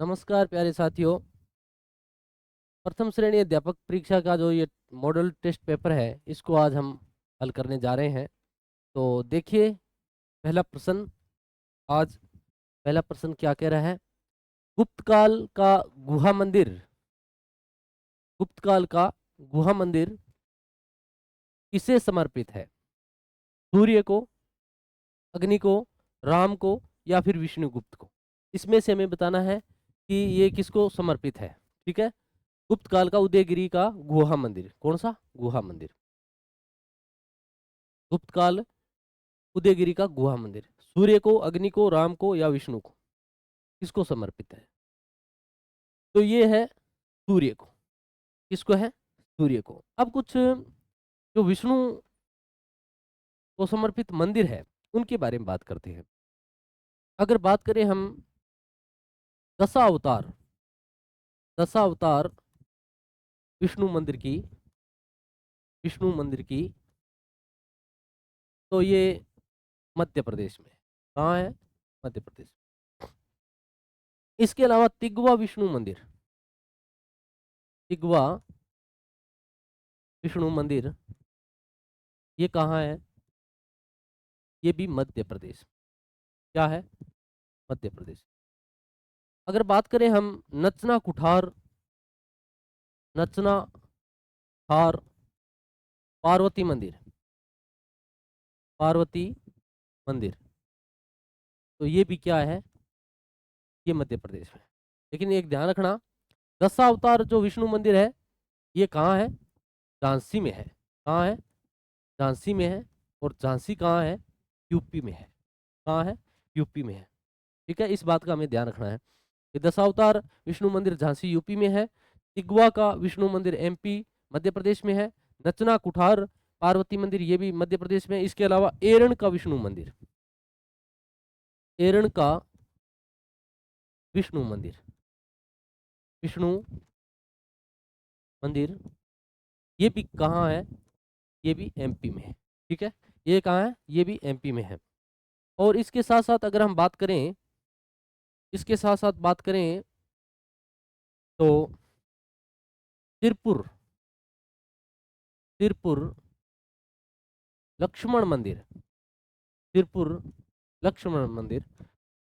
नमस्कार प्यारे साथियों। प्रथम श्रेणी अध्यापक परीक्षा का जो ये मॉडल टेस्ट पेपर है, इसको आज हम हल करने जा रहे हैं। तो देखिए, पहला प्रश्न। आज पहला प्रश्न क्या कह रहा है? गुप्त काल का गुहा मंदिर, गुप्त काल का गुहा मंदिर किसे समर्पित है? सूर्य को, अग्नि को, राम को या फिर विष्णुगुप्त को? इसमें से हमें बताना है कि ये किसको समर्पित है। ठीक है। गुप्त काल का उदयगिरी का गुहा मंदिर, कौन सा गुहा मंदिर? गुप्त काल उदयगिरी का गुहा मंदिर सूर्य को, अग्नि को, राम को या विष्णु को, किसको समर्पित है? तो ये है सूर्य को। किसको है? सूर्य को। अब कुछ जो विष्णु को समर्पित मंदिर है, उनके बारे में बात करते हैं। अगर बात करें हम दशावतार, दशावतार विष्णु मंदिर की, विष्णु मंदिर की, तो ये मध्य प्रदेश में। कहाँ है? मध्य प्रदेश। इसके अलावा तिगवा विष्णु मंदिर, तिगवा विष्णु मंदिर, ये कहाँ है? ये भी मध्य प्रदेश। क्या है? मध्य प्रदेश। अगर बात करें हम नचना कुठार, नचना कुठार पार्वती मंदिर, पार्वती मंदिर, तो ये भी क्या है? ये मध्य प्रदेश में। लेकिन एक ध्यान रखना, दशावतार जो विष्णु मंदिर है, ये कहाँ है? झांसी में है। कहाँ है? झांसी में है। और झांसी कहाँ है? यूपी में है। कहाँ है? यूपी में है। ठीक है, इस बात का हमें ध्यान रखना है कि दशावतार विष्णु मंदिर झांसी यूपी में है, तिगवा का विष्णु मंदिर एमपी मध्य प्रदेश में है, नचना कुठार पार्वती मंदिर ये भी मध्य प्रदेश में है। इसके अलावा एरण का विष्णु मंदिर, एरण का विष्णु मंदिर, विष्णु मंदिर, ये भी कहाँ है? ये भी एमपी में है। ठीक है, ये कहाँ है? ये भी एमपी में है। और इसके साथ साथ अगर हम बात करें, इसके साथ साथ बात करें तो तिरपुर, तिरपुर लक्ष्मण मंदिर, तिरपुर लक्ष्मण मंदिर,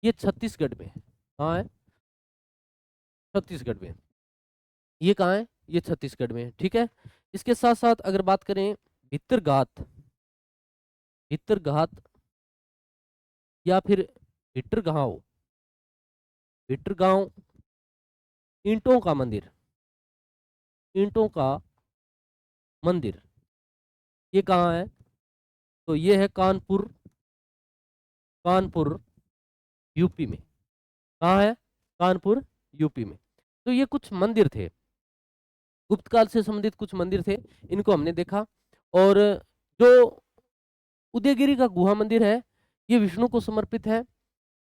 ये छत्तीसगढ़ में है। कहाँ है? छत्तीसगढ़ में। ये कहाँ है? ये छत्तीसगढ़ में है। ठीक है, इसके साथ साथ अगर बात करें भितरघात, भितरघात या फिर भिटरगांव, भिटरगांव ईंटों का मंदिर, ईंटों का मंदिर, ये कहाँ है? तो ये है कानपुर, कानपुर यूपी में। कहाँ है? कानपुर यूपी में। तो ये कुछ मंदिर थे, गुप्त काल से संबंधित कुछ मंदिर थे, इनको हमने देखा। और जो उदयगिरी का गुहा मंदिर है, ये विष्णु को समर्पित है।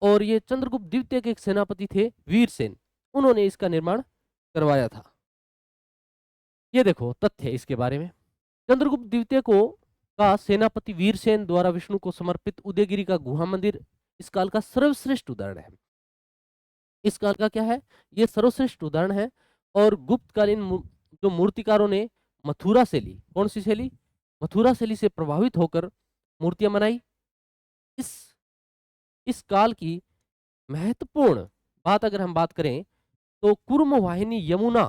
और ये चंद्रगुप्त द्वितीय के एक सेनापति थे, वीरसेन, उन्होंने इसका निर्माण करवाया था। ये देखो तथ्य इसके बारे में। चंद्रगुप्त द्वितीय को का सेनापति वीरसेन द्वारा विष्णु को समर्पित उदयगिरी का गुहा मंदिर इस काल का सर्वश्रेष्ठ उदाहरण है। इस काल का क्या है? ये सर्वश्रेष्ठ उदाहरण है। और गुप्तकालीन जो मूर्तिकारों ने मथुरा शैली, कौन सी शैली? मथुरा शैली से प्रभावित होकर मूर्तियां बनाई। इस इस काल की महत्वपूर्ण बात अगर हम बात करें तो कुर्म वाहिनी यमुना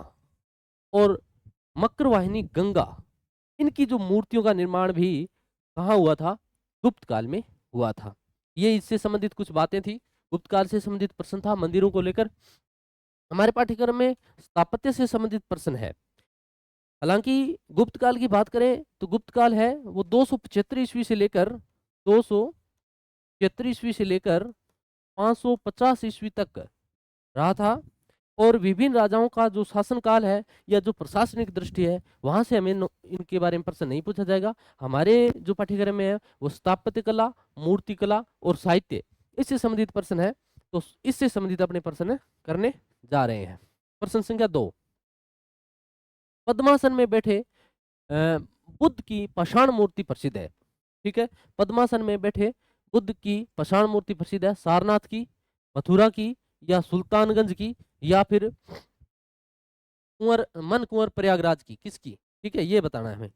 और मकर वाहिनी गंगा, इनकी जो मूर्तियों का निर्माण भी कहाँ हुआ था? गुप्त काल में हुआ था। ये इससे संबंधित कुछ बातें थी, गुप्त काल से संबंधित प्रश्न था मंदिरों को लेकर। हमारे पाठ्यक्रम में स्थापत्य से संबंधित प्रश्न है। हालांकि गुप्त काल की बात करें तो गुप्त काल है वो 275 ईस्वी से लेकर 276 ईस्वी से लेकर 550 ईस्वी तक रहा था। और विभिन्न राजाओं का जो शासनकाल है या जो प्रशासनिक दृष्टि है, वहां से हमें इनके बारे में प्रश्न नहीं पूछा जाएगा। हमारे जो पाठ्यक्रम में है वो स्थापत्य कला, मूर्ति कला और साहित्य, इससे संबंधित प्रश्न है। तो इससे संबंधित अपने प्रश्न करने जा रहे हैं। प्रश्न संख्या 2, पद्मासन में बैठे बुद्ध की पाषाण मूर्ति प्रसिद्ध है। ठीक है, पद्मासन में बैठे बुद्ध की पाषाण मूर्ति प्रसिद्ध है। सारनाथ की, मथुरा की या सुल्तानगंज की? या फिर मन कुंवर प्रयागराज की, किसकी? ठीक है, ये बताना है हमें।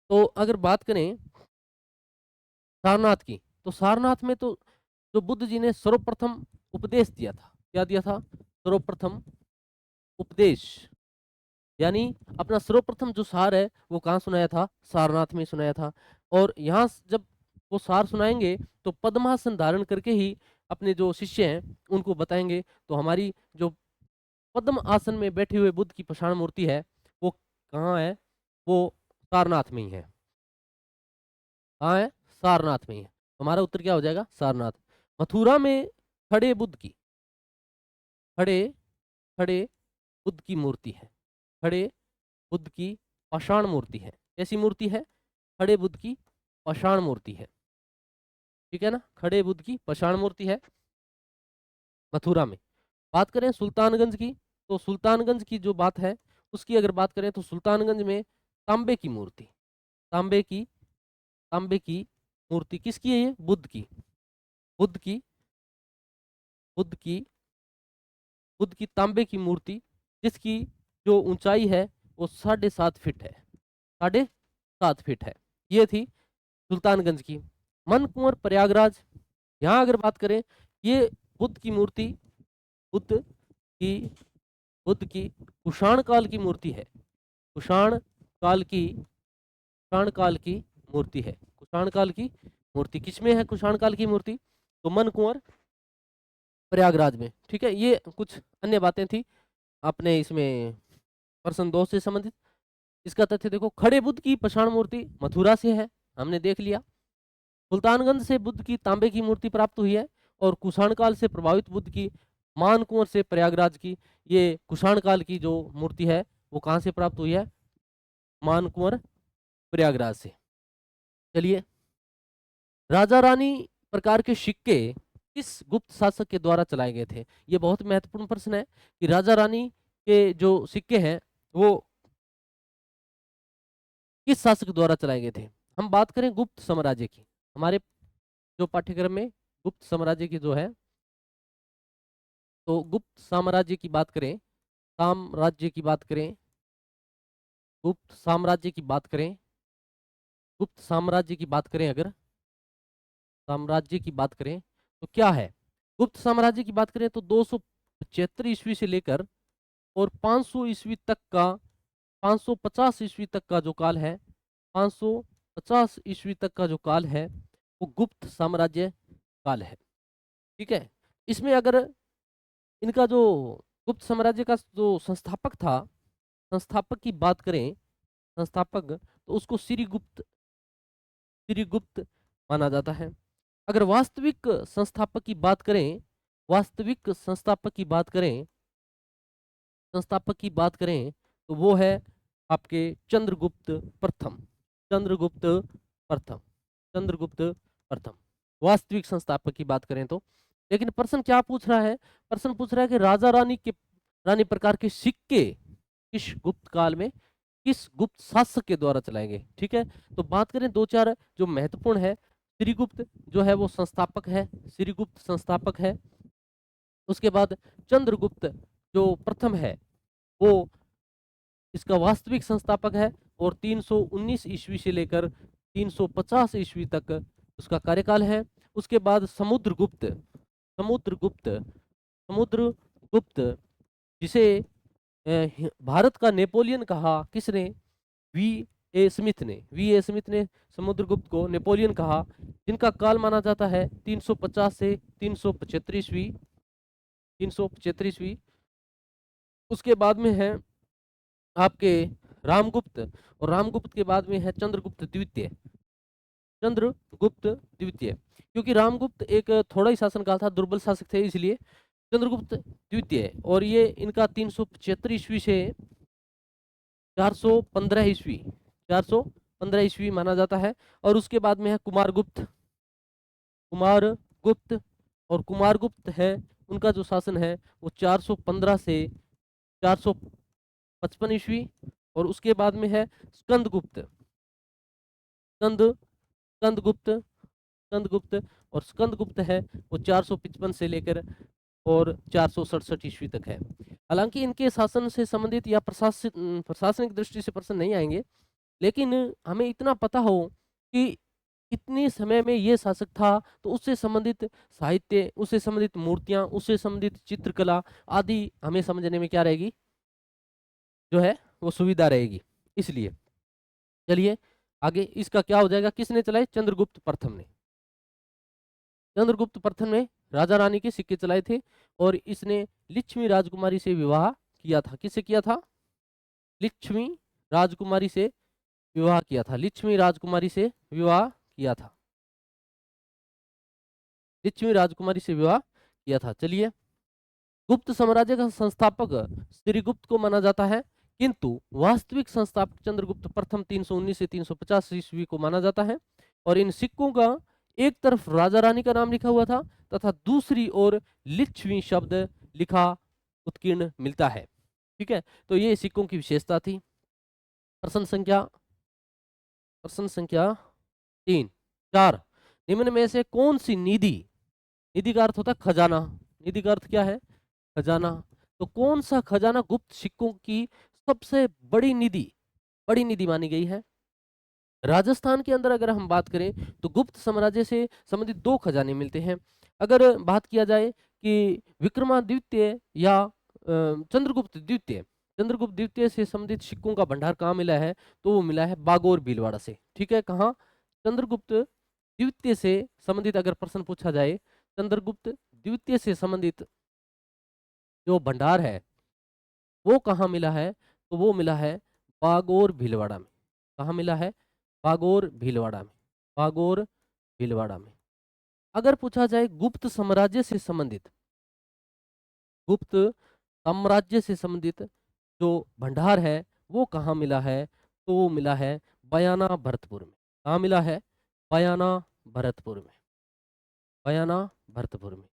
तो अगर बात करें सारनाथ की, तो सारनाथ में तो जो बुद्ध जी ने सर्वप्रथम उपदेश दिया था, क्या दिया था? सर्वप्रथम उपदेश, यानी अपना सर्वप्रथम जो सार है वो कहाँ सुनाया था? सारनाथ में सुनाया था। और यहाँ जब वो सार सुनाएंगे तो पद्मासन धारण करके ही अपने जो शिष्य हैं उनको बताएंगे। तो हमारी जो पद्म आसन में बैठे हुए बुद्ध की पाषाण मूर्ति है वो कहाँ है? वो सारनाथ में ही है। कहाँ है? सारनाथ में ही है। हमारा उत्तर क्या हो जाएगा? सारनाथ। मथुरा में खड़े बुद्ध की, खड़े खड़े बुद्ध की मूर्ति है। खड़े बुद्ध की पाषाण मूर्ति है। कैसी मूर्ति है? खड़े बुद्ध की पाषाण मूर्ति है। ठीक है ना, खड़े बुद्ध की पाषाण मूर्ति है मथुरा में। बात करें सुल्तानगंज की, तो सुल्तानगंज की जो बात है उसकी अगर बात करें तो सुल्तानगंज में तांबे की मूर्ति, तांबे की तांबे की मूर्ति किसकी है? ये बुद्ध की, बुद्ध की बुद्ध की बुद्ध की तांबे की मूर्ति, जिसकी जो ऊंचाई है वो 7.5 फीट है, 7.5 फीट है। ये थी सुल्तानगंज की। मन कुंवर प्रयागराज, यहाँ अगर बात करें, ये बुद्ध की मूर्ति बुद्ध की बुद्ध की कुषाण काल की मूर्ति है। कुषाण काल की कुषाण काल की मूर्ति है। कुषाण काल की मूर्ति किसमें है? कुषाण काल की मूर्ति तो मन कुंवर प्रयागराज में। ठीक है, ये कुछ अन्य बातें थी अपने इसमें प्रश्न 2 से संबंधित। इसका तथ्य देखो, खड़े बुद्ध की पाषाण मूर्ति मथुरा से है, हमने देख लिया। सुल्तानगंज से बुद्ध की तांबे की मूर्ति प्राप्त हुई है, और कुषाण काल से प्रभावित बुद्ध की मान कुंवर से प्रयागराज की, ये कुषाण काल की जो मूर्ति है वो कहाँ से प्राप्त हुई है? मान कुंवर प्रयागराज से। चलिए, राजा रानी प्रकार के सिक्के किस गुप्त शासक के द्वारा चलाए गए थे? ये बहुत महत्वपूर्ण प्रश्न है कि राजा रानी के जो सिक्के हैं वो किस शासक द्वारा चलाए गए थे? हम बात करें गुप्त साम्राज्य की, हमारे जो पाठ्यक्रम में गुप्त साम्राज्य की जो है, तो गुप्त साम्राज्य की बात करें, साम्राज्य की बात करें, गुप्त साम्राज्य की बात करें, गुप्त साम्राज्य की बात करें, अगर साम्राज्य की बात करें तो क्या है? गुप्त साम्राज्य की बात करें तो 275 ईस्वी से लेकर और 500 ईस्वी तक का, 550 ईस्वी तक का जो काल है, 550 ईस्वी तक का जो काल है वो गुप्त साम्राज्य काल है। ठीक है, इसमें अगर इनका जो गुप्त साम्राज्य का जो संस्थापक था, संस्थापक की बात करें, संस्थापक, तो उसको श्रीगुप्त माना जाता है। अगर वास्तविक संस्थापक की बात करें, वास्तविक संस्थापक की बात करें तो वो है आपके चंद्रगुप्त प्रथम, चंद्रगुप्त प्रथम, चंद्रगुप्त प्रथम, वास्तविक संस्थापक की बात करें तो। लेकिन प्रश्न क्या पूछ रहा है? प्रश्न पूछ रहा है कि रानी प्रकार के सिक्के किस गुप्त काल में, किस गुप्त शासक के द्वारा चलाए गए? ठीक है, तो बात करें 2-4 जो महत्वपूर्ण है। श्रीगुप्त जो है वो संस्थापक है, श्रीगुप्त संस्थापक है। उसके बाद चंद्रगुप्त जो प्रथम है वो इसका वास्तविक संस्थापक है, और 319 ईस्वी से लेकर 350 ईस्वी तक उसका कार्यकाल है। उसके बाद समुद्रगुप्त, समुद्रगुप्त समुद्रगुप्त जिसे भारत का नेपोलियन कहा किसने? वी ए स्मिथ ने समुद्रगुप्त को नेपोलियन कहा, जिनका काल माना जाता है 350 से 375 ईस्वी, 375 ईस्वी। उसके बाद में है आपके रामगुप्त, और रामगुप्त के बाद में है चंद्रगुप्त द्वितीय, चंद्रगुप्त द्वितीय। क्योंकि रामगुप्त एक थोड़ा ही शासनकाल था, दुर्बल शासक थे, इसलिए चंद्रगुप्त द्वितीय, और ये इनका 375 ईस्वी से 415 ईस्वी, 415 ईस्वी माना जाता है। और उसके बाद में है कुमारगुप्त, कुमारगुप्त, और कुमारगुप्त है उनका जो शासन है वो 415 से 455 ईस्वी। और उसके बाद में है स्कंदगुप्त, स्कंद स्कंदगुप्त स्कंदगुप्त, और स्कंदगुप्त है वो 455 से लेकर और 467 ईस्वी तक है। हालांकि इनके शासन से संबंधित या प्रशासनिक दृष्टि से प्रश्न नहीं आएंगे, लेकिन हमें इतना पता हो कि इतने समय में ये शासक था, तो उससे संबंधित साहित्य, उससे संबंधित मूर्तियां, उससे संबंधित चित्रकला आदि हमें समझने में क्या रहेगी, जो है वो सुविधा रहेगी। इसलिए चलिए आगे, इसका क्या हो जाएगा, किसने चलाए, चंद्रगुप्त प्रथम ने। चंद्रगुप्त प्रथम ने राजा रानी के सिक्के चलाए थे और इसने लिच्छवी राजकुमारी से विवाह किया था। किससे किया था, लिच्छवी राजकुमारी से विवाह किया था, लिच्छवी राजकुमारी से विवाह किया था, लिच्छवी राजकुमारी से विवाह किया था। चलिए, गुप्त साम्राज्य का संस्थापक श्रीगुप्त को माना जाता है, किंतु वास्तविक संस्थापक चंद्रगुप्त प्रथम 319 से 350 ईस्वी को माना जाता है। और इन सिक्कों का एक तरफ राजा रानी का नाम लिखा हुआ था तथा दूसरी ओर लिच्छवी शब्द लिखा उत्कीर्ण मिलता है। ठीक है, तो ये सिक्कों की विशेषता थी। प्रश्न संख्या 4, निम्न में से कौन सी निधि, निधि का अर्थ होता है खजाना, निधि का अर्थ क्या है, खजाना, तो कौन सा खजाना गुप्त सिक्कों की सबसे बड़ी निधि मानी गई है। राजस्थान के अंदर अगर हम बात करें तो गुप्त साम्राज्य से संबंधित 2 खजाने मिलते हैं। अगर बात किया जाए कि विक्रमादित्य या चंद्रगुप्त द्वितीय से संबंधित सिक्कों का भंडार कहाँ मिला है, तो वो मिला है बागोर भीलवाड़ा से। ठीक है, कहाँ, चंद्रगुप्त द्वितीय से संबंधित अगर प्रश्न पूछा जाए, चंद्रगुप्त द्वितीय से संबंधित जो भंडार है वो कहाँ मिला है, तो वो मिला है बागोर भीलवाड़ा में। कहाँ मिला है, बागोर भीलवाड़ा में, बागोर भीलवाड़ा में। अगर पूछा जाए गुप्त साम्राज्य से संबंधित जो भंडार है वो कहाँ मिला है, तो वो मिला है बयाना भरतपुर में। कहाँ मिला है, बयाना भरतपुर में, बयाना भरतपुर में।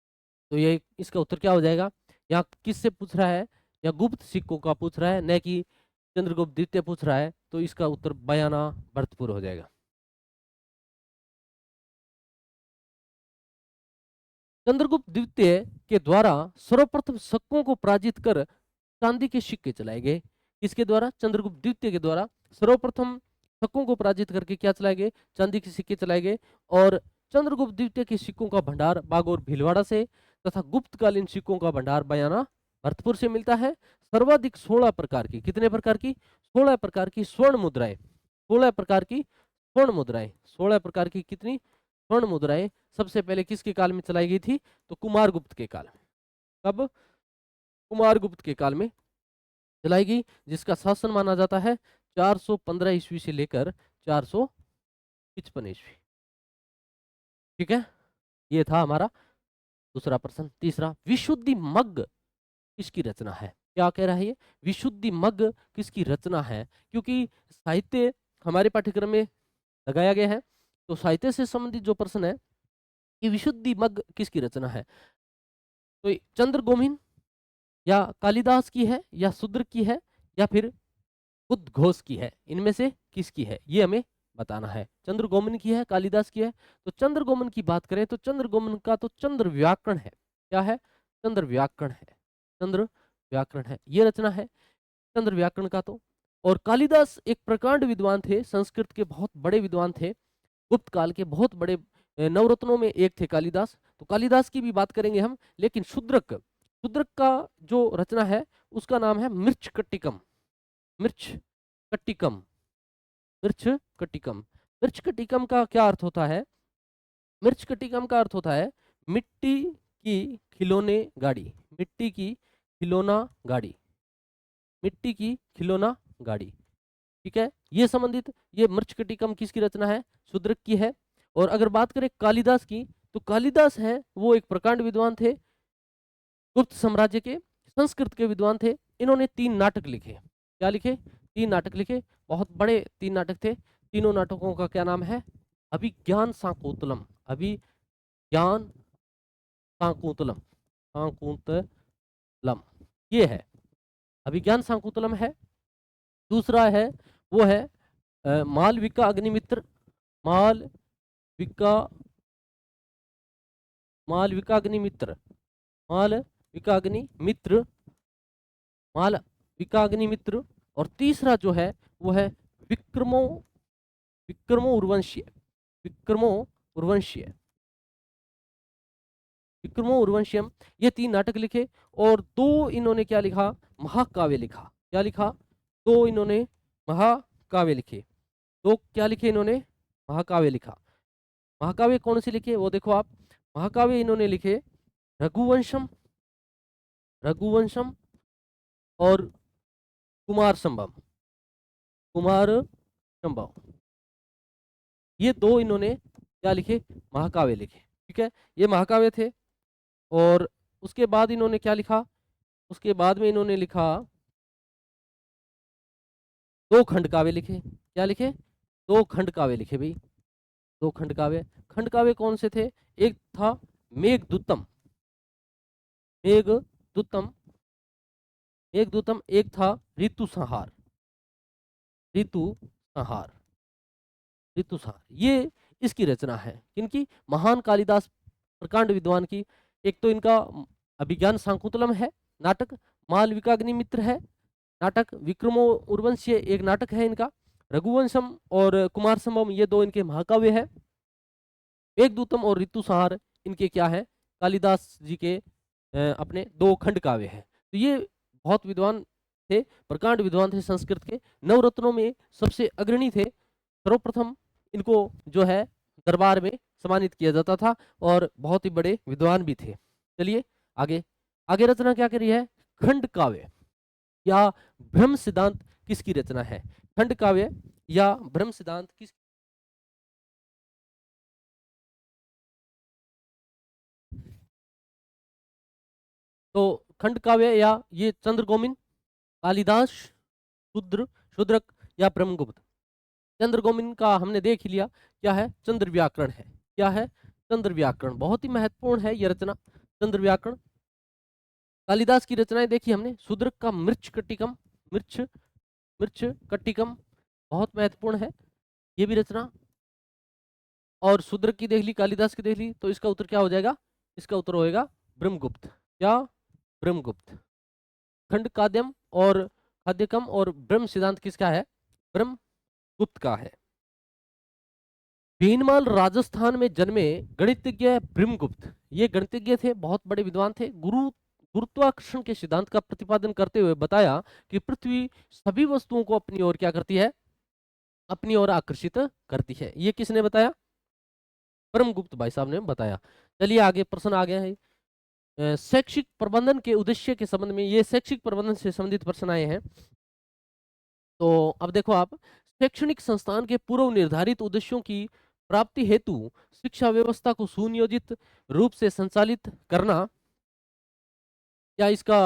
तो ये इसका उत्तर क्या हो जाएगा, यहाँ किससे पूछ रहा है, या गुप्त सिक्कों का पूछ रहा है, न कि चंद्रगुप्त द्वितीय पूछ रहा है, तो इसका उत्तर बयाना भरतपुर हो जाएगा। चंद्रगुप्त द्वितीय के द्वारा सर्वप्रथम शकों को पराजित कर चांदी के सिक्के चलाए गए। किसके द्वारा, चंद्रगुप्त द्वितीय के द्वारा सर्वप्रथम शकों को पराजित करके क्या चलाए गए, चांदी के सिक्के चलाए गए। और चंद्रगुप्त द्वितीय के सिक्कों का भंडार बागोर भीलवाड़ा से तथा गुप्तकालीन सिक्कों का भंडार बयाना भरतपुर से मिलता है। सर्वाधिक 16 प्रकार की, कितने प्रकार की, 16 प्रकार की स्वर्ण मुद्राएं, 16 प्रकार की स्वर्ण मुद्राएं, 16 प्रकार की कितनी स्वर्ण मुद्राएं सबसे पहले किसके काल में चलाई गई थी, तो कुमारगुप्त के काल में। कब, कुमारगुप्त के काल में चलाई गई, जिसका शासन माना जाता है 415 ईस्वी से लेकर 455 ईस्वी। ठीक है, ये था हमारा दूसरा प्रश्न। तीसरा, विशुद्धि मग्ग किसकी रचना है। क्या कह रहा है ये, विशुद्धि मग्ग किसकी रचना है, क्योंकि साहित्य हमारे पाठ्यक्रम में लगाया गया है, तो साहित्य से संबंधित जो प्रश्न है कि विशुद्धि मग्ग किसकी रचना है, तो चंद्रगोमिन या कालिदास की है या शूद्र की है या फिर उद्घोष की है, इनमें से किसकी है, ये हमें बताना है। चंद्रगोमन की है, कालिदास की है। तो चंद्रगोमन की बात करें तो चंद्रगोमन का तो चंद्र व्याकरण है। क्या है, चंद्र व्याकरण है, चंद्र व्याकरण है, ये रचना है चंद्र व्याकरण का तो। और कालिदास एक प्रकांड विद्वान थे, संस्कृत के बहुत बड़े विद्वान थे, गुप्त काल के बहुत बड़े नवरत्नों में एक थे कालिदास। तो कालिदास की भी बात करेंगे हम, लेकिन शूद्रक, शूद्रक का जो रचना है उसका नाम है मृच्छकटिकम, मृच्छकटिकम, मृच्छकटिकम। मृच्छकटिकम का क्या अर्थ होता है, मृच्छकटिकम का अर्थ होता है मिट्टी की खिलौने गाड़ी, मिट्टी की खिलौना गाड़ी, मिट्टी की खिलौना गाड़ी। ठीक है, ये संबंधित, ये मृच्छकटिकम किसकी रचना है, शूद्रक की है। और अगर बात करें कालिदास की, तो कालिदास है वो एक प्रकांड विद्वान थे, गुप्त साम्राज्य के, संस्कृत के विद्वान थे। इन्होंने 3 नाटक लिखे। क्या लिखे, 3 नाटक लिखे, बहुत बड़े 3 नाटक थे। तीनों नाटकों का क्या नाम है, अभिज्ञान शाकुंतलम, अभिज्ञान शाकुंतलम, शाकुंतलम, ये है अभिज्ञान शाकुंतलम है। दूसरा है वो है मालविका अग्निमित्र, मालविका, मालविका अग्निमित्र, विकाग्नि मित्र, मालविकाग्नि मित्र, और तीसरा जो है वो है विक्रमो विक्रमो उर्वशीय, विक्रमो उर्वशीय, विक्रमो उर्वश्यम। ये 3 नाटक लिखे और 2 इन्होंने क्या लिखा, महाकाव्य लिखा। क्या लिखा, 2 इन्होंने महाकाव्य लिखे। 2 क्या लिखे इन्होंने, महाकाव्य लिखा। महाकाव्य कौन से लिखे वो देखो आप, महाकाव्य इन्होंने लिखे रघुवंशम, रघुवंशम और कुमार संभव, कुमार संभव, ये 2 इन्होंने क्या लिखे, महाकाव्य लिखे। ठीक है, ये महाकाव्य थे। और उसके बाद इन्होंने क्या लिखा, उसके बाद में इन्होंने लिखा 2 खंड काव्य लिखे। क्या लिखे, 2 खंड काव्य लिखे भाई, 2 खंड काव्य। खंड काव्य कौन से थे, एक था मेघदूतम, मेघदूतम, मेघदूतम, एक था ऋतु संहार, ऋतु संहार, ऋतु संहार। ये इसकी रचना है किनकी, महान कालिदास प्रकांड विद्वान की। एक तो इनका अभिज्ञान शाकुंतलम है नाटक, मालविकाग्नि मित्र है नाटक, विक्रमो उर्वशीय एक नाटक है इनका, रघुवंशम और कुमार संभवम ये 2 इनके महाकाव्य है, मेघदूतम और ऋतु संहार इनके क्या है, कालिदास जी के अपने 2 खंड काव्य हैं। तो ये बहुत विद्वान थे, प्रकांड विद्वान थे संस्कृत के, नवरत्नों में सबसे अग्रणी थे। सर्वप्रथम इनको जो है दरबार में सम्मानित किया जाता था और बहुत ही बड़े विद्वान भी थे। चलिए आगे, आगे रचना क्या करी है, खंड काव्य या ब्रह्म सिद्धांत किसकी रचना है, खंड काव्य या ब्रह्म सिद्धांत किस, तो खंड काव्य या ये चंद्रगोमिन, कालिदास, शूद्र, शूद्रक या ब्रह्मगुप्त। चंद्रगोमिन का हमने देख ही लिया, क्या है, चंद्र व्याकरण है। क्या है, चंद्र व्याकरण, बहुत ही महत्वपूर्ण है यह रचना, चंद्र व्याकरण। कालिदास की रचनाएं देखी हमने, शूद्रक का मृच्छ कट्टिकम, मृच्छ मृच्छ कट्टिकम बहुत महत्वपूर्ण है ये भी रचना। और शूद्रक की देख ली, कालिदास की देख ली, तो इसका उत्तर क्या हो जाएगा, इसका उत्तर होएगा ब्रह्मगुप्त। क्या, ब्रह्मगुप्त। खंड काद्यम और खाद्यकम और ब्रह्म सिद्धांत किसका है, ब्रह्मगुप्त का है। भीनमाल राजस्थान में जन्मे गणितज्ञ ब्रह्मगुप्त, ये गणितज्ञ थे, बहुत बड़े विद्वान थे। गुरुत्वाकर्षण के सिद्धांत का प्रतिपादन करते हुए बताया कि पृथ्वी सभी वस्तुओं को अपनी ओर क्या करती है, अपनी ओर आकर्षित करती है। ये किसने बताया, ब्रह्मगुप्त भाई साहब ने बताया। चलिए आगे प्रश्न आ गया है, शैक्षिक प्रबंधन के उद्देश्य के संबंध में, ये शैक्षिक प्रबंधन से संबंधित प्रश्न आए हैं। तो अब देखो आप, शैक्षणिक संस्थान के पूर्व निर्धारित उद्देश्यों की प्राप्ति हेतु शिक्षा व्यवस्था को सुनियोजित रूप से संचालित करना, क्या इसका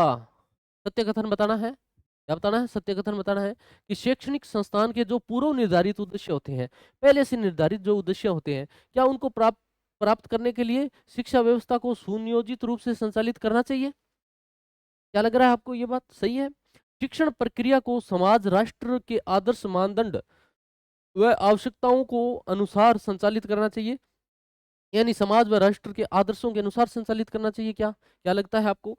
सत्य कथन बताना है, क्या बताना है, सत्य कथन बताना है कि शैक्षणिक संस्थान के जो पूर्व निर्धारित उद्देश्य होते हैं, पहले से निर्धारित जो उद्देश्य होते हैं, क्या उनको प्राप्त प्राप्त करने के लिए शिक्षा व्यवस्था को सुनियोजित रूप से संचालित करना चाहिए। क्या लग रहा है आपको, ये बात सही है। शिक्षण प्रक्रिया को समाज राष्ट्र के आदर्श मानदंड व आवश्यकताओं को अनुसार संचालित करना चाहिए, यानी समाज व राष्ट्र के आदर्शों के अनुसार संचालित करना चाहिए। क्या क्या लगता है आपको,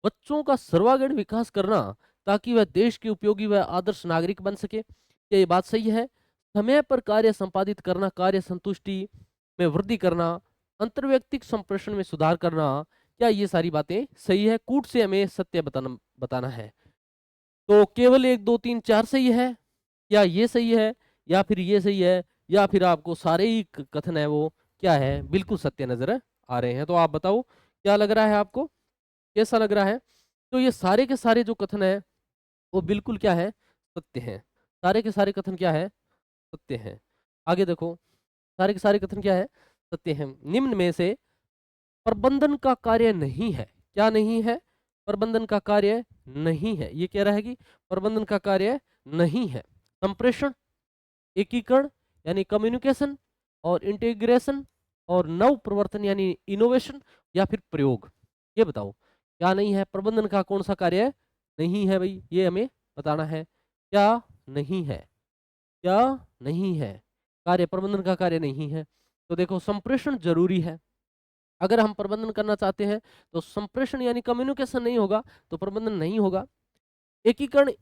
बच्चों का सर्वांगीण विकास करना ताकि वह देश के उपयोगी व आदर्श नागरिक बन सके, क्या ये बात सही है। समय पर कार्य संपादित करना, कार्य संतुष्टि में वृद्धि करना, अंतर्व्यक्तिक संप्रेषण में सुधार करना, क्या ये सारी बातें सही है। कूट से हमें सत्य बताना है। तो केवल 1 2 3 4 सही है, या ये सही है, या फिर ये सही है, या फिर आपको सारे ही कथन है वो क्या है, बिल्कुल सत्य नजर आ रहे हैं। तो आप बताओ क्या लग रहा है आपको, कैसा लग रहा है। तो ये सारे के सारे जो कथन है वो बिल्कुल क्या है, सत्य है। सारे के सारे कथन क्या है, सत्य है। आगे देखो, सारे के सारे कथन क्या है, सत्य है। निम्न में से प्रबंधन का कार्य नहीं है, क्या नहीं है, प्रबंधन का कार्य नहीं है। ये कह रहा है कि प्रबंधन का कार्य नहीं है। संप्रेषण, एकीकरण यानी कम्युनिकेशन, और इंटीग्रेशन, और नव प्रवर्तन यानी इनोवेशन, या फिर प्रयोग। ये बताओ क्या नहीं है, प्रबंधन का कौन सा कार्य नहीं है भाई, ये हमें बताना है। क्या नहीं है, क्या नहीं है कार्य, प्रबंधन का कार्य नहीं है। तो देखो संप्रेषण जरूरी है, अगर हम प्रबंधन करना चाहते हैं तो संप्रेषण यानी कम्युनिकेशन नहीं होगा तो प्रबंधन नहीं होगा, एकीकरण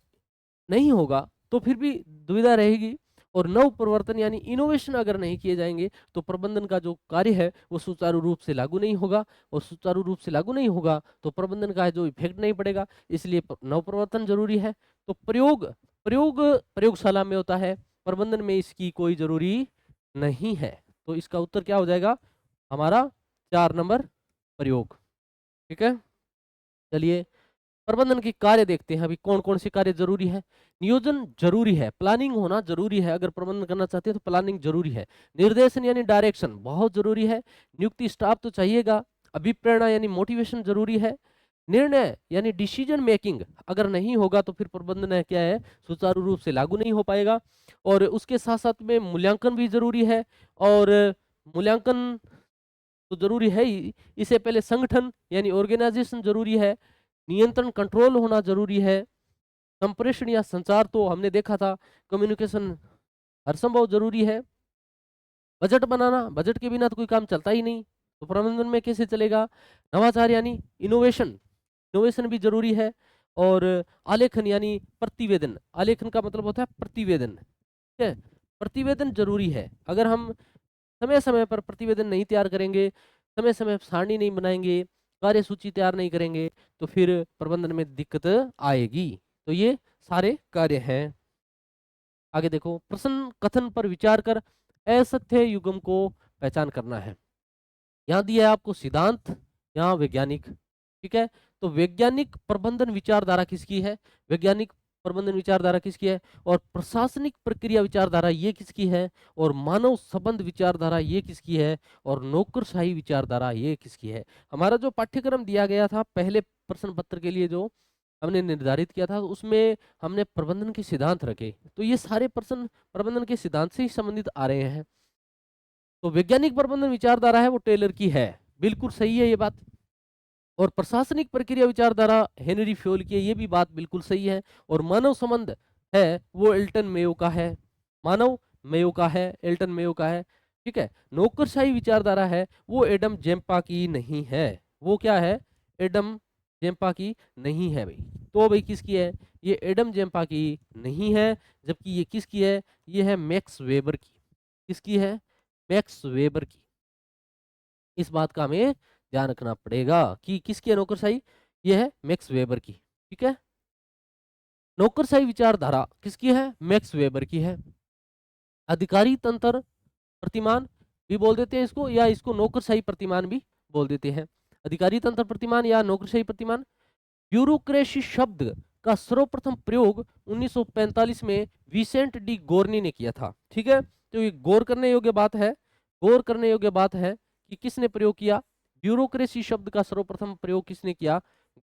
नहीं होगा तो फिर भी दुविधा रहेगी, और नव परिवर्तन यानी इनोवेशन अगर नहीं किए जाएंगे तो प्रबंधन का जो कार्य है वो सुचारू रूप से लागू नहीं होगा, और सुचारू रूप से लागू नहीं होगा तो प्रबंधन का जो इफेक्ट नहीं पड़ेगा। इसलिए नव परिवर्तन जरूरी है। तो प्रयोग प्रयोग प्रयोगशाला में होता है, प्रबंधन में इसकी कोई जरूरी नहीं है। तो इसका उत्तर क्या हो जाएगा हमारा 4 नंबर प्रयोग। ठीक है, चलिए प्रबंधन के कार्य देखते हैं। अभी कौन कौन से कार्य जरूरी है। नियोजन जरूरी है, प्लानिंग होना जरूरी है, अगर प्रबंधन करना चाहते हैं तो प्लानिंग जरूरी है। निर्देशन यानी डायरेक्शन बहुत जरूरी है। नियुक्ति स्टाफ तो चाहिएगा। अभिप्रेरणा यानी मोटिवेशन जरूरी है। निर्णय यानी डिसीजन मेकिंग अगर नहीं होगा तो फिर प्रबंधन है क्या है सुचारू रूप से लागू नहीं हो पाएगा। और उसके साथ साथ में मूल्यांकन भी जरूरी है, और मूल्यांकन तो जरूरी है ही, इससे पहले संगठन यानी ऑर्गेनाइजेशन जरूरी है। नियंत्रण कंट्रोल होना जरूरी है। संप्रेषण या संचार तो हमने देखा था, कम्युनिकेशन हर संभव जरूरी है। बजट बनाना, बजट के बिना तो कोई काम चलता ही नहीं, तो प्रबंधन में कैसे चलेगा। नवाचार यानी इनोवेशन, इनोवेशन भी जरूरी है। और आलेखन यानी प्रतिवेदन, आलेखन का मतलब होता है प्रतिवेदन। ठीक है, प्रतिवेदन जरूरी है। अगर हम समय समय पर प्रतिवेदन नहीं तैयार करेंगे, समय समय पर सारणी नहीं बनाएंगे, कार्य सूची तैयार नहीं करेंगे तो फिर प्रबंधन में दिक्कत आएगी। तो ये सारे कार्य हैं। आगे देखो, प्रश्न कथन पर विचार कर असत्य युग्म को पहचान करना है। यहाँ दिया है आपको सिद्धांत, यहाँ वैज्ञानिक। ठीक है, तो वैज्ञानिक प्रबंधन विचारधारा किसकी है, वैज्ञानिक प्रबंधन विचारधारा किसकी है, और प्रशासनिक प्रक्रिया विचारधारा ये किसकी है, और मानव संबंध विचारधारा ये किसकी है, और नौकरशाही विचारधारा ये किसकी है। हमारा जो पाठ्यक्रम दिया गया था पहले प्रश्न पत्र के लिए जो हमने निर्धारित किया था उसमें हमने प्रबंधन के सिद्धांत रखे, तो ये सारे प्रश्न प्रबंधन के सिद्धांत से ही संबंधित आ रहे हैं। तो वैज्ञानिक प्रबंधन विचारधारा है वो टेलर की है, बिल्कुल सही है ये बात। और प्रशासनिक प्रक्रिया विचारधारा हेनरी फ्योल की है, ये भी बात बिल्कुल सही है। और मानव संबंध है वो एल्टन मेयो का है, मानव मेयो का है, एल्टन मेयो का है। ठीक है, नौकरशाही विचारधारा है वो एडम जेम्पा की नहीं है, वो क्या है एडम जेम्पा की नहीं है भाई। तो भाई किसकी है, ये एडम जेम्पा की नहीं है, जबकि ये किसकी है, ये है मैक्स वेबर की। किसकी है, मैक्स वेबर की। इस बात का हमें ध्यान रखना पड़ेगा कि किसकी है नौकरशाही, ये है मैक्स वेबर की। ठीक है, नौकरशाही विचारधारा किसकी है, मैक्स वेबर की है। अधिकारी तंत्र प्रतिमान भी बोल देते हैं इसको, या इसको नौकरशाही प्रतिमान भी बोल देते हैं। अधिकारी तंत्र प्रतिमान या नौकरशाही प्रतिमान। ब्यूरोक्रेसी शब्द का सर्वप्रथम प्रयोग 1945 में विसेंट डी गोर्नी ने किया था। ठीक है, तो ये गौर करने योग्य बात है, गौर करने योग्य बात है कि किसने प्रयोग किया। ब्यूरोक्रेसी शब्द का सर्वप्रथम प्रयोग किसने किया,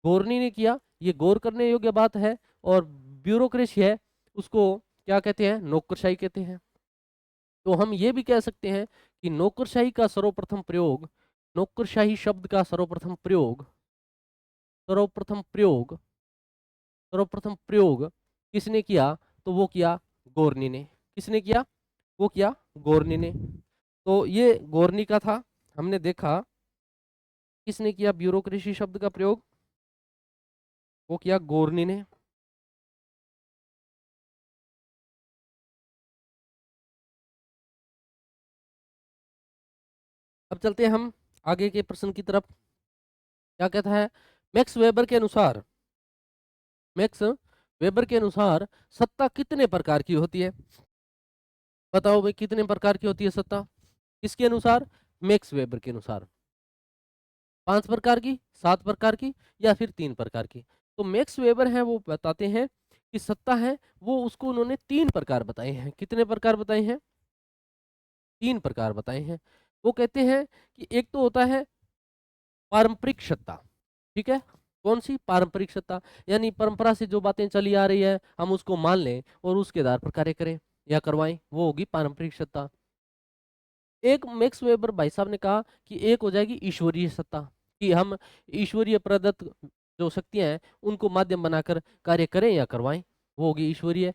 गोर्नी ने किया, ये गौर करने योग्य बात है। और ब्यूरोक्रेसी है उसको क्या कहते हैं, नौकरशाही कहते हैं। तो हम ये भी कह सकते हैं कि नौकरशाही का सर्वप्रथम प्रयोग, नौकरशाही शब्द का सर्वप्रथम प्रयोग, सर्वप्रथम प्रयोग, सर्वप्रथम प्रयोग किसने किया, तो वो किया गोर्नी ने। किसने किया, वो किया गोर्नी ने। तो ये गोर्नी का था, हमने देखा किसने किया ब्यूरोक्रेसी शब्द का प्रयोग, वो किया गोर्नी ने। अब चलते हैं हम आगे के प्रश्न की तरफ। क्या कहता है, मैक्स वेबर के अनुसार, मैक्स वेबर के अनुसार सत्ता कितने प्रकार की होती है। बताओ भाई कितने प्रकार की होती है सत्ता, किसके अनुसार, मैक्स वेबर के अनुसार। 5 प्रकार की, 7 प्रकार की, या फिर 3 प्रकार की। तो मैक्स वेबर है वो बताते हैं कि सत्ता है वो, उसको उन्होंने 3 प्रकार बताए हैं। कितने प्रकार बताए हैं, 3 प्रकार बताए हैं। वो कहते हैं कि एक तो होता है पारंपरिक सत्ता। ठीक है, कौन सी, पारंपरिक सत्ता, यानी परंपरा से जो बातें चली आ रही है हम उसको मान लें और उसके आधार पर कार्य करें या करवाएं, वो होगी पारंपरिक सत्ता। एक मैक्स वेबर भाई साहब ने कहा कि एक हो जाएगी ईश्वरीय सत्ता, कि हम ईश्वरीय प्रदत्त जो शक्तियां हैं उनको माध्यम बनाकर कार्य करें या करवाएं, वो होगी ईश्वरीय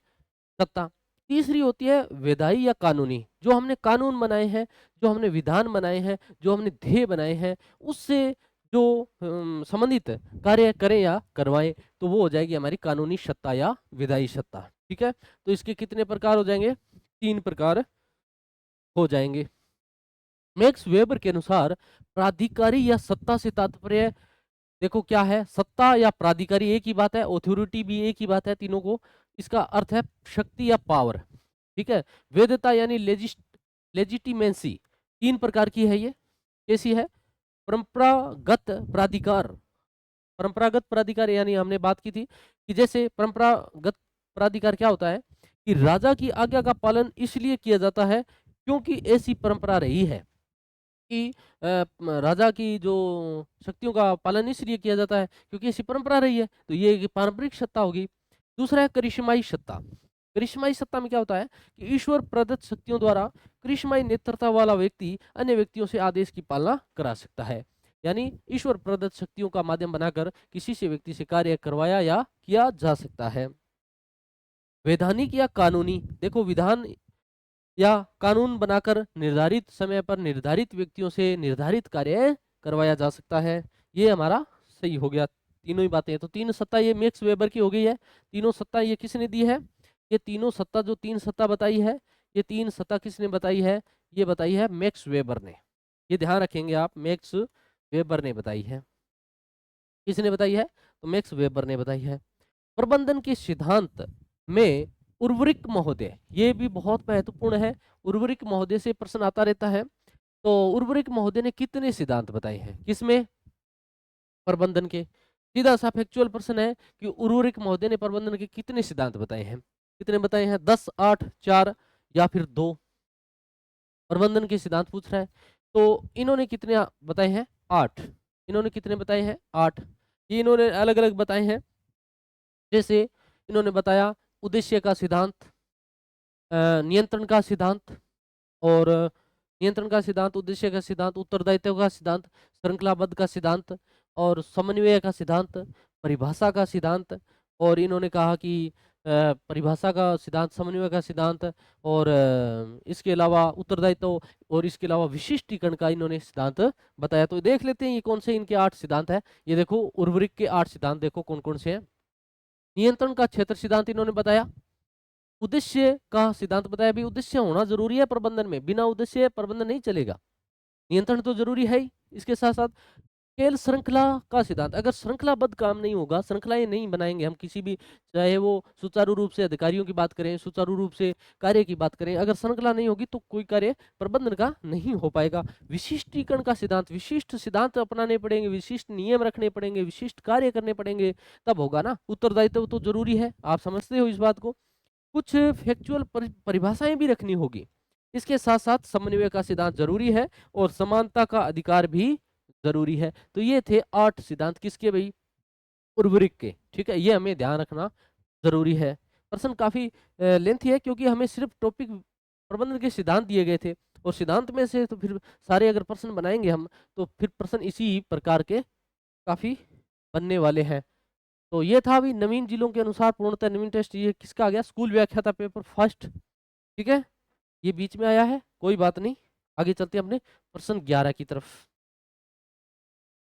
सत्ता। तीसरी होती है विधायी या कानूनी। जो हमने कानून बनाए हैं, जो हमने विधान बनाए हैं, जो हमने ध्येय बनाए हैं, उससे जो संबंधित कार्य करें या करवाएं, तो वो हो जाएगी हमारी कानूनी सत्ता या विधायी सत्ता। ठीक है, तो इसके कितने प्रकार हो जाएंगे? 3 प्रकार हो जाएंगे। मैक्स वेबर के अनुसार प्राधिकारी या सत्ता से तात्पर्य, देखो क्या है, सत्ता या प्राधिकारी एक ही बात है, ऑथोरिटी भी एक ही बात है, तीनों को इसका अर्थ है शक्ति या पावर। ठीक है, वैधता यानी लेजिटिमेंसी 3 प्रकार की है। ये कैसी है? परंपरागत प्राधिकार। परंपरागत प्राधिकार यानी हमने बात की थी कि जैसे परंपरागत प्राधिकार क्या होता है कि राजा की आज्ञा का पालन इसलिए किया जाता है क्योंकि ऐसी परंपरा रही है कि राजा की जो शक्तियों का पालन इसलिए किया जाता है क्योंकि ऐसी परंपरा रही है, तो ये एक पारंपरिक सत्ता होगी। दूसरा है करिश्माई सत्ता। करिश्माई सत्ता में क्या होता है कि ईश्वर प्रदत्त शक्तियों द्वारा करिश्माई नेतृत्व वाला व्यक्ति अन्य व्यक्तियों से आदेश की पालना करा सकता है, यानी ईश्वर प्रदत्त शक्तियों का माध्यम बनाकर किसी से व्यक्ति से कार्य करवाया या किया जा सकता है। वैधानिक या कानूनी, देखो विधान या कानून बनाकर निर्धारित समय पर निर्धारित व्यक्तियों से निर्धारित कार्य करवाया जा सकता है। ये हमारा सही हो गया, तीनों ही बातें। तो 3 सत्ता ये मैक्स वेबर की हो गई है। तीनों सत्ता ये किसने दी है? ये तीनों सत्ता, जो 3 सत्ता बताई है, ये 3 सत्ता किसने बताई है? ये बताई है मैक्स वेबर ने। ये ध्यान रखेंगे आप, मैक्स वेबर ने बताई है। किसने बताई है? तो मैक्स वेबर ने बताई है। प्रबंधन के सिद्धांत में उर्वरिक महोदय, ये भी बहुत महत्वपूर्ण है। उर्वरिक महोदय से प्रश्न आता रहता है। तो उर्वरिक महोदय ने कितने सिद्धांत बताए हैं? किसमें? प्रबंधन के। सीधा सा फैक्चुअल प्रश्न है कि उर्वरिक महोदय ने प्रबंधन के कितने सिद्धांत बताए हैं? कितने बताए हैं? 10, 8, 4 या फिर 2? प्रबंधन के सिद्धांत पूछ रहा है। तो इन्होंने कितने बताए हैं? 8। इन्होंने कितने बताए हैं? 8। ये इन्होंने अलग अलग बताए हैं। जैसे इन्होंने बताया उद्देश्य का सिद्धांत, नियंत्रण का सिद्धांत, और नियंत्रण का सिद्धांत, उद्देश्य का सिद्धांत, उत्तरदायित्व का सिद्धांत, श्रृंखलाबद्ध का सिद्धांत, और समन्वय का सिद्धांत, परिभाषा का सिद्धांत, और इन्होंने कहा कि परिभाषा का सिद्धांत, समन्वय का सिद्धांत, और इसके अलावा उत्तरदायित्व, और इसके अलावा विशिष्टीकरण का इन्होंने सिद्धांत बताया। तो देख लेते हैं ये कौन से इनके 8 सिद्धांत है। ये देखो उर्वरिक के 8 सिद्धांत देखो कौन कौन से हैं। नियंत्रण का क्षेत्र सिद्धांत इन्होंने बताया। उद्देश्य का सिद्धांत बताया, भी उद्देश्य होना जरूरी है प्रबंधन में, बिना उद्देश्य प्रबंधन नहीं चलेगा। नियंत्रण तो जरूरी है ही, इसके साथ साथ खेल श्रृंखला का सिद्धांत, अगर श्रृंखलाबद्ध काम नहीं होगा, श्रृंखलाएं नहीं बनाएंगे हम किसी भी, चाहे वो सुचारू रूप से अधिकारियों की बात करें, सुचारू रूप से कार्य की बात करें, अगर श्रृंखला नहीं होगी तो कोई कार्य प्रबंधन का नहीं हो पाएगा। विशिष्टीकरण का सिद्धांत, विशिष्ट सिद्धांत अपनाने पड़ेंगे, विशिष्ट नियम रखने पड़ेंगे, विशिष्ट कार्य करने पड़ेंगे, तब होगा ना। उत्तरदायित्व तो जरूरी है, आप समझते हो इस बात को। कुछ फैक्चुअल परिभाषाएं भी रखनी होगी। इसके साथ साथ समन्वय का सिद्धांत जरूरी है, और समानता का अधिकार भी जरूरी है। तो ये थे 8 सिद्धांत, किसके भाई? उर्वरिक के। ठीक है, ये हमें ध्यान रखना जरूरी है। प्रश्न काफी लेंथी है, क्योंकि हमें सिर्फ टॉपिक प्रबंधन के सिद्धांत दिए गए थे, और सिद्धांत में से तो फिर सारे अगर प्रश्न बनाएंगे हम, तो फिर प्रश्न इसी प्रकार के काफी बनने वाले हैं। तो ये था अभी नवीन जिलों के अनुसार पूर्णतः नवीन टेस्ट। ये किसका आ गया? स्कूल व्याख्याता पेपर फर्स्ट। ठीक है, ये बीच में आया है, कोई बात नहीं। आगे चलते हैं अपने प्रश्न 11 की तरफ।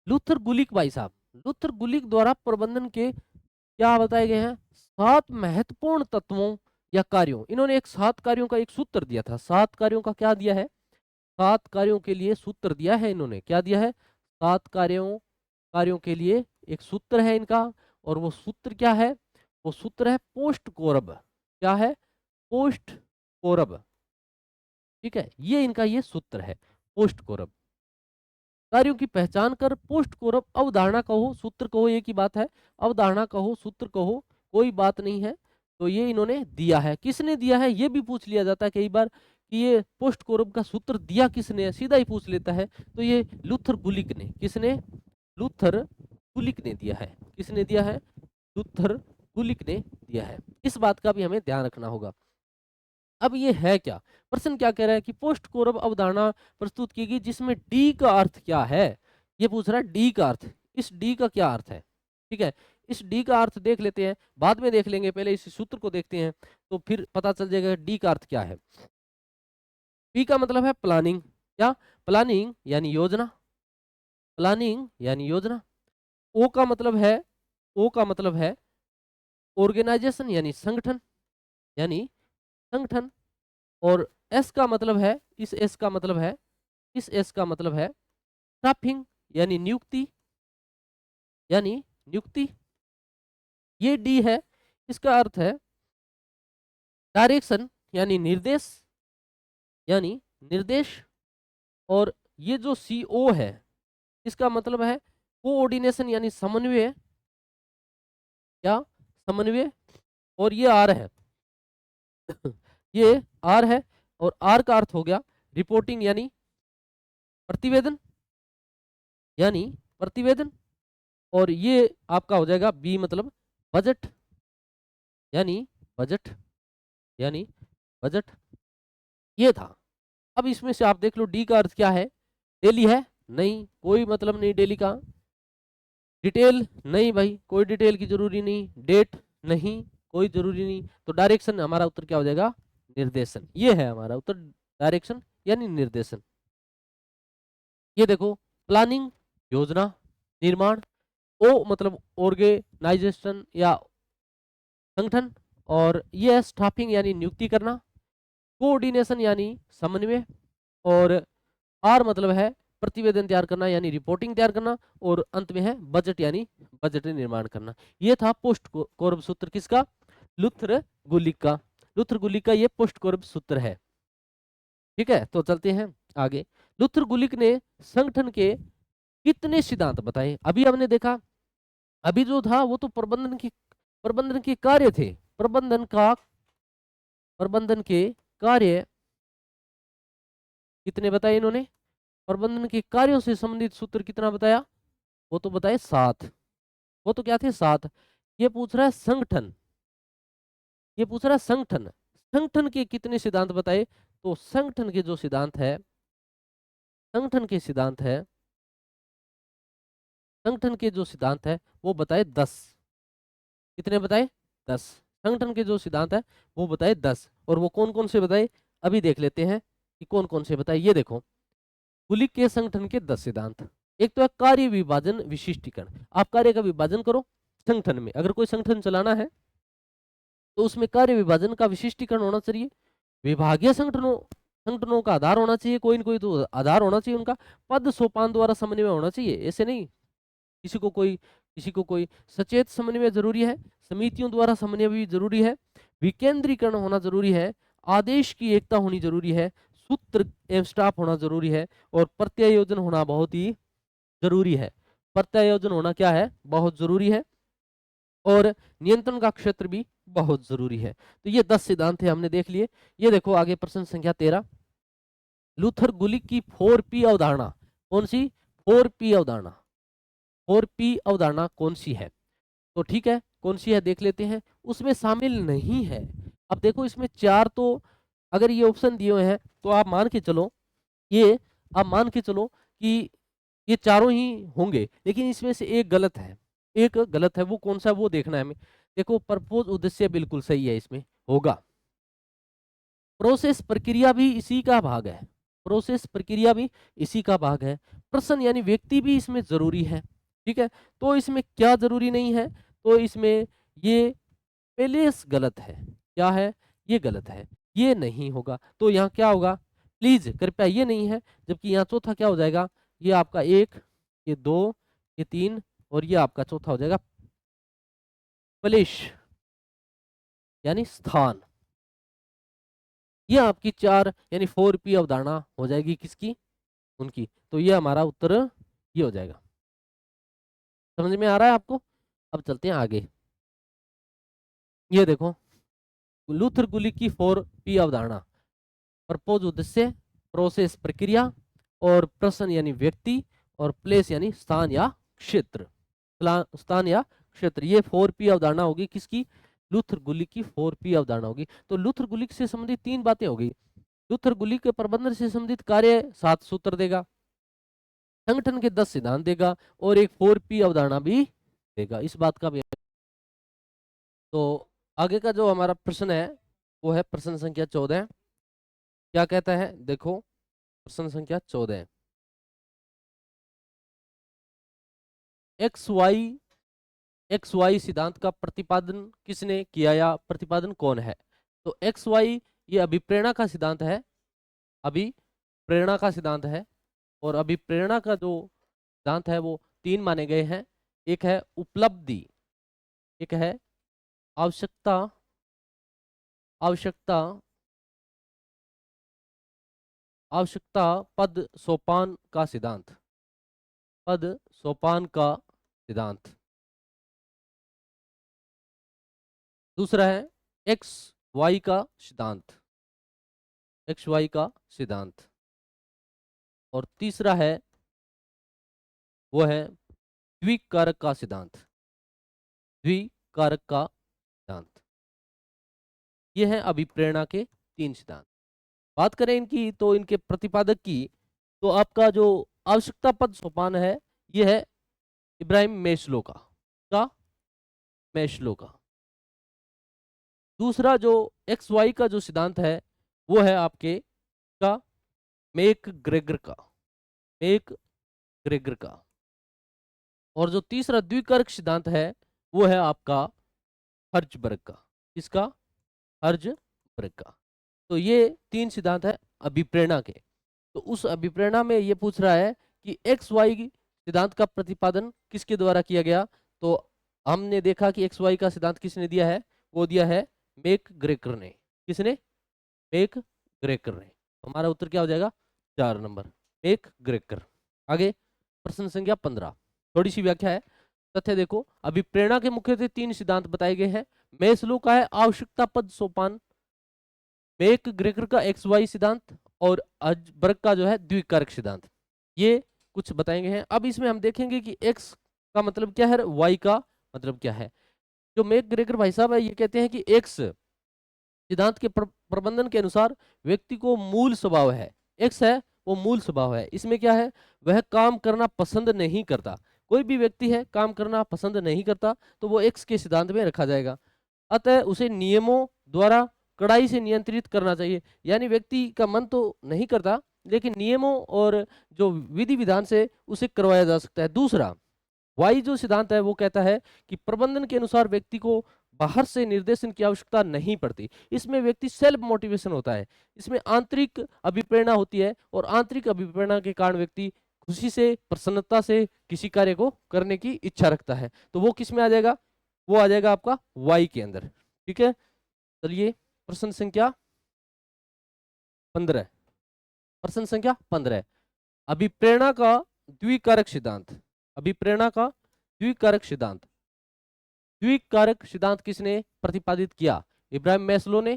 लूथर गुलिक भाई साहब, लूथर गुलिक द्वारा प्रबंधन के क्या बताए गए हैं? 7 महत्वपूर्ण तत्वों या कार्यों। इन्होंने एक 7 कार्यों का एक सूत्र दिया था। 7 कार्यों का क्या दिया है? 7 कार्यों के लिए सूत्र दिया है इन्होंने। क्या दिया है? 7 कार्यों कार्यों के लिए एक सूत्र है इनका, और वो सूत्र क्या है? वो सूत्र है पोस्ट कोरब। क्या है? पोस्ट कोरब। ठीक है, ये इनका ये सूत्र है, पोस्ट कोरब। कार्यों की पहचान कर पोस्ट कोरब, अवधारणा कहो सूत्र कहो एक ही बात है, अवधारणा कहो सूत्र कहो कोई बात नहीं है। तो ये इन्होंने दिया है। किसने दिया है ये भी पूछ लिया जाता है कई बार कि ये पोस्ट कोरब का सूत्र दिया किसने, सीधा ही पूछ लेता है। तो ये लूथर गुलिक ने, किसने? लूथर गुलिक ने दिया है। किसने दिया है? लूथर गुलिक ने दिया है। इस बात का भी हमें ध्यान रखना होगा। अब ये है क्या? प्रश्न क्या कह रहा है कि पोस्ट कोरब अवधारणा प्रस्तुत की गई जिसमें डी का अर्थ क्या है, ये पूछ रहा है डी का अर्थ। इस डी का क्या अर्थ है? ठीक है, इस डी का अर्थ देख लेते हैं, बाद में देख लेंगे, पहले इस सूत्र को देखते हैं तो फिर पता चल जाएगा डी का अर्थ क्या है। पी का मतलब है प्लानिंग, क्या? प्लानिंग यानी योजना, प्लानिंग यानी योजना। ओ का मतलब है, ओ का मतलब है ऑर्गेनाइजेशन यानी संगठन, यानी संगठन। और एस का मतलब है, इस एस का मतलब है, इस एस का मतलब है स्टाफिंग यानी नियुक्ति, यानी नियुक्ति। ये डी है, इसका अर्थ है डायरेक्शन यानी निर्देश, यानी निर्देश। और ये जो सी ओ है इसका मतलब है कोऑर्डिनेशन यानी समन्वय, क्या? समन्वय। और ये आर है ये आर है, और आर का अर्थ हो गया रिपोर्टिंग यानी प्रतिवेदन, यानी प्रतिवेदन। और ये आपका हो जाएगा बी मतलब बजट, यानी बजट, यानी बजट। ये था। अब इसमें से आप देख लो डी का अर्थ क्या है? डेली है? नहीं, कोई मतलब नहीं डेली का। डिटेल? नहीं भाई, कोई डिटेल की जरूरी नहीं। डेट? नहीं, कोई जरूरी नहीं। तो डायरेक्शन, हमारा उत्तर क्या हो जाएगा? निर्देशन। ये है हमारा उत्तर, डायरेक्शन यानी निर्देशन। ये देखो, प्लानिंग योजना, निर्माण। ओ मतलब ऑर्गेनाइजेशन या संगठन। और ये स्टाफिंग यानी नियुक्ति करना, कोऑर्डिनेशन यानी समन्वय। और आर मतलब है प्रतिवेदन तैयार करना यानी रिपोर्टिंग तैयार करना। और अंत में है बजट यानी बजट निर्माण करना। ये था पोस्ट कोरब सूत्र किसका? लुथर गुलिक का। लुथर गुलिक का ये पोस्ट कोरब सूत्र है। ठीक है, तो चलते हैं आगे। लुथर गुलिक ने संगठन के कितने सिद्धांत बताए? अभी हमने देखा, अभी जो था वो तो प्रबंधन के कार्य थे। प्रबंधन के कार्य कितने बताए इन्होंने? प्रबंधन के कार्यों से संबंधित सूत्र कितना बताया? वो तो बताए 7। वो तो क्या थे? 7। ये पूछ रहा है संगठन, ये पूछ रहा है संगठन, संगठन के कितने सिद्धांत बताए? तो संगठन के जो सिद्धांत है, संगठन के सिद्धांत है, संगठन के जो सिद्धांत है वो बताए 10। कितने बताए? 10। संगठन के जो सिद्धांत है वो बताए 10। और वो कौन कौन से बताए अभी देख लेते हैं कि कौन कौन से बताए। ये देखो, गुलिक के संगठन के 10 सिद्धांत। एक तो है कार्य विभाजन विशिष्टीकरण। आप कार्य का विभाजन करो संगठन में। अगर कोई संगठन चलाना है तो उसमें कार्य विभाजन का विशिष्टीकरण होना चाहिए। विभागीय संगठनों का आधार होना चाहिए, कोई न कोई तो आधार होना चाहिए उनका। पद सोपान द्वारा समन्वय होना चाहिए, ऐसे नहीं किसी को कोई सचेत समन्वय जरूरी है। समितियों द्वारा समन्वय भी जरूरी है। विकेंद्रीकरण होना जरूरी है। आदेश की एकता होनी जरूरी है। सूत्र एवं स्टाफ होना जरूरी है। और प्रत्यायोजन होना बहुत ही जरूरी है। प्रत्यायोजन होना क्या है? बहुत जरूरी है। और नियंत्रण का क्षेत्र भी बहुत जरूरी है। तो ये 10 सिद्धांत है, हमने देख लिए। ये देखो आगे प्रश्न संख्या 13। लूथर गुलिक की 4P अवधारणा कौन सी? 4P अवधारणा, 4P अवधारणा कौन सी है? तो ठीक है, कौन सी है देख लेते हैं। उसमें शामिल नहीं है। अब देखो इसमें 4 तो अगर ये ऑप्शन दिए हुए हैं तो आप मान के चलो, ये आप मान के चलो कि ये चारों ही होंगे, लेकिन इसमें से एक गलत है। एक गलत है, वो कौन सा है वो देखना है हमें। देखो, पर्पस उद्देश्य बिल्कुल सही है, इसमें होगा। प्रोसेस प्रक्रिया भी इसी का भाग है। प्रोसेस प्रक्रिया भी इसी का भाग है। प्रश्न यानी व्यक्ति भी इसमें जरूरी है। ठीक है, तो इसमें क्या जरूरी नहीं है? तो इसमें ये पेलेस गलत है। क्या है? ये गलत है, ये नहीं होगा। तो यहाँ क्या होगा? प्लीज कृपया ये नहीं है। जबकि यहाँ चौथा क्या हो जाएगा? ये आपका 1, ये 2, ये 3 और ये आपका चौथा हो जाएगा प्लेस यानी स्थान। ये आपकी 4 यानी 4P अवधारणा हो जाएगी किसकी? उनकी। तो ये हमारा उत्तर ये हो जाएगा। समझ में आ रहा है आपको? अब चलते हैं आगे। ये देखो, लूथर गुलिक की 4P अवधारणा, पर्पज उद्देश्य, प्रोसेस प्रक्रिया, और प्रश्न यानी व्यक्ति, और प्लेस यानी स्थान या क्षेत्र। स्थान या क्षेत्र, ये 4P अवधारणा होगी किसकी? लूथर गुलिक की 4P अवधारणा होगी। तो लूथर गुलिक से संबंधित 3 बातें होगी। लूथर गुलिक के प्रबंधन से संबंधित कार्य 7 सूत्र देगा, संगठन के 10 सिद्धांत देगा, और एक 4P अवधारणा भी देगा। इस बात का भी तो आगे का जो हमारा प्रश्न है वो है प्रश्न संख्या 14। क्या कहता है, देखो प्रश्न संख्या 14। एक्स वाई सिद्धांत का प्रतिपादन किसने किया या प्रतिपादन कौन है? तो एक्स वाई ये अभिप्रेरणा का सिद्धांत है, अभिप्रेरणा का सिद्धांत है। और अभिप्रेरणा का जो सिद्धांत है वो 3 माने गए हैं। एक है उपलब्धि, एक है आवश्यकता आवश्यकता आवश्यकता पद सोपान का सिद्धांत, पद सोपान का सिद्धांत। दूसरा है एक्स वाई का सिद्धांत, एक्स वाई का सिद्धांत। और तीसरा है वो है द्विकारक का सिद्धांत, द्विकारक का सिद्धांत। ये है अभिप्रेरणा के 3 सिद्धांत। बात करें इनकी तो इनके प्रतिपादक की, तो आपका जो आवश्यकता पद सोपान है ये है इब्राहिम मेस्लो का मेस्लो का। दूसरा जो एक्स वाई का जो सिद्धांत है वो है आपके का मेक ग्रेगर का, मेक ग्रेगर का। और जो तीसरा द्विकारक सिद्धांत है वो है आपका हर्जबर्ग का, इसका हर्जबर्ग का। तो ये 3 सिद्धांत है अभिप्रेरणा के। तो उस अभिप्रेरणा में ये पूछ रहा है कि एक्स वाई सिद्धांत का प्रतिपादन किसके द्वारा किया गया? तो हमने देखा कि एक्स वाई का सिद्धांत किसने दिया है, वो दिया है मेक ग्रेकर ने। किसने? मेक ग्रेकर ने। हमारा उत्तर क्या हो जाएगा? 4 नंबर, मेक ग्रेकर। आगे प्रश्न संख्या 15, थोड़ी सी व्याख्या है। तथ्य देखो, अभिप्रेरणा के मुख्यतः 3 सिद्धांत बताए गए हैं। मेस्लो का है आवश्यकता पद सोपान, मेक ग्रेकर का एक्स वाई सिद्धांत और हर्जबर्ग का जो है द्विकारक सिद्धांत। ये कुछ बताएंगे हैं। अब इसमें हम देखेंगे कि एक्स का मतलब क्या है, वाई का मतलब क्या है। जो मेक ग्रेगर भाई साहब है ये कहते हैं कि एक्स सिद्धांत के प्रबंधन के अनुसार व्यक्ति को मूल स्वभाव है, एक्स है वो मूल स्वभाव है। इसमें क्या है, वह काम करना पसंद नहीं करता। कोई भी व्यक्ति है काम करना पसंद नहीं करता तो वो एक्स के सिद्धांत में रखा जाएगा। अतः उसे नियमों द्वारा कड़ाई से नियंत्रित करना चाहिए। यानी व्यक्ति का मन तो नहीं करता लेकिन नियमों और जो विधि विधान से उसे करवाया जा सकता है। दूसरा वाई जो सिद्धांत है वो कहता है कि प्रबंधन के अनुसार व्यक्ति को बाहर से निर्देशन की आवश्यकता नहीं पड़ती। इसमें व्यक्ति सेल्फ मोटिवेशन होता है, इसमें आंतरिक अभिप्रेरणा होती है और आंतरिक अभिप्रेरणा के कारण व्यक्ति खुशी से प्रसन्नता से किसी कार्य को करने की इच्छा रखता है। तो वो किस में आ जाएगा? वो आ जाएगा आपका वाई के अंदर। ठीक है, चलिए प्रश्न संख्या 15, प्रश्न संख्या 15, अभिप्रेरणा का द्विकारक सिद्धांत, अभिप्रेरणा का द्विकारक सिद्धांत। द्विकारक सिद्धांत किसने प्रतिपादित किया? इब्राहिम मैस्लो ने,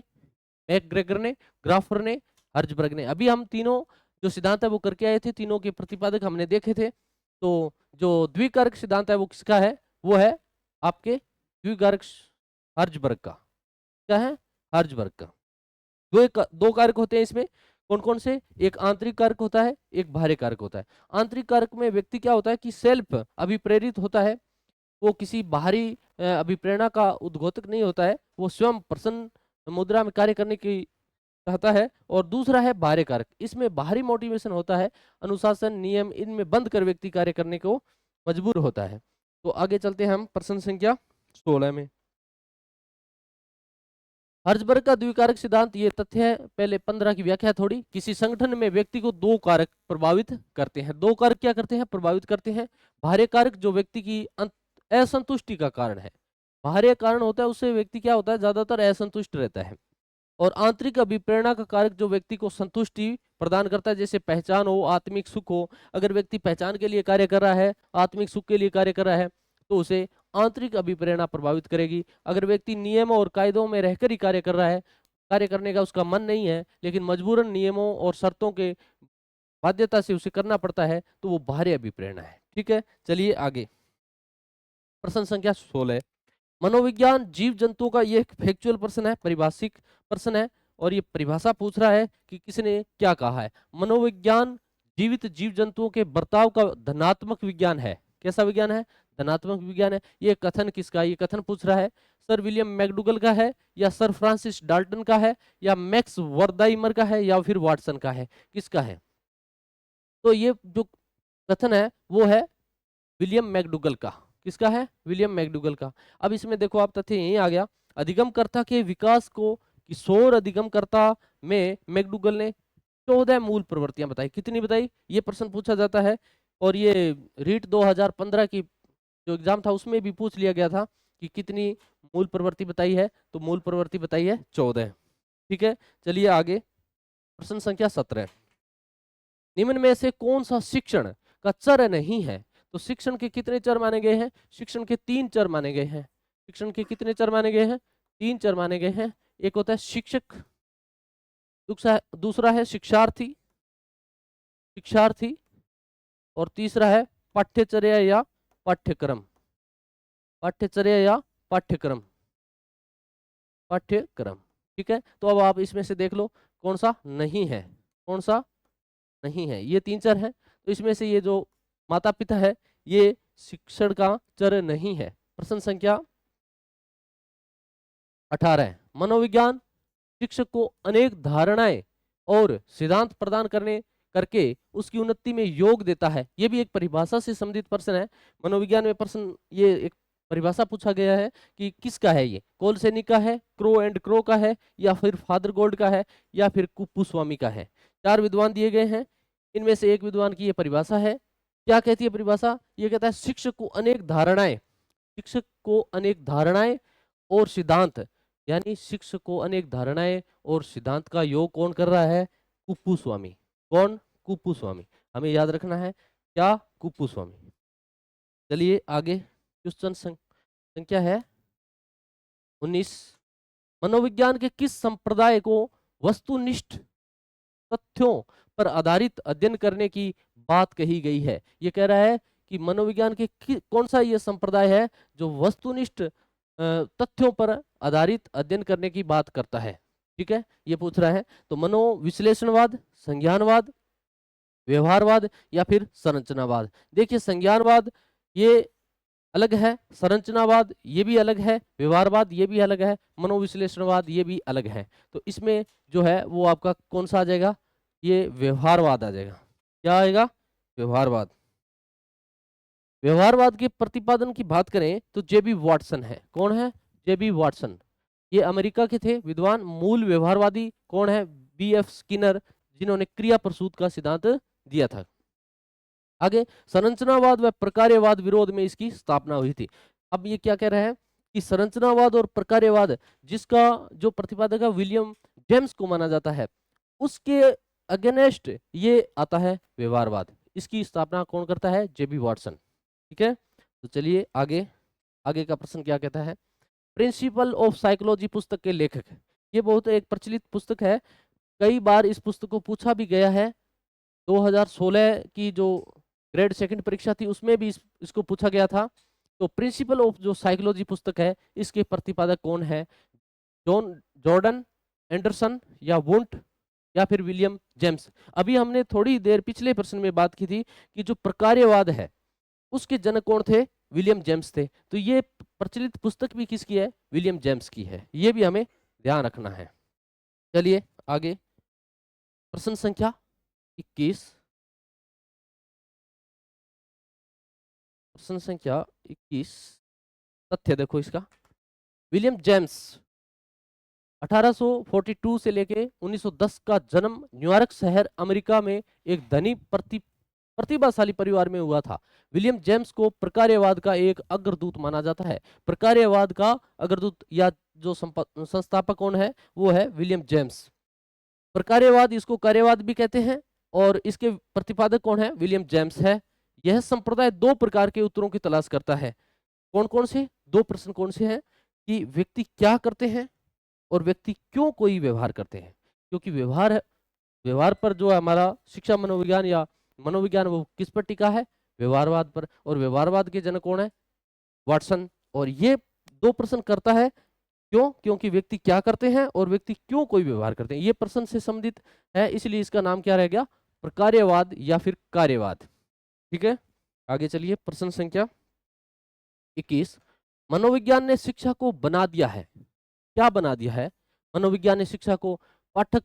मैकग्रेगर ने, ग्राफर ने, हर्जबर्ग ने। अभी हम तीनों जो सिद्धांत है वो करके आए थे, तीनों के प्रतिपादक हमने देखे थे। तो जो द्विकारक सिद्धांत है वो किसका है? वो है आपके द्विकारक हर्जबर्ग का। क्या है? हर्जबर्ग का। दो कारक होते हैं इसमें, कौन कौन से? एक आंतरिक कारक होता है, एक बाहरी कारक होता है। आंतरिक कारक में व्यक्ति क्या होता है कि सेल्फ अभिप्रेरित होता है, वो किसी बाहरी अभिप्रेरणा का उद्घोतक नहीं होता है, वो स्वयं प्रसन्न मुद्रा में कार्य करने की चाहता है। और दूसरा है बाहरी कारक, इसमें बाहरी मोटिवेशन होता है, अनुशासन नियम इनमें बंद कर व्यक्ति कार्य करने को मजबूर होता है। तो आगे चलते हैं हम प्रश्न संख्या 16 में। हर्जबर्ग का द्विकारक सिद्धांत, ये तथ्य है। पहले 15 की व्याख्या थोड़ी। किसी संगठन में व्यक्ति को 2 कारक प्रभावित करते हैं। 2 कारक क्या करते हैं? प्रभावित करते हैं। बाहरी कारक जो व्यक्ति की असंतुष्टि का कारण है, बाहरी कारण होता है उससे व्यक्ति क्या होता है, ज्यादातर असंतुष्ट रहता है। और आंतरिक अभिप्रेरणा का कारक जो व्यक्ति को संतुष्टि प्रदान करता है, जैसे पहचान हो, आत्मिक सुख हो। अगर व्यक्ति पहचान के लिए कार्य कर रहा है, आत्मिक सुख के लिए कार्य कर रहा है, तो उसे आंतरिक अभिप्रेरणा प्रभावित करेगी। अगर व्यक्ति नियमों और कायदों में रहकर ही कार्य कर रहा है, कार्य करने का उसका मन नहीं है लेकिन मजबूरन नियमों और शर्तों के बाध्यता से उसे करना पड़ता है, तो वो बाहरी अभिप्रेरणा है। ठीक है, चलिए आगे प्रश्न संख्या 16, मनोविज्ञान जीव जंतुओं का, ये एक फैक्चुअल प्रश्न है, परिभाषिक प्रश्न है। और ये परिभाषा पूछ रहा है कि किसने क्या कहा है। मनोविज्ञान जीवित जीव जंतुओं के बर्ताव का धनात्मक विज्ञान है। कैसा विज्ञान है? धनात्मक विज्ञान है। ये कथन किसका है? ये कथन पूछ रहा है सर विलियम मैकडूगल का है, या सर फ्रांसिस डाल्टन का है, या मैक्स वर्दाइमर का है, या फिर वाटसन का है, किसका है? तो ये जो कथन है वो है विलियम मैकडूगल का। किसका है? विलियम मैकडूगल का। अब इसमें देखो आप तथ्य यही आ गया, अधिगमकर्ता के विकास को किशोर अधिगमकर्ता में मैकडूगल ने 14 मूल प्रवृत्तियां बताई। कितनी बताई? ये प्रश्न पूछा जाता है, और ये रीट 2015 की जो एग्जाम था उसमें भी पूछ लिया गया था कि कितनी मूल प्रवृत्ति बताई है, तो मूल प्रवृत्ति बताई है 14। ठीक है, चलिए आगे। प्रश्न संख्या 17, निम्न में से कौन सा शिक्षण का चर नहीं है? तो शिक्षण के कितने चर माने गए हैं? शिक्षण के 3 चर माने गए हैं। शिक्षण के कितने चर माने गए हैं? 3 चर माने गए हैं। एक होता है शिक्षक, दूसरा है शिक्षार्थी, शिक्षार्थी, और तीसरा है पाठ्यचर्या या पाठ्यक्रम, पाठ्यचर्या या पाठ्यक्रम, पाठ्यक्रम। ठीक है, तो अब आप इसमें से देख लो कौन सा नहीं है, कौन सा नहीं है। ये 3 चर है, तो इसमें से ये जो माता पिता है ये शिक्षण का चर नहीं है। प्रश्न संख्या 18 है, मनोविज्ञान शिक्षक को अनेक धारणाएं और सिद्धांत प्रदान करके उसकी उन्नति में योग देता है। ये भी एक परिभाषा से संबंधित प्रश्न है। मनोविज्ञान में प्रश्न ये एक परिभाषा पूछा गया है कि किसका है ये? कोलसेनी का है, क्रो एंड क्रो का है, या फिर फादर गोल्ड का है, या फिर कुप्पुस्वामी का है। 4 विद्वान दिए गए हैं, इनमें से एक विद्वान की ये परिभाषा है। क्या कहती है परिभाषा? ये कहता है शिक्षक को अनेक धारणाएं, शिक्षक को अनेक धारणाएं और सिद्धांत, यानी शिक्षक को अनेक धारणाएं और सिद्धांत का योग कौन कर रहा है? कुप्पुस्वामी। कौन? कुप्पुस्वामी। हमें याद रखना है क्या? कुप्पुस्वामी। चलिए आगे, क्वेश्चन संख्या है 19, मनोविज्ञान के किस संप्रदाय को वस्तुनिष्ठ तथ्यों पर आधारित अध्ययन करने की बात कही गई है? ये कह रहा है कि मनोविज्ञान के कौन सा ये संप्रदाय है जो वस्तुनिष्ठ तथ्यों पर आधारित अध्ययन करने की बात करता है। ठीक है, ये पूछ रहा है। तो मनोविश्लेषणवाद, संज्ञानवाद, व्यवहारवाद, या फिर संरचनावाद। देखिए संज्ञानवाद ये अलग है, संरचनावाद ये भी अलग है, व्यवहारवाद ये भी अलग है, मनोविश्लेषणवाद ये भी अलग है। तो इसमें जो है वो आपका कौन सा आ जाएगा? ये व्यवहारवाद आ जाएगा। क्या आएगा? व्यवहारवाद। व्यवहारवाद के प्रतिपादन की बात करें तो जेबी वाटसन है। कौन है? जेबी वाटसन। ये अमेरिका के थे विद्वान। मूल व्यवहारवादी कौन है? बी.एफ. स्किनर, जिन्होंने क्रिया प्रसूत का सिद्धांत दिया था। आगे, संरचनावाद व प्रकार्यवाद विरोध में इसकी स्थापना हुई थी। अब ये क्या कह रहा है कि संरचनावाद और प्रकार्यवाद जिसका जो प्रतिपादक है विलियम जेम्स को माना जाता है, उसके अगेंस्ट ये आता है व्यवहारवाद। इसकी स्थापना कौन करता है? जेबी वाटसन। ठीक है, तो चलिए आगे। आगे का प्रश्न क्या कहता है? प्रिंसिपल ऑफ साइकोलॉजी पुस्तक के लेखक, ये बहुत एक प्रचलित पुस्तक है, कई बार इस पुस्तक को पूछा भी गया है। 2016 की जो ग्रेड 2 परीक्षा थी उसमें भी इसको पूछा गया था। तो प्रिंसिपल ऑफ जो साइकोलॉजी पुस्तक है इसके प्रतिपादक कौन है? जॉर्डन एंडरसन, या वुंट, या फिर विलियम जेम्स। अभी हमने थोड़ी देर पिछले प्रश्न में बात की थी कि जो प्रकार्यवाद है उसके जनक कौन थे? विलियम जेम्स थे। तो ये प्रचलित पुस्तक भी किसकी है? विलियम जेम्स की है। ये भी हमें ध्यान रखना है। चलिए आगे, प्रश्न संख्या 21, प्रश्न संख्या 21, तथ्य देखो इसका। विलियम जेम्स 1842 से लेके 1910 का जन्म न्यूयॉर्क शहर अमेरिका में एक धनी प्रतिभाशाली परिवार में हुआ था। विलियम जेम्स को प्रकार्यवाद का एक अग्रदूत माना जाता है। प्रकार्यवाद का अग्रदूत या जो संस्थापक कौन है? वो है विलियम जेम्स। प्रकार्यवाद इसको कार्यवाद भी कहते हैं, और इसके प्रतिपादक कौन है? विलियम जेम्स है। यह संप्रदाय 2 प्रकार के उत्तरों की तलाश करता है। कौन कौन से 2 प्रश्न कौन से हैं? कि व्यक्ति क्या करते हैं और व्यक्ति क्यों कोई व्यवहार करते हैं। क्योंकि व्यवहार पर जो हमारा शिक्षा मनोविज्ञान या मनोविज्ञान वो किस पर टिका है? व्यवहारवाद पर। और व्यवहारवाद के जनक कौन है? वाटसन। और ये 2 प्रश्न करता है। क्यों? क्योंकि व्यक्ति क्या करते हैं और व्यक्ति क्यों कोई व्यवहार करते हैं। ये प्रश्न से संबंधित है, इसलिए इसका नाम क्या रह गया? प्रकार्यवाद या फिर कार्यवाद। ठीक है, आगे चलिए। प्रश्न संख्या 21 मनोविज्ञान ने शिक्षा को बना दिया है। क्या बना दिया है? मनोविज्ञान ने शिक्षा को पाठक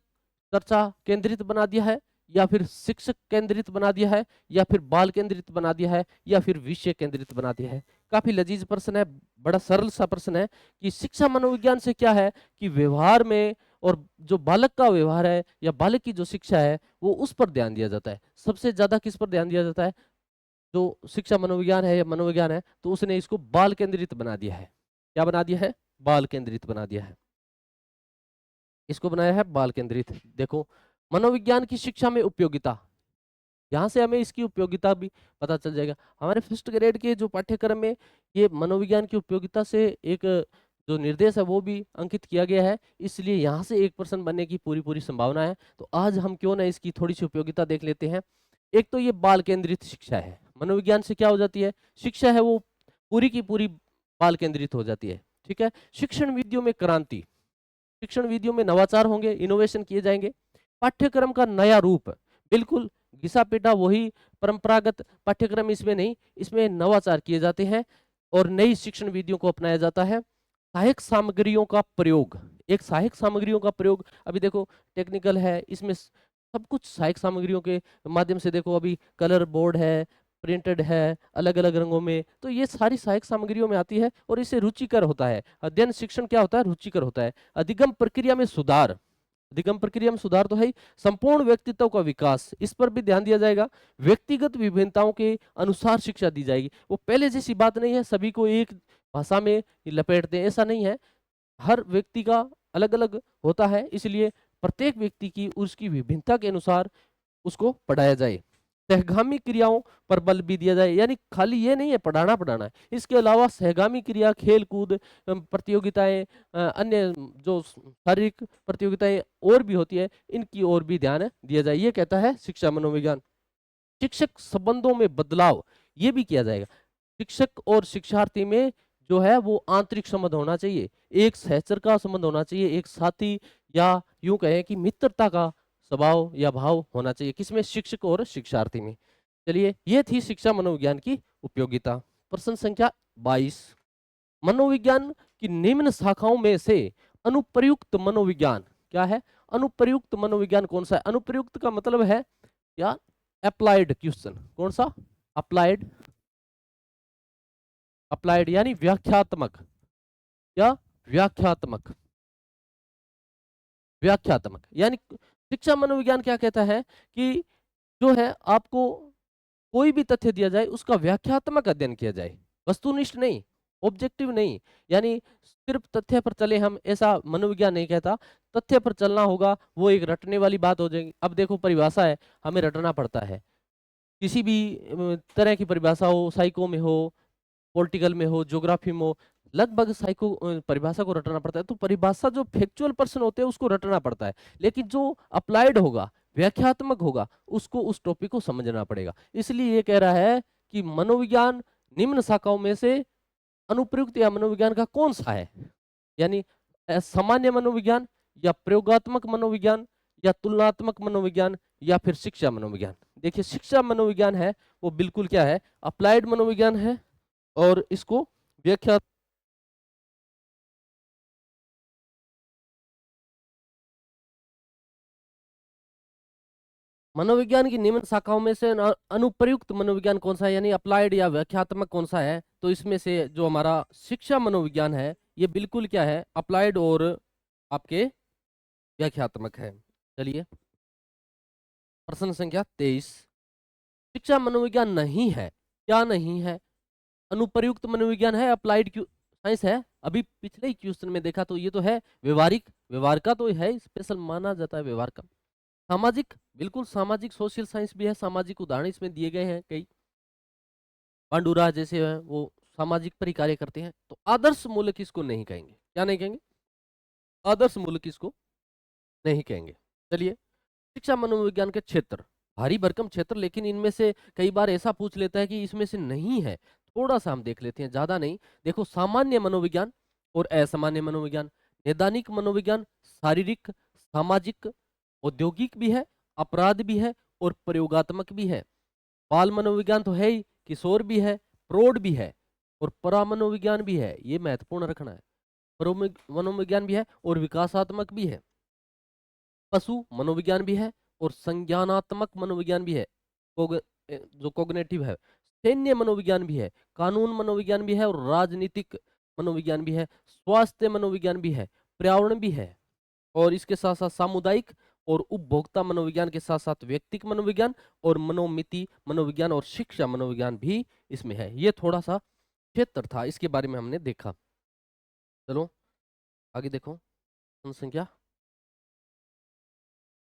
चर्चा केंद्रित बना दिया है, या फिर शिक्षक केंद्रित बना दिया है, या फिर बाल केंद्रित बना दिया है, या फिर विषय केंद्रित बना दिया है। काफी लजीज प्रश्न है, बड़ा सरल सा प्रश्न है कि शिक्षा मनोविज्ञान से क्या है कि व्यवहार में, और जो बालक का व्यवहार है या बालक की जो शिक्षा है वो उस पर ध्यान दिया जाता है। सबसे ज्यादा किस पर ध्यान दिया जाता है? जो शिक्षा मनोविज्ञान है या मनोविज्ञान है, तो उसने इसको बाल केंद्रित बना दिया है। क्या बना दिया है? बाल केंद्रित बना दिया है। इसको बनाया है बाल केंद्रित। देखो, मनोविज्ञान की शिक्षा में उपयोगिता, यहाँ से हमें इसकी उपयोगिता भी पता चल जाएगा। हमारे फर्स्ट ग्रेड के जो पाठ्यक्रम में ये मनोविज्ञान की उपयोगिता से एक जो निर्देश है वो भी अंकित किया गया है, इसलिए यहाँ से एक प्रश्न बनने की पूरी पूरी संभावना है। तो आज हम क्यों ना इसकी थोड़ी सी उपयोगिता देख लेते हैं। एक तो ये बाल केंद्रित शिक्षा है। मनोविज्ञान से क्या हो जाती है? शिक्षा है वो पूरी की पूरी बाल केंद्रित हो जाती है। ठीक है। शिक्षण विधियों में क्रांति, शिक्षण विधियों में नवाचार होंगे, इनोवेशन किए जाएंगे। पाठ्यक्रम का नया रूप, बिल्कुल घिसा पिटा वही परंपरागत पाठ्यक्रम इसमें नहीं, इसमें नवाचार किए जाते हैं और नई शिक्षण विधियों को अपनाया जाता है। सहायक सामग्रियों का प्रयोग, एक सहायक सामग्रियों का प्रयोग, अभी देखो टेक्निकल है, इसमें सब कुछ सहायक सामग्रियों के माध्यम से, देखो अभी कलर बोर्ड है, प्रिंटेड है अलग अलग रंगों में, तो ये सारी सहायक सामग्रियों में आती है और इससे रुचिकर होता है। अध्ययन शिक्षण क्या होता है? रुचिकर होता है। अधिगम प्रक्रिया में सुधार, अधिगम प्रक्रिया में सुधार तो है ही। संपूर्ण व्यक्तित्व का विकास, इस पर भी ध्यान दिया जाएगा। व्यक्तिगत विभिन्नताओं के अनुसार शिक्षा दी जाएगी। वो पहले जैसी बात नहीं है सभी को एक भाषा में लपेटते हैं, ऐसा नहीं है। हर व्यक्ति का अलग अलग होता है, इसलिए प्रत्येक व्यक्ति की उसकी विभिन्नता के अनुसार उसको पढ़ाया जाए। सहगामी क्रियाओं पर बल भी दिया जाए, यानी खाली ये नहीं है पढ़ाना पढ़ाना है, इसके अलावा सहगामी क्रिया, खेल कूद प्रतियोगिताएं, अन्य जो शारीरिक प्रतियोगिताएं और भी होती है, इनकी ओर भी ध्यान दिया जाए, ये कहता है शिक्षा मनोविज्ञान। शिक्षक संबंधों में बदलाव, ये भी किया जाएगा। शिक्षक और शिक्षार्थी में जो है वो आंतरिक संबंध होना चाहिए, एक सहचर का संबंध होना चाहिए, एक साथी या यूं कहें कि मित्रता का स्वभाव या भाव होना चाहिए, किसमें? शिक्षक और शिक्षार्थी में। चलिए, ये थी शिक्षा मनोविज्ञान की उपयोगिता। प्रश्न संख्या 22, मनोविज्ञान की निम्न शाखाओं में से अनुप्रयुक्त मनोविज्ञान क्या है? अनुप्रयुक्त मनोविज्ञान कौन सा है? अनुप्रयुक्त का मतलब है क्या? Applied question. कौन सा? अप्लाइड, अप्लाइड यानी व्याख्यात्मक या व्याख्यात्मक, व्याख्यात्मक यानी शिक्षा मनोविज्ञान क्या कहता है कि जो है आपको कोई भी तथ्य दिया जाए उसका व्याख्यात्मक अध्ययन किया जाए, वस्तुनिष्ठ नहीं, ऑब्जेक्टिव नहीं, यानी सिर्फ तथ्य पर चले हम, ऐसा मनोविज्ञान नहीं कहता। तथ्य पर चलना होगा वो एक रटने वाली बात हो जाएगी। अब देखो परिभाषा है, हमें रटना पड़ता है, किसी भी तरह की परिभाषा हो, साइको में हो, पॉलिटिकल में हो, ज्योग्राफी में हो, लगभग साइको परिभाषा को रटना पड़ता है। तो परिभाषा जो फैक्चुअल पर्सन होते हैं उसको रटना पड़ता है, लेकिन जो अप्लाइड होगा, व्याख्यात्मक होगा, उसको उस टॉपिक को समझना पड़ेगा। इसलिए ये कह रहा है कि मनोविज्ञान निम्न शाखाओं में से अनुप्रयुक्त या मनोविज्ञान का कौन सा है, यानी सामान्य मनोविज्ञान या प्रयोगात्मक मनोविज्ञान या तुलनात्मक मनोविज्ञान या फिर शिक्षा मनोविज्ञान। देखिए, शिक्षा मनोविज्ञान है वो बिल्कुल क्या है? अप्लाइड मनोविज्ञान है और इसको व्याख्या मनोविज्ञान की निम्न शाखाओं में से अनुप्रयुक्त मनोविज्ञान कौन सा है, यानी अप्लाइड या व्याख्यात्मक कौन सा है? तो इसमें से जो हमारा शिक्षा मनोविज्ञान है ये बिल्कुल क्या है? अप्लाइड और आपके व्याख्यात्मक है। चलिए, प्रश्न संख्या 23, शिक्षा मनोविज्ञान नहीं है, क्या नहीं है? अनुप्रयुक्त मनोविज्ञान है, अप्लाइड साइंस है। अभी पिछले ही क्वेश्चन में देखा तो ये तो है व्यवहारिक, व्यवहार का तो है, स्पेशल माना जाता है व्यवहार का। सामाजिक, बिल्कुल सामाजिक, सोशल साइंस भी है, सामाजिक उदाहरण इसमें दिए गए हैं कई, पांडुरा जैसे हैं वो सामाजिक पर ही कार्य करते हैं। तो आदर्श मूल्य किसको नहीं कहेंगे? क्या नहीं कहेंगे? आदर्श मूल्य किसको नहीं कहेंगे? चलिए, शिक्षा मनोविज्ञान के क्षेत्र, भारी भरकम क्षेत्र, लेकिन इनमें से कई बार ऐसा पूछ लेता है कि इसमें से नहीं है, थोड़ा सा हम देख लेते हैं, ज्यादा नहीं। देखो, सामान्य मनोविज्ञान और असामान्य मनोविज्ञान, नैदानिक मनोविज्ञान, शारीरिक, सामाजिक, औद्योगिक भी है, अपराध भी है और प्रयोगात्मक भी है। बाल मनोविज्ञान तो है ही, किशोर भी है, प्रौढ़ भी है और परामनोविज्ञान भी है, ये महत्वपूर्ण रखना है। मनोविज्ञान भी है और विकासात्मक भी है। पशु मनोविज्ञान भी है और संज्ञानात्मक मनोविज्ञान भी है। जो कॉग्निटिव है। सैन्य मनोविज्ञान भी है, कानून मनोविज्ञान भी है और राजनीतिक मनोविज्ञान भी है, स्वास्थ्य मनोविज्ञान भी है, पर्यावरण भी है। और इसके साथ साथ सामुदायिक और उपभोक्ता मनोविज्ञान के साथ साथ व्यक्तिक मनोविज्ञान और मनोमिति मनोविज्ञान और शिक्षा मनोविज्ञान भी इसमें है। ये थोड़ा सा क्षेत्र था, इसके बारे में हमने देखा। चलो आगे देखो, संख्या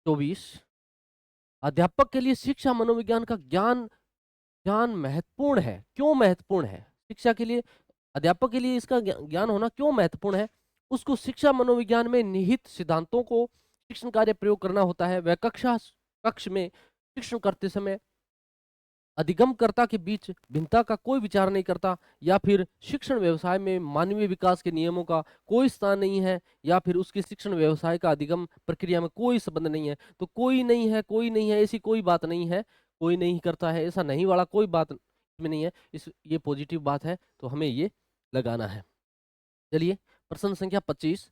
24। अध्यापक के लिए शिक्षा मनोविज्ञान का ज्ञान ज्ञान महत्वपूर्ण है। क्यों महत्वपूर्ण है? शिक्षा के लिए, अध्यापक के लिए इसका ज्ञान होना क्यों महत्वपूर्ण है? उसको शिक्षा मनोविज्ञान में निहित सिद्धांतों को शिक्षण कार्य प्रयोग करना होता है। वह कक्ष में शिक्षण करते समय अधिगमकर्ता के बीच भिन्नता का कोई विचार नहीं करता, या फिर शिक्षण व्यवसाय में मानवीय विकास के नियमों का कोई स्थान नहीं है, या फिर उसके शिक्षण व्यवसाय का अधिगम प्रक्रिया में कोई संबंध नहीं है। तो कोई नहीं है ऐसी कोई बात नहीं है, कोई नहीं करता है ऐसा नहीं वाला कोई बात इसमें नहीं है। ये पॉजिटिव बात है, तो हमें ये लगाना है। चलिए प्रश्न संख्या 25।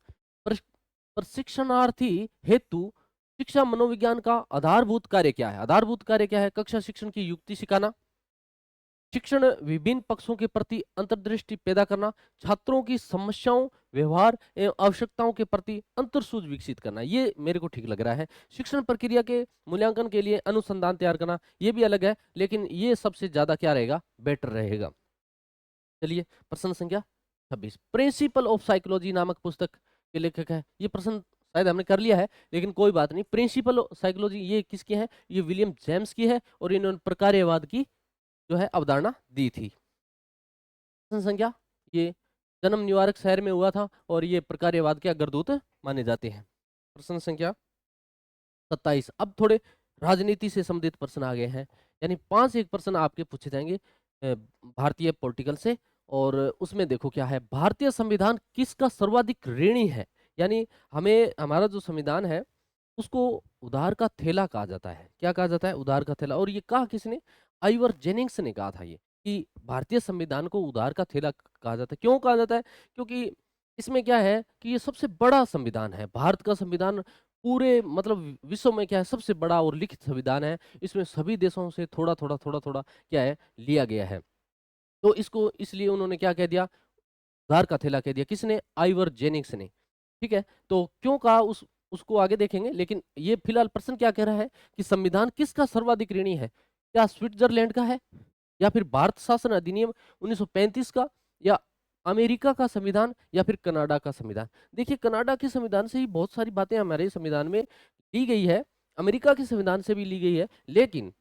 प्रशिक्षणार्थी हेतु शिक्षा मनोविज्ञान का आधारभूत कार्य क्या है? आधारभूत कार्य क्या है? कक्षा शिक्षण की युक्ति सिखाना, शिक्षण विभिन्न पक्षों के प्रति अंतर्दृष्टि पैदा करना, छात्रों की समस्याओं, व्यवहार एवं आवश्यकताओं के प्रति अंतर्सूझ विकसित करना। ये मेरे को ठीक लग रहा है। शिक्षण प्रक्रिया के मूल्यांकन के लिए अनुसंधान तैयार करना, ये भी अलग है, लेकिन ये सबसे ज्यादा क्या रहेगा? बेटर रहेगा। चलिए प्रश्न संख्या 26। प्रिंसिपल ऑफ साइकोलॉजी नामक पुस्तक के लेखक है। ये प्रश्न शायद हमने कर लिया है, लेकिन कोई बात नहीं। प्रिंसिपल ऑफ साइकोलॉजी ये किसकी है? ये विलियम जेम्स की है, और इन्होंने प्रकार्यवाद की जो है अवधारणा दी थी। प्रश्न संख्या, ये जन्म न्यूयॉर्क शहर में हुआ था, और ये प्रकार्यवाद के अग्रदूत माने जाते हैं। प्रश्न संख्या 27। अब थोड़े राजनीति से संबंधित प्रश्न आ गए हैं, यानी 5 एक प्रश्न आपके पूछे जाएंगे भारतीय पॉलिटिकल से। और उसमें देखो क्या है, भारतीय संविधान किसका सर्वाधिक ऋणी है? यानी हमें हमारा जो संविधान है उसको उधार का थैला कहा जाता है। क्या कहा जाता है? उधार का थैला। और ये कहा किसने? आइवर जेनिंग्स ने कहा था ये, कि भारतीय संविधान को उधार का थैला कहा जाता है। क्यों कहा जाता है? क्योंकि इसमें क्या है कि ये सबसे बड़ा संविधान है। भारत का संविधान पूरे मतलब विश्व में क्या है, सबसे बड़ा और लिखित संविधान है। इसमें सभी देशों से थोड़ा थोड़ा क्या है, लिया गया है। तो इसको इसलिए उन्होंने क्या कह दिया? उधार का थैला कह दिया। किसने? आइवर जेनिंग्स ने। ठीक है, तो क्यों कहा उसको आगे देखेंगे, लेकिन ये फिलहाल प्रश्न क्या कह रहा है कि संविधान किसका सर्वाधिक ऋणी है? क्या स्विट्जरलैंड का है, या फिर भारत शासन अधिनियम 1935 का, या अमेरिका का संविधान, या फिर कनाडा का संविधान? देखिए, कनाडा के संविधान से ही बहुत सारी बातें हमारे संविधान में ली गई है, अमेरिका के संविधान से भी ली गई है, लेकिन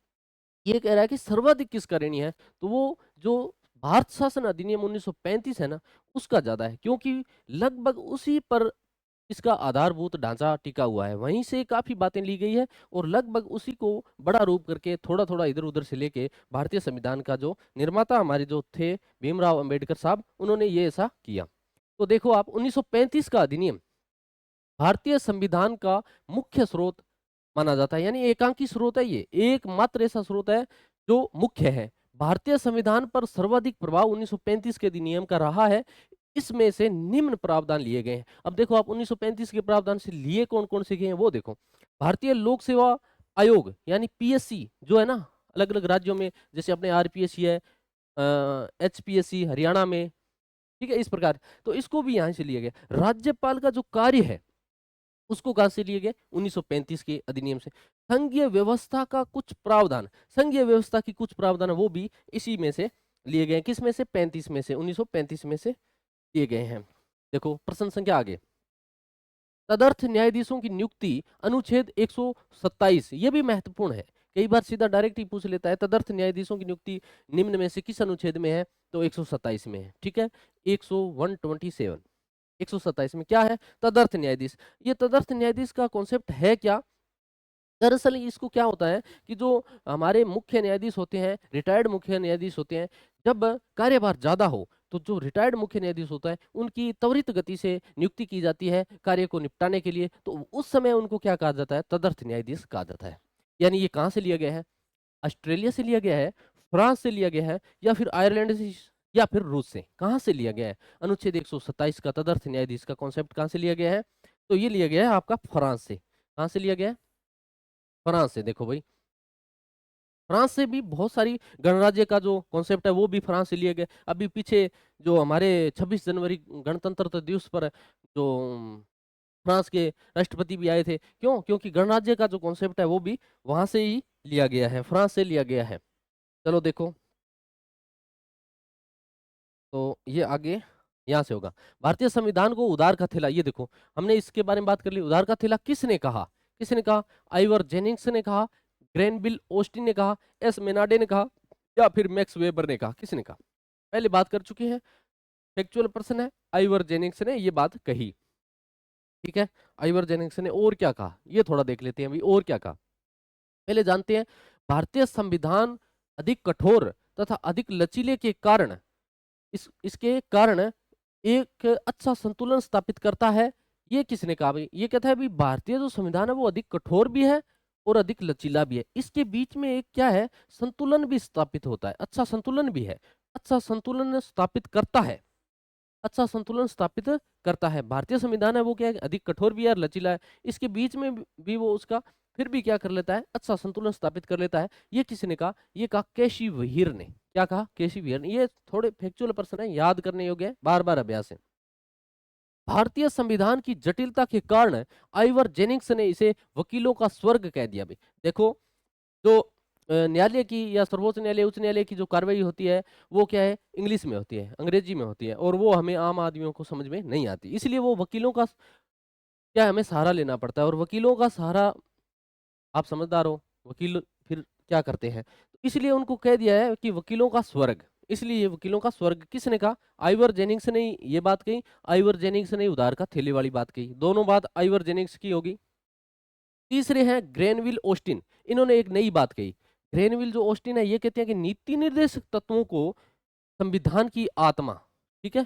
ये कह रहा है कि सर्वाधिक किसका ऋणी है, तो वो जो भारत शासन अधिनियम 1935 है ना, उसका ज्यादा है, क्योंकि लगभग उसी पर इसका आधारभूत ढांचा टिका हुआ है। वहीं से काफी बातें ली गई है, और लगभग उसी को बड़ा रूप करके थोड़ा थोड़ा इधर उधर से लेके भारतीय संविधान का जो निर्माता हमारे जो थे भीमराव अंबेडकर साहब, उन्होंने ये ऐसा किया। तो देखो आप, 1935 का अधिनियम भारतीय संविधान का मुख्य स्रोत माना जाता है, यानी एकांकी स्रोत है। ये एकमात्र ऐसा स्रोत है जो मुख्य है। भारतीय संविधान पर सर्वाधिक प्रभाव 1935 के अधिनियम का रहा है। इसमें से निम्न प्रावधान लिए गए हैं। अब देखो आप, 1935 के प्रावधान से लिए कौन कौन से गए हैं वो देखो। भारतीय लोक सेवा आयोग यानी पीएससी जो है ना, अलग अलग राज्यों में, जैसे अपने आरपीएससी है, एचपीएससी हरियाणा में, ठीक है, इस प्रकार। तो इसको भी यहाँ से लिया गया। राज्यपाल का जो कार्य है उसको कहां से लिए गए? 1935 के अधिनियम से। संघीय व्यवस्था का कुछ प्रावधान, संघीय व्यवस्था की कुछ प्रावधान वो भी इसी में से लिए गए हैं। किस में से? 35 में से, 1935 में से लिए गए हैं। देखो प्रश्न संख्या आगे, तदर्थ न्यायाधीशों की नियुक्ति अनुच्छेद 127, ये भी महत्वपूर्ण है। कई बार सीधा डायरेक्ट ही पूछ लेता है, तदर्थ न्यायाधीशों की नियुक्ति निम्न में से किस अनुच्छेद में है? तो 127 में है। ठीक है, 127 127 में क्या है? तदर्थ न्यायाधीश। ये तदर्थ न्यायाधीश का कॉन्सेप्ट है क्या? दरअसल इसको क्या होता है कि जो हमारे मुख्य न्यायाधीश होते हैं, रिटायर्ड मुख्य न्यायाधीश होते हैं, जब कार्यभार ज्यादा हो तो जो रिटायर्ड मुख्य न्यायाधीश होता है उनकी त्वरित गति से नियुक्ति की जाती है कार्य को निपटाने के लिए। तो उस समय उनको क्या कहा जाता है? तदर्थ न्यायाधीश कहा जाता है। यानी ये कहाँ से लिया गया है? ऑस्ट्रेलिया से लिया गया है, फ्रांस से लिया गया है, या फिर आयरलैंड से या फिर रूस से। कहाँ से लिया गया है? अनुच्छेद 127 का तदर्थ न्यायाधीश का कॉन्सेप्ट कहाँ से लिया गया है? तो ये लिया गया है आपका फ्रांस से। कहाँ से लिया गया है? फ्रांस से। देखो भाई, फ्रांस से भी बहुत सारी गणराज्य का जो कॉन्सेप्ट है वो भी फ्रांस से लिया गया। अभी पीछे जो हमारे 26 जनवरी गणतंत्र दिवस पर जो फ्रांस के राष्ट्रपति भी आए थे, क्यों? क्योंकि गणराज्य का जो कॉन्सेप्ट है वो भी वहां से ही लिया गया है, फ्रांस से लिया गया है। चलो देखो, तो ये आगे यहाँ से होगा। भारतीय संविधान को उधार का थैला, ये देखो हमने इसके बारे में बात कर ली। उधार का थैला किसने कहा? किसने कहा? आइवर जेनिंग्स ने कहा, ग्रेनविल ओस्टिन ने कहा, एस मेनाडे ने कहा, या फिर मैक्स वेबर ने कहा? किसने कहा? पहले बात कर चुके हैं, फैक्चुअल पर्सन है, आइवर जेनिंग्स ने ये बात कही। ठीक है, आइवर जेनिंग्स ने और क्या कहा ये थोड़ा देख लेते हैं अभी, और क्या कहा पहले जानते हैं। भारतीय संविधान अधिक कठोर तथा अधिक लचीले के कारण, इसके कारण एक अच्छा संतुलन स्थापित करता है। ये किसने कहा भाई? ये कहता है भाई भारतीय जो संविधान है वो अधिक कठोर भी है और अधिक लचीला भी है, इसके बीच में एक क्या है, संतुलन भी स्थापित होता है, अच्छा संतुलन भी है, अच्छा संतुलन स्थापित करता है, अच्छा संतुलन स्थापित करता है। भारतीय संविधान है वो क्या है, अधिक कठोर भी है और लचीला है, इसके बीच में भी वो उसका फिर भी क्या कर लेता है, अच्छा संतुलन स्थापित कर लेता है। ये किसने कहा? ये कहा केशी विहीर ने। क्या कहा? केशी विहीर ने। ये थोड़े फैक्चुअल पर्सन है, याद करने योग्य है, बार बार अभ्यास है। भारतीय संविधान की जटिलता के कारण आइवर जेनिंग्स ने इसे वकीलों का स्वर्ग कह दिया। भाई देखो, जो न्यायालय की या सर्वोच्च न्यायालय, उच्च न्यायालय की जो कार्रवाई होती है वो क्या है, इंग्लिश में होती है, अंग्रेजी में होती है, और वो हमें आम आदमियों को समझ में नहीं आती, इसलिए वो वकीलों का क्या है, हमें सहारा लेना पड़ता है। और वकीलों का सहारा, आप समझदार हो, वकील फिर क्या करते हैं, तो इसलिए उनको कह दिया है कि वकीलों का स्वर्ग। इसलिए ये वकीलों का स्वर्ग किसने कहा? आइवर जेनिंग्स ने ये बात कही। आइवर जेनिंग्स ने उधार का थैले वाली बात कही, दोनों बात आइवर जेनिंग्स की होगी। तीसरे हैं ग्रेनविल ओस्टिन, इन्होंने एक नई बात कही। ग्रेनविल जो ओस्टिन है ये कहते हैं कि नीति निर्देशक तत्वों को संविधान की आत्मा, ठीक है,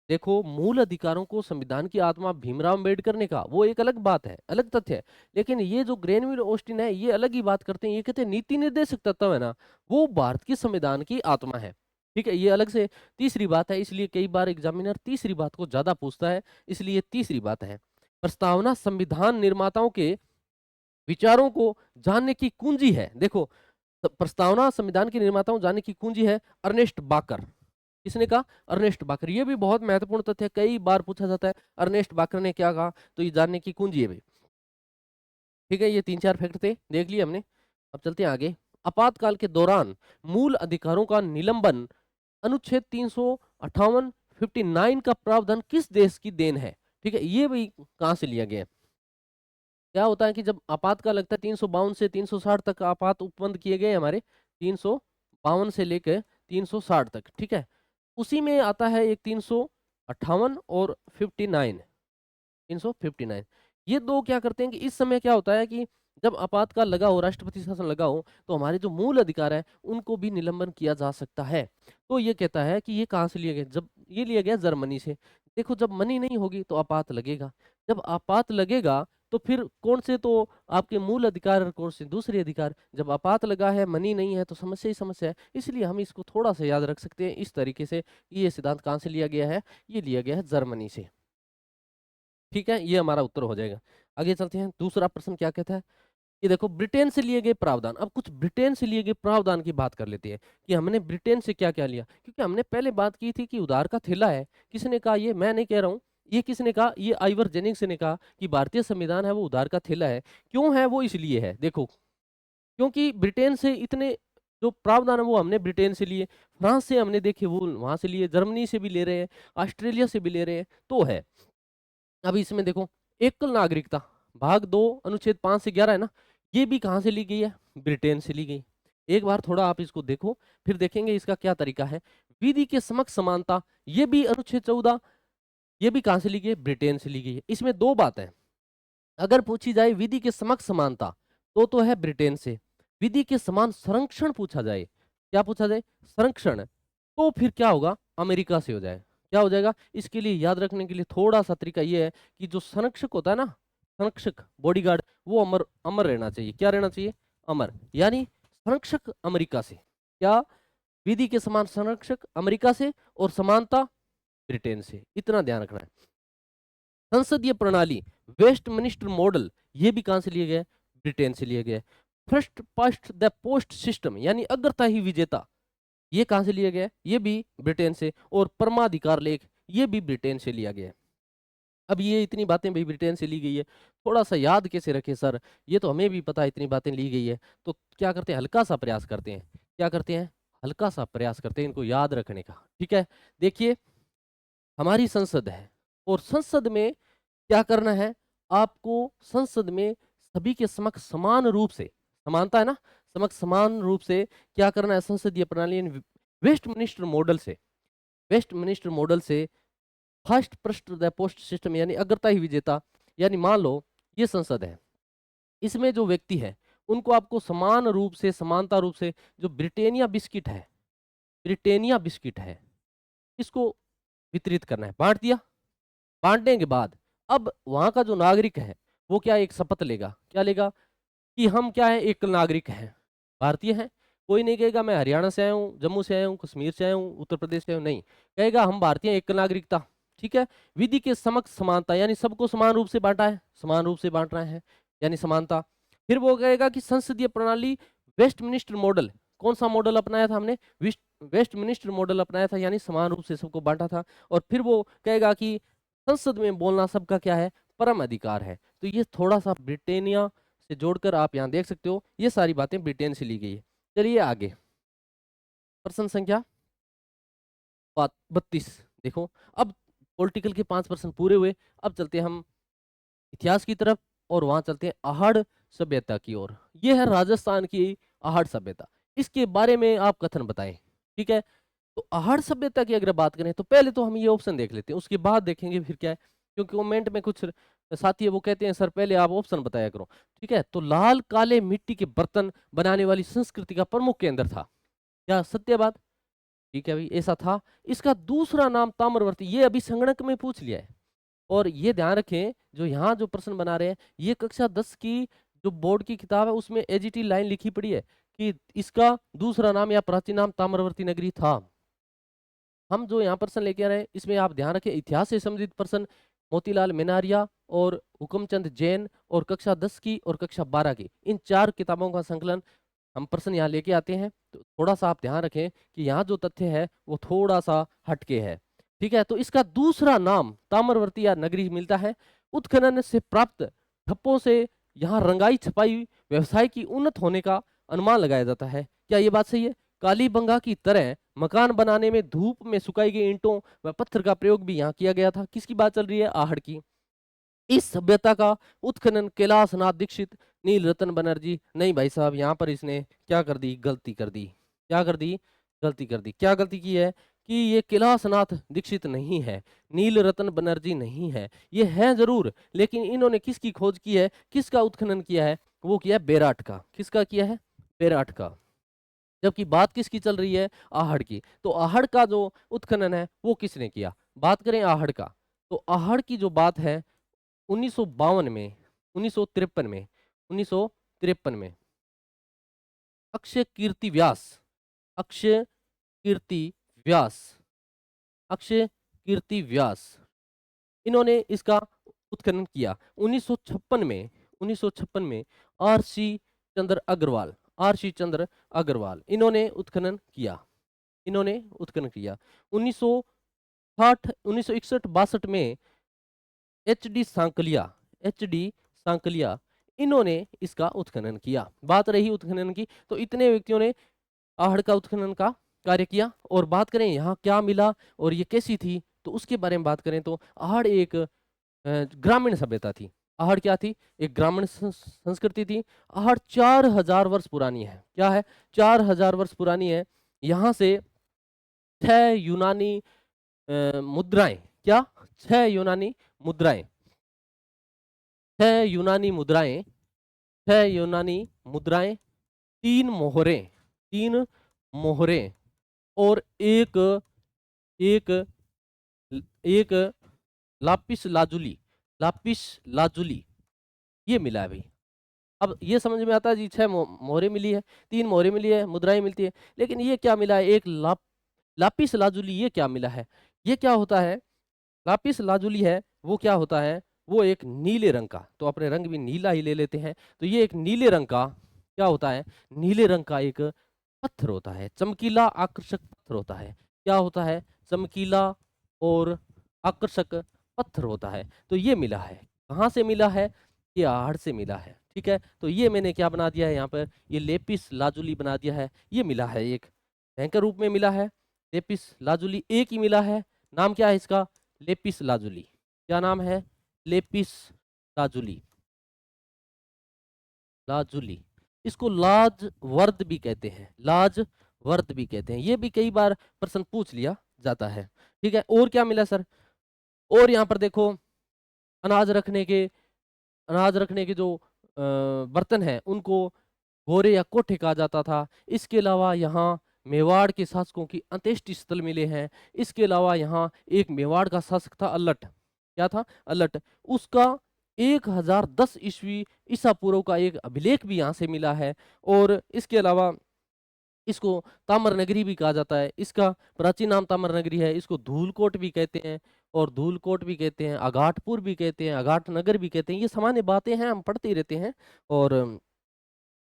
देखो मूल अधिकारों को संविधान की आत्मा भीमराव अम्बेडकर ने कहा, वो एक अलग बात है, अलग तथ्य है। लेकिन ये जो ग्रेनविल ओस्टिन है ये अलग ही बात करते हैं, ये कहते हैं नीति निर्देशक तत्व है ना, वो भारत के संविधान की आत्मा है। ठीक है, ये अलग से तीसरी बात है, इसलिए कई बार एग्जामिनर तीसरी बात को ज्यादा पूछता है, इसलिए तीसरी बात है। प्रस्तावना संविधान निर्माताओं के विचारों को जानने की कुंजी है। देखो, प्रस्तावना संविधान के निर्माताओं जानने की कुंजी है, अर्नेस्ट बाकर। किसने कहा? अर्नेस्ट बाकर। ये भी बहुत महत्वपूर्ण तथ्य है, कई बार पूछा जाता है अर्नेस्ट बाकर ने क्या कहा, तो ये जानने की कुंजी है भाई। ठीक है, ये 3-4 फैक्ट थे, देख लिए हमने। अब चलते हैं आगे। आपातकाल के दौरान मूल अधिकारों का निलंबन, अनुच्छेद 358 59 का प्रावधान किस देश की देन है? ठीक है, ये भाई कहां से लिया गया है? क्या होता है कि जब आपातकाल लगता है, 352 से 360 तक आपात उपबंध किए गए हमारे, 352 से लेकर 360 तक, ठीक है, उसी में आता है एक 358 और 59, 359। ये दो क्या करते हैं कि इस समय क्या होता है कि जब आपातकाल लगा हो, राष्ट्रपति शासन लगा हो, तो हमारे जो मूल अधिकार है उनको भी निलंबन किया जा सकता है। तो ये कहता है कि ये कहाँ से लिया गया? जब ये लिया गया जर्मनी से। देखो, जब मनी नहीं होगी तो आपात लगेगा, जब आपात लगेगा तो फिर कौन से तो आपके मूल अधिकार और कौन से दूसरे अधिकार। जब आपात लगा है, मनी नहीं है, तो समस्या ही समस्या है। इसलिए हम इसको थोड़ा सा याद रख सकते हैं इस तरीके से। ये सिद्धांत कहाँ से लिया गया है? ये लिया गया है जर्मनी से। ठीक है, ये हमारा उत्तर हो जाएगा। आगे चलते हैं, दूसरा प्रश्न क्या कहता है? ये देखो, ब्रिटेन से लिए गए प्रावधान। अब कुछ ब्रिटेन से लिए गए प्रावधान की बात कर लेते हैं कि हमने ब्रिटेन से क्या क्या लिया, क्योंकि हमने पहले बात की थी कि उधार का थैला है। किसने कहा? ये मैं नहीं कह रहा हूँ, ये किसने कहा? ये आइवर जेनिंग्स ने कहा कि भारतीय संविधान है वो उधार का थैला है। क्यों है वो? इसलिए है, देखो, क्योंकि ब्रिटेन से इतने जो प्रावधान है वो हमने ब्रिटेन से लिए, फ्रांस से हमने देखे वो वहां से लिए, जर्मनी से भी ले रहे हैं, ऑस्ट्रेलिया से भी ले रहे हैं, तो है। अब इसमें देखो, एकल नागरिकता भाग 2 अनुच्छेद 5 से 11 है ना, ये भी कहाँ से ली गई है? ब्रिटेन से ली गई। एक बार थोड़ा आप इसको देखो, फिर देखेंगे इसका क्या तरीका है। विधि के समक्ष समानता, ये भी अनुच्छेद 14, ये भी कहाँ से ली गई है? ब्रिटेन से ली गई है। इसमें दो बातें, अगर पूछी जाए विधि के समक्ष समानता तो है ब्रिटेन से। विधि के समान संरक्षण पूछा जाए, क्या पूछा जाए? संरक्षण, तो फिर क्या होगा? अमेरिका से हो जाए। क्या हो जाएगा? इसके लिए याद रखने के लिए थोड़ा सा तरीका ये है कि जो संरक्षक होता है ना, संरक्षक बॉडीगार्ड, वो अमर अमर रहना चाहिए। क्या रहना चाहिए? अमर, यानी संरक्षक अमेरिका से। क्या? विधि के समान संरक्षक अमेरिका से और समानता ब्रिटेन से, इतना ध्यान रखना है। संसदीय प्रणाली वेस्टमिनिस्टर मॉडल, ये भी कहां से लिए गए? ब्रिटेन से लिए गए। First past the post system यानी अग्रता ही विजेता, ये कहां से लिया गया है? ये भी ब्रिटेन से। और परमाधिकार लेख, ये भी ब्रिटेन से लिया गया है। अब ये इतनी बातें भी ब्रिटेन से ली गई है, थोड़ा सा याद कैसे रखें सर, ये तो हमें भी पता है इतनी बातें ली गई है, तो क्या करते हैं, हल्का सा प्रयास करते हैं। क्या करते हैं? हल्का सा प्रयास करते हैं इनको याद रखने का। ठीक है, देखिए हमारी संसद है और संसद में क्या करना है आपको? संसद में सभी के समक्ष समान रूप से, समानता है ना, समक्ष समान रूप से क्या करना है? संसदीय प्रणाली वेस्टमिनिस्टर मॉडल से, वेस्टमिनिस्टर मॉडल से फर्स्ट पृष्ठ द पोस्ट सिस्टम यानी अग्रता ही विजेता, यानी मान लो ये संसद है, इसमें जो व्यक्ति है उनको आपको समान रूप से, समानता रूप से, जो ब्रिटेनिया बिस्किट है, ब्रिटेनिया बिस्किट है, इसको वितरित करना है। बांट दिया। बांटने के बाद अब वहां का जो नागरिक है वो क्या, एक शपथ लेगा। क्या लेगा? कि हम क्या है, एक नागरिक हैं, भारतीय हैं। कोई नहीं कहेगा मैं हरियाणा से आया हूँ, जम्मू से आया हूँ, कश्मीर से आया हूँ, उत्तर प्रदेश से आया हूँ, नहीं, कहेगा हम भारतीय हैं, एक नागरिकता। ठीक है, विधि के समक्ष समानता यानी सबको समान रूप से बांटा है, समान रूप से बांट रहे हैं यानी समानता। फिर वो कहेगा कि संसदीय प्रणाली वेस्टमिनिस्टर मॉडल, कौन सा मॉडल अपनाया था हमने? वेस्टमिनिस्टर मॉडल अपनाया था, यानी समान रूप से सबको बांटा था। और फिर वो कहेगा कि संसद में बोलना सबका क्या है, परम अधिकार है। तो ये थोड़ा सा ब्रिटेनिया से जोड़कर आप यहाँ देख सकते हो, ये सारी बातें ब्रिटेन से ली गई है। चलिए आगे, प्रश्न संख्या 32 देखो। अब पॉलिटिकल के 5 प्रश्न पूरे हुए, अब चलते हैं हम इतिहास की तरफ और वहां चलते हैं आहड़ सभ्यता की ओर। ये है राजस्थान की आहड़ सभ्यता, इसके बारे में आप कथन बताएं। ठीक है, तो आहड़ सभ्यता की अगर बात करें तो पहले तो हम ये ऑप्शन देख लेते हैं, उसके बाद देखेंगे फिर क्या है, क्योंकि कमेंट में कुछ साथी है वो कहते हैं सर पहले आप ऑप्शन बताया करो। ठीक है, तो लाल काले मिट्टी के बर्तन बनाने वाली संस्कृति का प्रमुख केंद्र था, क्या सत्य बात? ठीक है भाई, ऐसा था। इसका दूसरा नाम ताम्रवर्ती, ये अभी संगणक में पूछ लिया है। और ये ध्यान रखें, जो यहाँ जो प्रश्न बना रहे हैं ये कक्षा 10 की जो बोर्ड की किताब है उसमें एजीटी लाइन लिखी पड़ी है कि इसका दूसरा नाम या प्राचीन नाम ताम्रवर्ती नगरी था। हम जो यहाँ प्रश्न लेके आ रहे हैं इसमें आप ध्यान रखें, इतिहास से संबंधित प्रश्न मोतीलाल मेनारिया और हुकमचंद जैन और कक्षा 10 की और कक्षा 12 की, इन 4 किताबों का संकलन हम प्रश्न यहाँ लेके आते हैं। तो थोड़ा सा आप ध्यान रखें कि यहाँ जो तथ्य है वो थोड़ा सा हटके है। ठीक है, तो इसका दूसरा नाम ताम्रवर्ती या नगरी मिलता है। उत्खनन से प्राप्त ठप्पों से यहाँ रंगाई छपाई व्यवसाय की उन्नत होने का अनुमान लगाया जाता है। क्या ये बात सही है? कालीबंगा की तरह मकान बनाने में धूप में सुखाई गई ईंटों व पत्थर का प्रयोग भी यहाँ किया गया था। किसकी बात चल रही है? आहड़ की। इस सभ्यता का उत्खनन कैलाशनाथ दीक्षित, नील रतन बनर्जी, नहीं भाई साहब यहाँ पर इसने क्या कर दी, गलती कर दी। क्या कर दी? गलती कर दी। क्या गलती की है? कि ये कैलाशनाथ दीक्षित नहीं है, नील रतन बनर्जी नहीं है, ये है जरूर, लेकिन इन्होंने किसकी खोज की है, किसका उत्खनन किया है? वो किया बेराट का। किसका किया है? बेराट का। जबकि बात किसकी चल रही है? आहड़ की। तो आहड़ का जो उत्खनन है वो किसने किया? बात करें आहड़ का, तो आहड़ की जो बात है 1952 में, 1953 में, 1953 में अक्षय कीर्ति व्यास, अक्षय कीर्ति व्यास, अक्षय कीर्ति व्यास, इन्होंने इसका उत्खनन किया। 1956 में, 1956 में आर.सी. चंद्र अग्रवाल, आर.सी. चंद्र अग्रवाल, इन्होंने उत्खनन किया, इन्होंने उत्खनन किया। 1960, 1961-62 में एच.डी. सांकलिया, एच.डी. सांकलिया, इन्होंने इसका उत्खनन किया। बात रही उत्खनन की, तो इतने व्यक्तियों ने आहड़ का उत्खनन का कार्य किया। और बात करें यहाँ क्या मिला और ये कैसी थी, तो उसके बारे में बात करें तो आहड़ एक ग्रामीण सभ्यता थी। आहड़ क्या थी? एक ग्रामीण संस्कृति थी। आहड़ 4000 वर्ष पुरानी है। क्या है? 4000 वर्ष पुरानी है। यहाँ से 6 यूनानी मुद्राएं, क्या? 6 यूनानी मुद्राएं, 6 यूनानी मुद्राएं, 6 यूनानी मुद्राएं, 3 मोहरें, 3 मोहरें और एक एक एक लापिस लाजुली, लापिस लाजुली, ये मिला है भाई। अब ये समझ में आता है जी 6 मोहरें मिली है, 3 मोहरें मिली है, मुद्राएँ मिलती है। लेकिन ये क्या मिला है, एक लापिस लाजुली ये क्या मिला है? ये क्या होता है? लापिस लाजुली है, वो क्या होता है? वो एक नीले रंग का, तो अपने रंग भी नीला ही ले लेते हैं। तो ये एक नीले रंग का क्या होता है? नीले रंग का एक पत्थर होता है, चमकीला आकर्षक पत्थर होता है। क्या होता है? चमकीला और आकर्षक पत्थर होता है। तो ये मिला है। कहाँ से मिला है? ये आहड़ से मिला है। ठीक है? तो ये मैंने क्या बना दिया है यहाँ पर? ये लेपिस लाजुली बना दिया है। ये मिला है एक भयंकर रूप में मिला है। लेपिस लाजुली एक ही मिला है। नाम क्या है इसका? Lapis lazuli. क्या नाम है? Lapis lazuli. लाजुली। इसको लाजवर्द भी कहते हैं, लाजवर्द भी कहते हैं। ये भी कई बार प्रश्न पूछ लिया जाता है। ठीक है? और क्या मिला सर? और यहाँ पर देखो अनाज रखने के जो बर्तन हैं उनको घोरे या कोठे कहा जाता था। इसके अलावा यहाँ मेवाड़ के शासकों की अंत्येष्टि स्थल मिले हैं। इसके अलावा यहाँ एक मेवाड़ का शासक था अल्लट। क्या था? अल्लट। उसका 1010 ईस्वी ईसा पूर्व का एक अभिलेख भी यहाँ से मिला है। और इसके अलावा इसको ताम्र नगरी भी कहा जाता है। इसका प्राचीन नाम ताम्र नगरी है। इसको धूलकोट भी कहते हैं, और धूलकोट भी कहते हैं, अघाटपुर भी कहते हैं, अघाट नगर भी कहते हैं। ये सामान्य बातें हैं, हम पढ़ते ही रहते हैं। और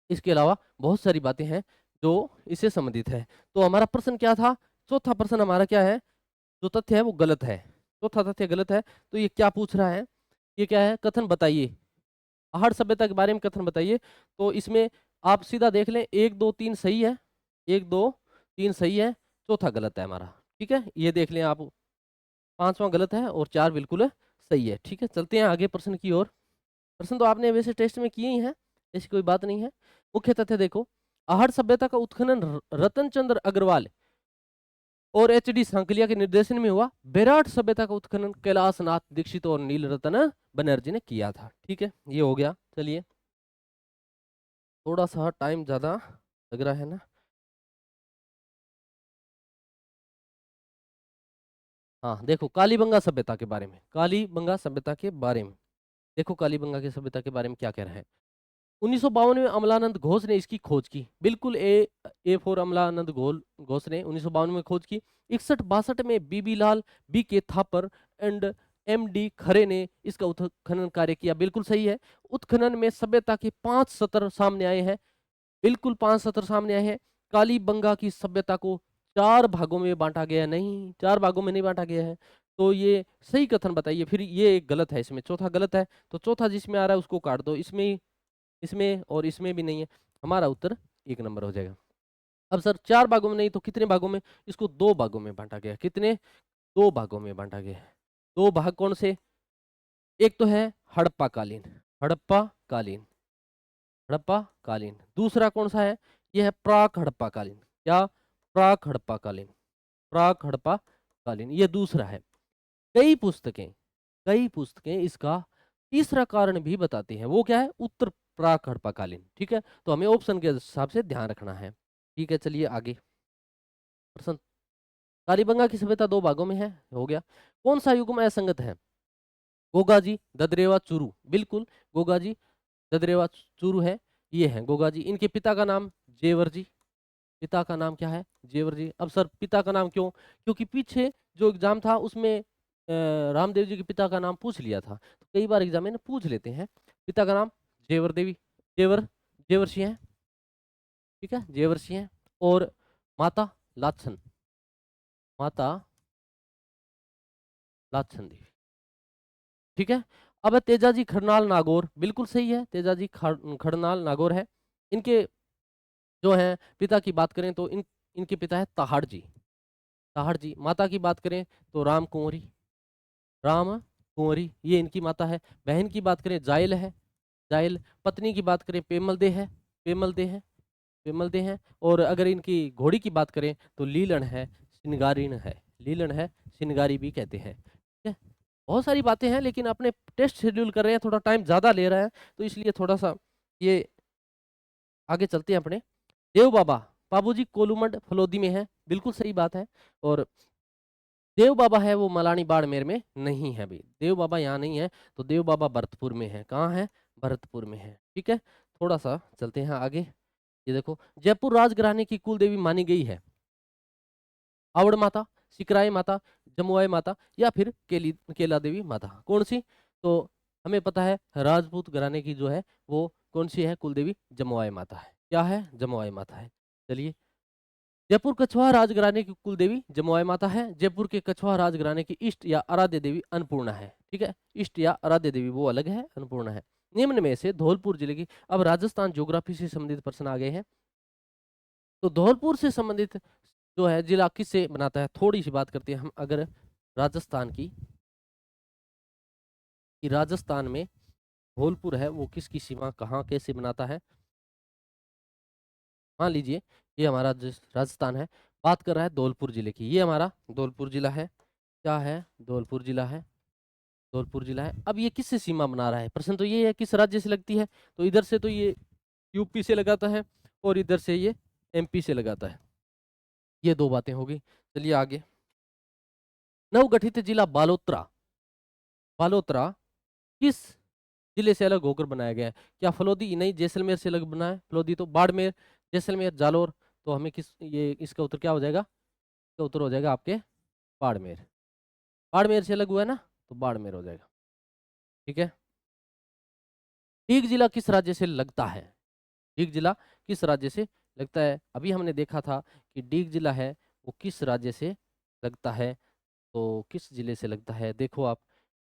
इसके अलावा बहुत सारी बातें हैं जो इससे संबंधित है। तो हमारा प्रश्न क्या था? चौथा प्रश्न हमारा क्या है? जो तथ्य है वो गलत है। चौथा तथ्य गलत है। तो ये क्या पूछ रहा है? ये क्या है? कथन बताइए, आहड़ सभ्यता के बारे में कथन बताइए। तो इसमें आप सीधा देख लें, 1 2 3 सही है, 1 2 3 सही है, चौथा गलत है हमारा। ठीक है? ये देख लें आप, पांचवा गलत है और 4 बिल्कुल सही है। ठीक है? चलते हैं आगे प्रश्न की ओर। प्रश्न तो आपने वैसे टेस्ट में किए ही हैं, ऐसी कोई बात नहीं है। मुख्य तथ्य देखो, आहड़ सभ्यता का उत्खनन रतन चंद्र अग्रवाल और एच.डी. सांकलिया के निर्देशन में हुआ। बेराट सभ्यता का उत्खनन कैलाश नाथ दीक्षित और नीलरतन बनर्जी ने किया था। ठीक है? ये हो गया। चलिए, थोड़ा सा टाइम ज्यादा लग रहा है ना। हाँ देखो, कालीबंगा सभ्यता के बारे में, कालीबंगा सभ्यता के बारे में देखो, कालीबंगा की सभ्यता के बारे में क्या कह रहे हैं। 1952 में अमलानंद घोष ने इसकी खोज की। बिल्कुल ए फॉर अमलानंद घोष ने 1952 में खोज की। 61-62 में बीबी लाल, बी के थापर एंड एम.डी. खरे ने इसका उत्खनन कार्य किया। बिल्कुल सही है। उत्खनन में सभ्यता के 5 सत्र सामने आए हैं। बिल्कुल 5 सत्र सामने आए हैं। कालीबंगा की सभ्यता को 4 भागों में बांटा गया नहीं, 4 भागों में नहीं बांटा गया है। तो ये सही कथन बताइए। फिर ये एक गलत है, इसमें चौथा गलत है। तो चौथा जिसमें आ रहा है उसको काट दो। इसमें और इसमें भी नहीं है। हमारा उत्तर 1 नंबर हो जाएगा। अब सर 4 भागों में नहीं तो कितने भागों में? इसको 2 भागों में बांटा गया। कितने? 2 भागों में बांटा गया है। 2 भाग कौन से? एक तो है हड़प्पा कालीन, हड़प्पा कालीन, हड़प्पा कालीन। दूसरा कौन सा है? यह है प्राक हड़प्पा कालीन। क्या? प्राक हड़प्पा कालीन, प्राक हड़प्पा कालीन, ये दूसरा है। कई पुस्तकें इसका तीसरा कारण भी बताती हैं। वो क्या है? उत्तर प्राक हड़प्पा कालीन। ठीक है? तो हमें ऑप्शन के हिसाब से ध्यान रखना है। ठीक है? चलिए आगे प्रश्न। कालीबंगा की सभ्यता 2 भागों में है, हो गया। कौन सा युग्म असंगत है? गोगाजी, ददरेवा, चुरू। बिल्कुल गोगाजी, ददरेवा, चुरू है। ये है गोगाजी। इनके पिता का नाम जेवर जी। पिता का नाम क्या है? जेवर जी। अब सर पिता का नाम क्यों? क्योंकि पीछे जो एग्जाम था उसमें रामदेव जी के पिता का नाम पूछ लिया था। तो कई बार एग्जाम में पूछ लेते हैं। पिता का नाम जेवर देवी, जेवर, जेवर सिंह है। ठीक है? जेवर सिंह है। और माता लाछन, माता लाछन देवी। ठीक है? अब तेजाजी खरनाल नागौर। बिल्कुल सही है, तेजाजी खरनाल नागौर है। इनके जो हैं पिता की बात करें तो इनके पिता है ताहाड़ जी, ताहाड़ जी। माता की बात करें तो राम कुंवरी, राम कुंवरी ये इनकी माता है। बहन की बात करें जायल है, जायल। पत्नी की बात करें पेमल दे है, पेमल दे है, पेमल दे है। और अगर इनकी घोड़ी की बात करें तो लीलन है, सिनगारिन है, लीलन है, सिनगारी भी कहते हैं। ठीक है? बहुत सारी बातें हैं, लेकिन अपने टेस्ट शेड्यूल कर रहे हैं, थोड़ा टाइम ज़्यादा ले रहा है, तो इसलिए थोड़ा सा ये आगे चलते हैं अपने। देव बाबा, बाबूजी कोलूमंड फलोदी में है। बिल्कुल सही बात है। और देव बाबा है वो मलानी बाड़मेर में नहीं है। अभी देव बाबा यहाँ नहीं है। तो देव बाबा भरतपुर में है। कहाँ है? भरतपुर में है। ठीक है? थोड़ा सा चलते हैं आगे। ये देखो, जयपुर राजघराने की कुल देवी मानी गई है आवड़ माता, सिकराई माता, जमुआई माता या फिर केला देवी माता। कौन सी? तो हमें पता है राजपूत घराने की जो है वो कौन सी है? कुल देवी जमुआई माता है। क्या है? जमुआई माता है। चलिए, जयपुर कछवाहा राजघराने की कुल देवी जमुआई माता है। जयपुर के कछवाहा राजघराने की इष्ट या आराध्य देवी अन्नपूर्णा है। ठीक है, इष्ट या आराध्य देवी वो अलग है, अन्नपूर्णा है। निम्न में से धौलपुर जिले की, अब राजस्थान ज्योग्राफी से संबंधित प्रश्न आ गए हैं। तो धौलपुर से संबंधित जो है जिला किससे बनाता है, थोड़ी सी बात करते हैं हम अगर राजस्थान की, कि राजस्थान में धौलपुर है वो किसकी सीमा कहाँ कैसे बनाता है। मान लीजिए ये हमारा राजस्थान है, बात कर रहा है धौलपुर जिले की, ये हमारा धौलपुर जिला है। क्या है? धौलपुर जिला है। धौलपुर जिला है। अब ये किससे सीमा बना रहा है? प्रश्न तो ये है किस राज्य से लगती है। तो इधर से तो ये यूपी से लगाता है और इधर से ये एमपी से लगाता है। ये दो बातें होगी। चलिए आगे। नवगठित जिला बालोतरा, बालोतरा किस जिले से अलग होकर बनाया गया है? क्या फलोदी? नहीं, जैसलमेर से अलग बना है। फलोदी तो बाड़मेर, जैसलमेर, जालोर। तो हमें किस, ये इसका उत्तर क्या हो जाएगा? इसका उत्तर हो जाएगा आपके बाड़मेर। बाड़मेर से अलग हुआ है ना, तो बाड़मेर हो जाएगा। ठीक है। डीग जिला किस राज्य से लगता है? डीग जिला किस राज्य से लगता है? अभी हमने देखा था कि डीग जिला है वो किस राज्य से लगता है। तो किस जिले से लगता है? देखो आप,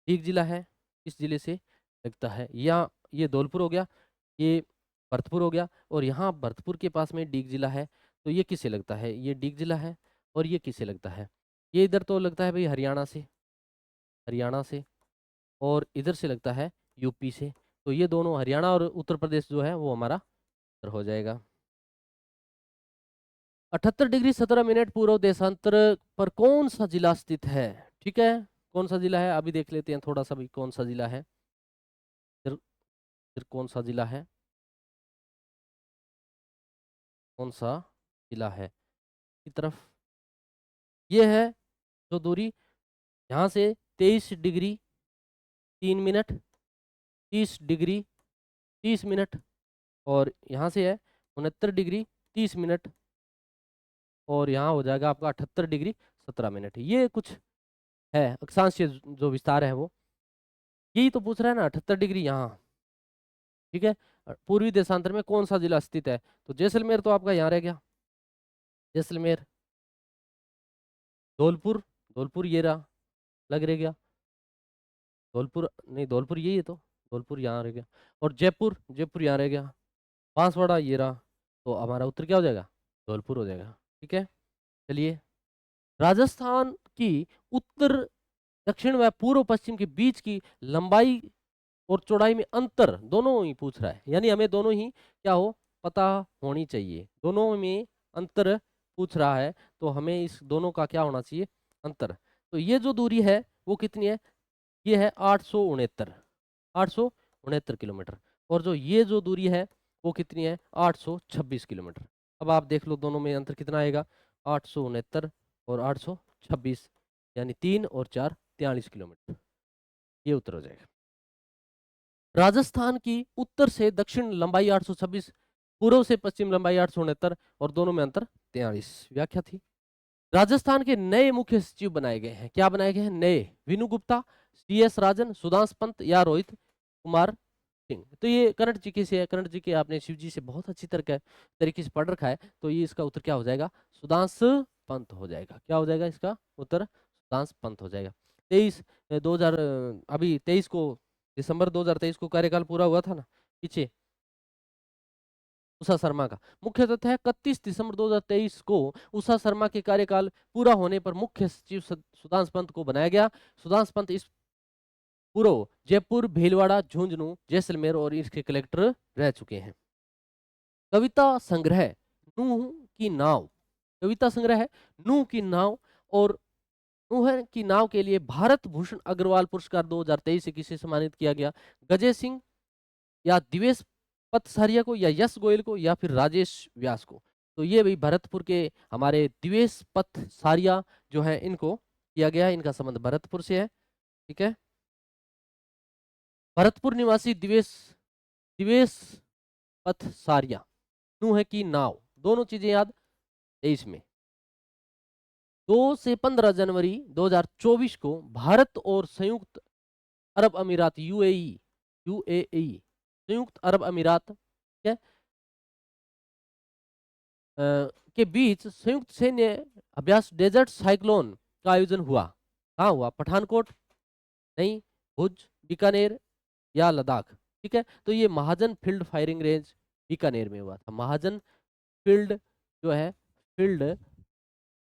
डीग जिला है किस जिले से लगता है? या ये धौलपुर हो गया, ये भरतपुर हो गया, और यहाँ भरतपुर के पास में डीग जिला है। तो ये किससे लगता है? ये डीग जिला है। और ये किससे लगता है? ये इधर तो लगता है भाई हरियाणा से, हरियाणा से। और इधर से लगता है यूपी से। तो ये दोनों हरियाणा और उत्तर प्रदेश जो है वो हमारा उत्तर हो जाएगा। 78 डिग्री 17 मिनट पूर्व देशांतर पर कौन सा जिला स्थित है? ठीक है, कौन सा जिला है अभी देख लेते हैं थोड़ा सा भी, कौन सा जिला है। फिर फिर कौन सा जिला है, कौन सा जिला है की तरफ। ये है जो दूरी यहाँ से 23 डिग्री 3 मिनट, 30 डिग्री 30 मिनट, और यहाँ से है 69 डिग्री 30 मिनट, और यहाँ हो जाएगा आपका 78 डिग्री 17 मिनट। ये कुछ है अक्षांशीय जो विस्तार है वो, यही तो पूछ रहा है ना, 78 डिग्री यहाँ। ठीक है। पूर्वी देशांतर में कौन सा जिला स्थित है? तो जैसलमेर तो आपका यहाँ रह गया, जैसलमेर। धौलपुर, धौलपुर ये रहा, लग रह गया। धौलपुर नहीं, धौलपुर यही है तो, धौलपुर यहाँ रह गया। और जयपुर, जयपुर यहाँ रह गया। बांसवाड़ा ये रहा। तो हमारा उत्तर क्या हो जाएगा? धौलपुर हो जाएगा। ठीक है। चलिए, राजस्थान की उत्तर दक्षिण व पूर्व पश्चिम के बीच की लंबाई और चौड़ाई में अंतर दोनों ही पूछ रहा है, यानी हमें दोनों ही क्या हो पता होनी चाहिए। दोनों में अंतर पूछ रहा है, तो हमें इस दोनों का क्या होना चाहिए? अंतर। तो ये जो दूरी है वो कितनी है? ये है 869, 869 किलोमीटर। और जो ये जो दूरी है वो कितनी है? 826 किलोमीटर। अब आप देख लो दोनों में अंतर कितना आएगा? 869 और 826, यानी 3 और 4 43 किलोमीटर। ये उत्तर हो जाएगा। राजस्थान की उत्तर से दक्षिण लंबाई 826, पूर्व से पश्चिम लंबाई 869, और दोनों में अंतर 43। व्याख्या थी। राजस्थान के नए मुख्य सचिव बनाए गए हैं। क्या बनाए गए हैं? नए। विनु गुप्ता, CS राजन, सुदांश पंत या रोहित कुमार सिंह। तो ये करंट जीके से है। करंट जीके आपने शिव जी से बहुत अच्छी तरीके से पढ़ रखा है। तो ये इसका उत्तर क्या हो जाएगा? सुदांश पंत हो जाएगा। क्या हो जाएगा इसका उत्तर? सुदांश पंत हो जाएगा। 23 2000 अभी 23 को, दिसंबर 2023 को कार्यकाल पूरा हुआ था ना पीछे उषा शर्मा का। मुख्य तथ्य है 31 दिसंबर 2023 को उषा शर्मा के कार्यकाल पूरा होने पर मुख्य सचिव सुदांश पंत को बनाया गया। सुदांश पंत इस पूर्व जयपुर, भीलवाड़ा, झुंझुनू, जैसलमेर और इसके कलेक्टर रह चुके हैं। कविता संग्रह नूह की नाव, कविता संग्रह है नूह की नाव, और नूह की नाव के लिए भारत भूषण अग्रवाल पुरस्कार 2023 से किसे सम्मानित किया गया? गजय सिंह, या दिवेश पतसारिया को, या यश गोयल को, या फिर राजेश व्यास को। तो ये भाई भरतपुर के हमारे दिवेश पतसारिया जो है इनको किया गया है। इनका संबंध भरतपुर से है। ठीक है। भरतपुर निवासी दिवेश दिवेश पथसारियां, नूह की नाव, दोनों चीजें याद 23 में। 2 से 15 जनवरी 2024 को भारत और संयुक्त अरब अमीरात यूएई संयुक्त अरब अमीरात, ठीक है, के बीच संयुक्त सैन्य अभ्यास डेजर्ट साइक्लोन का आयोजन हुआ। कहाँ हुआ? पठानकोट नहीं, भुज, बीकानेर या लद्दाख। ठीक है, तो ये महाजन फील्ड फायरिंग रेंज बीकानेर में हुआ था। महाजन फील्ड जो है फील्ड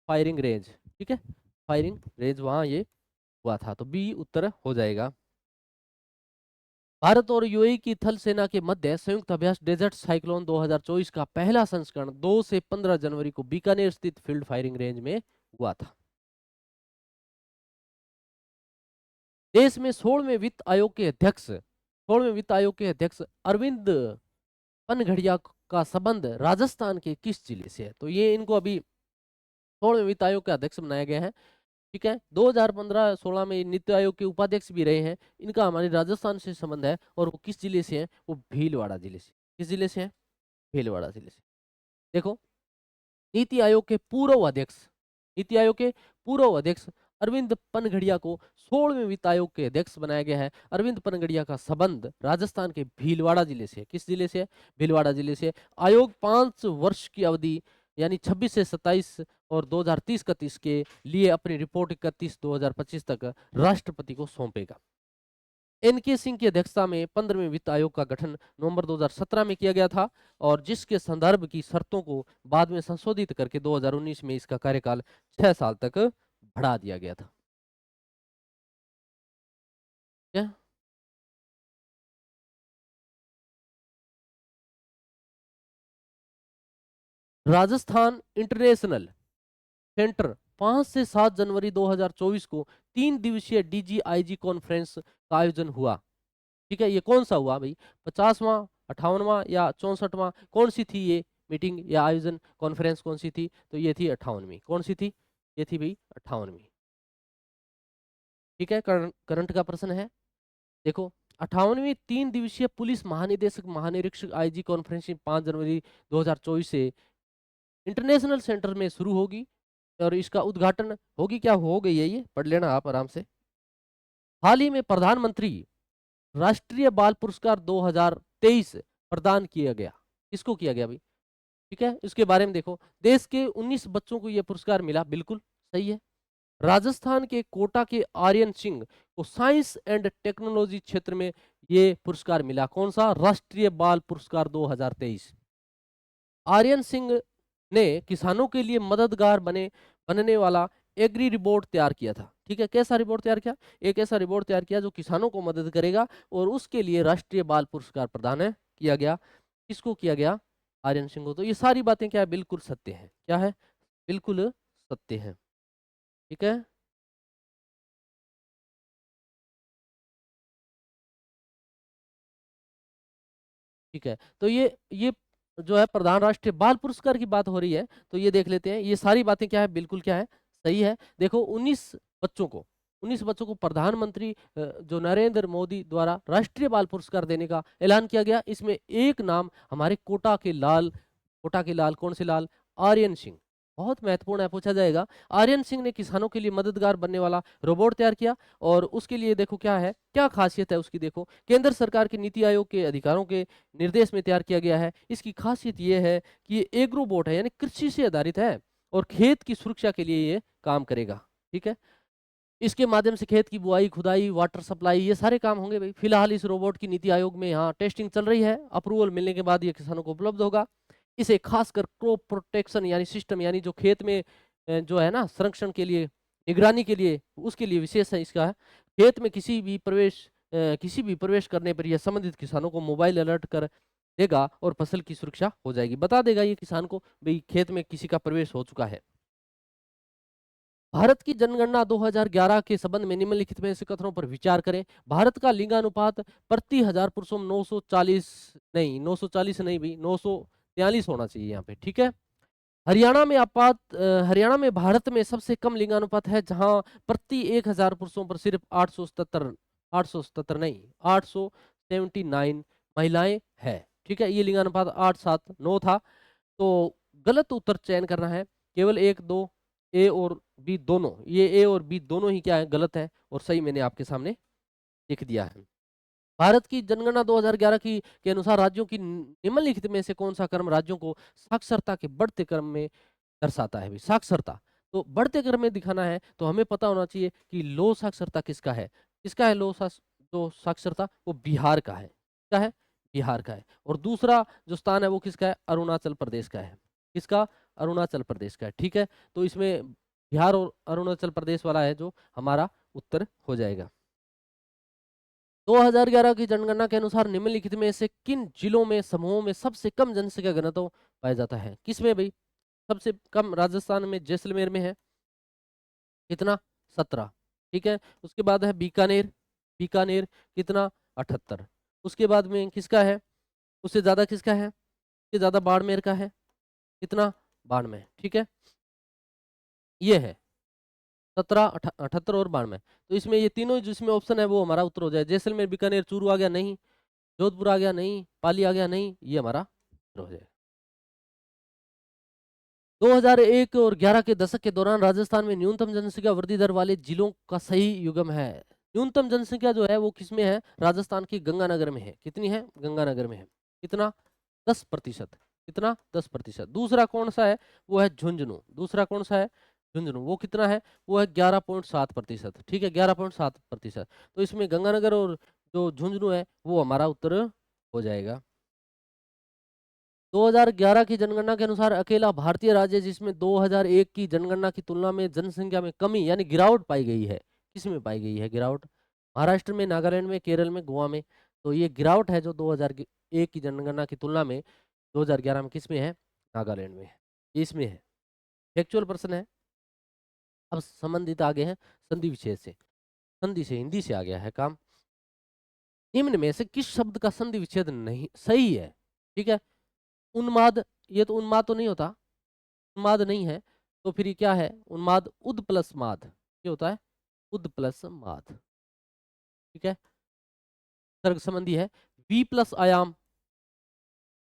फायरिंग रेंज, ठीक है, फायरिंग रेंज वहां ये हुआ था। तो बी उत्तर हो जाएगा। भारत और यूएई की थल सेना के मध्य संयुक्त अभ्यास डेजर्ट साइक्लोन 2024 का पहला संस्करण 2 से 15 जनवरी को बीकानेर स्थित फील्ड फायरिंग रेंज में हुआ था। देश में 16वें वित्त आयोग के अध्यक्ष अरविंद पनघड़िया का संबंध राजस्थान के किस जिले से है? तो ये इनको अभी 16वें वित्त आयोग के अध्यक्ष बनाया गया है। ठीक है, 2015-16 में नीति आयोग के उपाध्यक्ष भी रहे हैं। इनका हमारे राजस्थान से संबंध है और वो किस जिले से है? वो भीलवाड़ा जिले से। किस जिले से है? भीलवाड़ा जिले से। देखो, नीति आयोग के पूर्व अध्यक्ष अरविंद पनघड़िया को 16वें वित्त आयोग के अध्यक्ष बनाया गया है। अरविंद पनघड़िया का संबंध राजस्थान के भीलवाड़ा जिले से है। किस जिले से है? भीलवाड़ा जिले से। आयोग 5 वर्ष की अवधि यानी 26 से 27 और 2030-31 के लिए अपनी रिपोर्ट 31-2025 तक राष्ट्रपति को सौंपेगा। एनके सिंह की अध्यक्षता में 15वें वित्त आयोग का गठन नवंबर 2017 में किया गया था और जिसके संदर्भ की शर्तों को बाद में संशोधित करके 2019 में इसका कार्यकाल 6 साल तक बढ़ा दिया गया था। क्या? राजस्थान इंटरनेशनल सेंटर 5 से 7 जनवरी 2024 को 3 दिवसीय डीजीआईजी कॉन्फ्रेंस का आयोजन हुआ। ठीक है, ये कौन सा हुआ भाई? 50वां, 58वां या 64वां? कौन सी थी ये मीटिंग या आयोजन कॉन्फ्रेंस कौन सी थी? तो ये थी 58वीं। कौन सी थी? ये थी भाई 58वीं। ठीक है, करंट का प्रश्न है। देखो, 58वीं 3 दिवसीय पुलिस महानिदेशक महानिरीक्षक आईजी कॉन्फ्रेंस 5 जनवरी 2024 से इंटरनेशनल सेंटर में शुरू होगी और इसका उद्घाटन होगी, क्या हो गई है, ये पढ़ लेना आप आराम से। हाल ही में प्रधानमंत्री राष्ट्रीय बाल पुरस्कार 2023 प्रदान किया गया। किसको किया गया भाई? ठीक है, इसके बारे में देखो। देश के 19 बच्चों को यह पुरस्कार मिला, बिल्कुल सही है। राजस्थान के कोटा के आर्यन सिंह को साइंस एंड टेक्नोलॉजी क्षेत्र में यह पुरस्कार मिला। कौन सा? राष्ट्रीय बाल पुरस्कार 2023। आर्यन सिंह ने किसानों के लिए मददगार बनने वाला एग्री रिपोर्ट तैयार किया था। ठीक है, कैसा रिपोर्ट तैयार किया? एक ऐसा रिपोर्ट तैयार किया जो किसानों को मदद करेगा और उसके लिए राष्ट्रीय बाल पुरस्कार प्रदान किया गया। किसको किया गया? आर्यन सिंह को। तो ये सारी बातें क्या है? बिल्कुल सत्य है। क्या है? बिल्कुल सत्य है। ठीक है, ठीक है। तो ये जो है प्रधान राष्ट्रीय बाल पुरस्कार की बात हो रही है, तो ये देख लेते हैं। ये सारी बातें क्या है? बिल्कुल क्या है? सही है। देखो, 19 बच्चों को प्रधानमंत्री जो नरेंद्र मोदी द्वारा राष्ट्रीय बाल पुरस्कार देने का ऐलान किया गया। इसमें एक नाम हमारे कोटा के लाल कौन से लाल? आर्यन सिंह। बहुत महत्वपूर्ण है, पूछा जाएगा। आर्यन सिंह ने किसानों के लिए मददगार बनने वाला रोबोट तैयार किया और उसके लिए देखो क्या है, क्या खासियत है उसकी। देखो, केंद्र सरकार के नीति आयोग के अधिकारों के निर्देश में तैयार किया गया है। इसकी खासियत ये है कि ये एग्रोबोट है, यानी कृषि से आधारित है और खेत की सुरक्षा के लिए ये काम करेगा। ठीक है, इसके माध्यम से खेत की बुआई, खुदाई, वाटर सप्लाई, ये सारे काम होंगे भाई। फिलहाल इस रोबोट की नीति आयोग में यहाँ टेस्टिंग चल रही है। अप्रूवल मिलने के बाद ये किसानों को उपलब्ध होगा। इसे खासकर क्रॉप प्रोटेक्शन यानी सिस्टम, यानी जो खेत में जो है ना संरक्षण के लिए, निगरानी के लिए, उसके लिए विशेष है इसका है। खेत में किसी भी प्रवेश करने पर यह संबंधित किसानों को मोबाइल अलर्ट कर देगा और फसल की सुरक्षा हो जाएगी। बता देगा ये किसान को भाई खेत में किसी का प्रवेश हो चुका है। भारत की जनगणना 2011 के संबंध में निम्नलिखित में से कथनों पर विचार करें। भारत का लिंगानुपात प्रति हजार पुरुषों में 940 नहीं भी 943 होना चाहिए यहाँ पे। ठीक है, हरियाणा में भारत में सबसे कम लिंगानुपात है, जहां प्रति 1000 पुरुषों पर सिर्फ 877 नहीं 879 महिलाएं है। ठीक है, ये लिंगानुपात 8:7:9 था। तो गलत उत्तर चयन करना है, केवल 1-2, ए और बी दोनों, ये ए और बी दोनों ही क्या है, गलत है, और सही मैंने आपके सामने लिख दिया है। भारत की जनगणना 2011 की के अनुसार राज्यों की निम्नलिखित में से कौन सा क्रम राज्यों को साक्षरता के बढ़ते क्रम में दर्शाता है? साक्षरता, तो बढ़ते क्रम में दिखाना है तो हमें पता होना चाहिए कि लो साक्षरता किसका है। किसका है जो साक्षरता, वो बिहार का है। क्या है? बिहार का है। और दूसरा जो स्थान है वो किसका है? अरुणाचल प्रदेश का है। किसका? अरुणाचल प्रदेश का है। ठीक है, तो इसमें बिहार और अरुणाचल प्रदेश वाला है जो हमारा उत्तर हो जाएगा। 2011 की जनगणना के अनुसार निम्नलिखित में से किन जिलों में समूहों में सबसे कम जनसंख्या घनत्व पाया जाता है? किसमें भाई? सबसे कम राजस्थान में, जैसलमेर में है। कितना? 17। ठीक है, उसके बाद है बीकानेर। बीकानेर कितना? 78। उसके बाद में किसका है? उससे ज्यादा किसका है? उससे ज्यादा बाड़मेर का है। कितना? 92। ठीक है, ये है 17, 78 और 92। तो इसमें ये तीनों जिसमें ऑप्शन है वो हमारा उत्तर हो जाए। जैसलमेर, बीकानेर, चूरू आ गया नहीं, जोधपुर आ गया नहीं, पाली आ गया नहीं, ये हमारा उत्तर हो जाएगा। 2001 और 11 के दशक के दौरान राजस्थान में न्यूनतम जनसंख्या वृद्धि दर वाले जिलों का सही युग्म है। न्यूनतम जनसंख्या जो है वो किसमें है? राजस्थान की गंगानगर में है। कितनी है? गंगानगर में है। कितना? 10%। कितना? 10%। दूसरा कौन सा है? वो है झुंझुनू। दूसरा कौन सा है? झुंझुनू। वो कितना है? वो है 11.7%। ठीक है, 11.7%। तो इसमें गंगानगर और जो झुंझुनू है वो हमारा उत्तर हो जाएगा। 2011 की जनगणना के अनुसार अकेला भारतीय राज्य जिसमें 2001 की जनगणना की तुलना में जनसंख्या में कमी यानी गिरावट पाई गई है। किसमें पाई गई है गिरावट? महाराष्ट्र में, नागालैंड में, केरल में, गोवा में। तो ये गिरावट है जो 2001 की जनगणना की तुलना में 2011 में किसमें है? नागालैंड में है। ये इसमें है। फैक्चुअल प्रश्न है। अब संबंधित आगे हैं संधि विच्छेद से। संधि से, हिंदी से आ गया है काम। निम्न में से किस शब्द का संधि विच्छेद नहीं सही है? ठीक है, उन्माद, ये तो उन्माद तो नहीं होता, उन्माद नहीं है। तो फिर ये क्या है? उन्माद उद प्लस माद, ये होता है उद प्लस माद। ठीक है, तर्क संबंधी है। वी प्लस आयाम,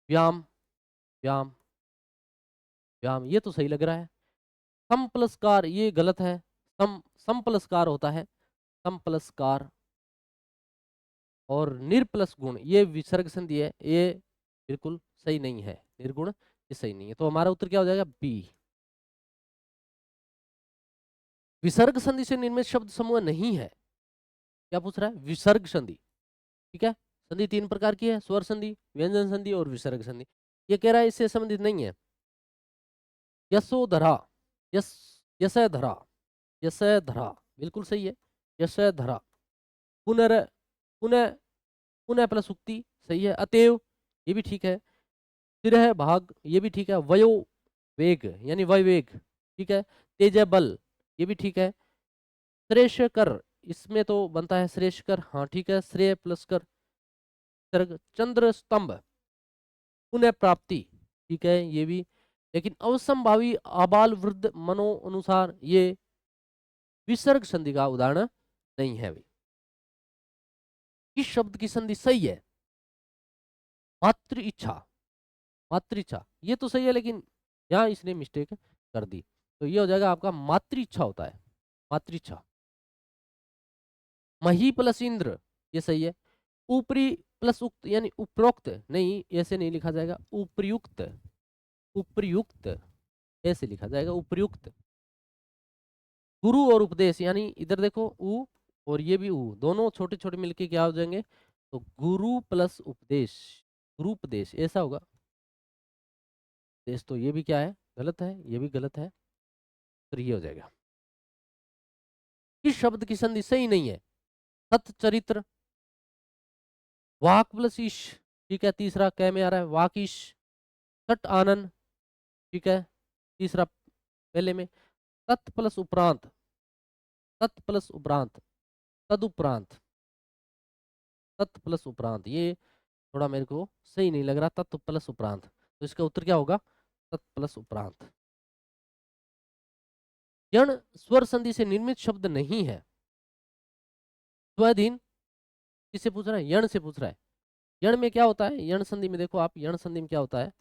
व्याम, व्याम, व्याम, ये तो सही लग रहा है। सम प्लस कार, ये गलत है। सम प्लस कार होता है, सम प्लस कार। और निर प्लस गुण, ये विसर्ग संधि है, ये बिल्कुल सही नहीं है। निर्गुण ये सही नहीं है। तो हमारा उत्तर क्या हो जाएगा? बी। विसर्ग संधि से निर्मित शब्द समूह नहीं है। क्या पूछ रहा है? विसर्ग संधि। ठीक है, संधि 3 प्रकार की है, स्वर संधि, व्यंजन संधि और विसर्ग संधि। ये कह रहा है इससे संबंधित नहीं है। यशोधरा, यश, यशधरा, यशधरा बिल्कुल सही है। यशधरा। पुनर, पुनः, पुनः प्लस उक्ति सही है। अतएव ये भी ठीक है। सिरह भाग ये भी ठीक है। वयो वेग यानी वयवेग ठीक है। तेज बल ये भी ठीक है। श्रेष्ठ कर, इसमें तो बनता है श्रेष्ठ कर, हाँ ठीक है। श्रेय प्लस कर, सर्ग। चंद्र स्तंभ, पुनः प्राप्ति ठीक है ये भी। लेकिन अवसंभावी आबाल वृद्ध मनो अनुसार ये विसर्ग संधि का उदाहरण नहीं है। किस शब्द की संधि सही है? मातृ इच्छा, मातृ इच्छा ये तो सही है, लेकिन यहाँ इसने मिस्टेक कर दी। तो ये हो जाएगा आपका मातृ इच्छा होता है, मातृ इच्छा। मही प्लस इंद्र ये सही है। ऊपरी प्लस उक्त यानी उपरोक्त नहीं, ऐसे नहीं लिखा जाएगा। उपयुक्त, उपयुक्त ऐसे लिखा जाएगा, उपयुक्त। गुरु और उपदेश यानी इधर देखो उ और ये भी उ, दोनों छोटे छोटे मिलके क्या हो जाएंगे? तो गुरु प्लस उपदेश, गुरुपदेश ऐसा होगा। देश तो ये भी क्या है? गलत है, ये भी गलत है। तो ये हो जाएगा। किस शब्द की संधि सही नहीं है? सतचरित्र, वाक प्लस ईश ठीक है। तीसरा कै में आ रहा है वाकिश। सट आनंद ठीक है, तीसरा पहले में। तत् प्लस उपरांत, तत् प्लस उपरांत, तदुपरांत, तत् प्लस उपरांत, ये थोड़ा मेरे को सही नहीं लग रहा। तत् प्लस उपरांत, तो इसका उत्तर क्या होगा? तत् प्लस उपरांत। यण स्वर संधि से निर्मित शब्द नहीं है। स्वाधीन किससे पूछ रहा है? यण से पूछ रहा है। यण में क्या होता है, यण संधि में देखो आप, यण संधि में क्या होता है,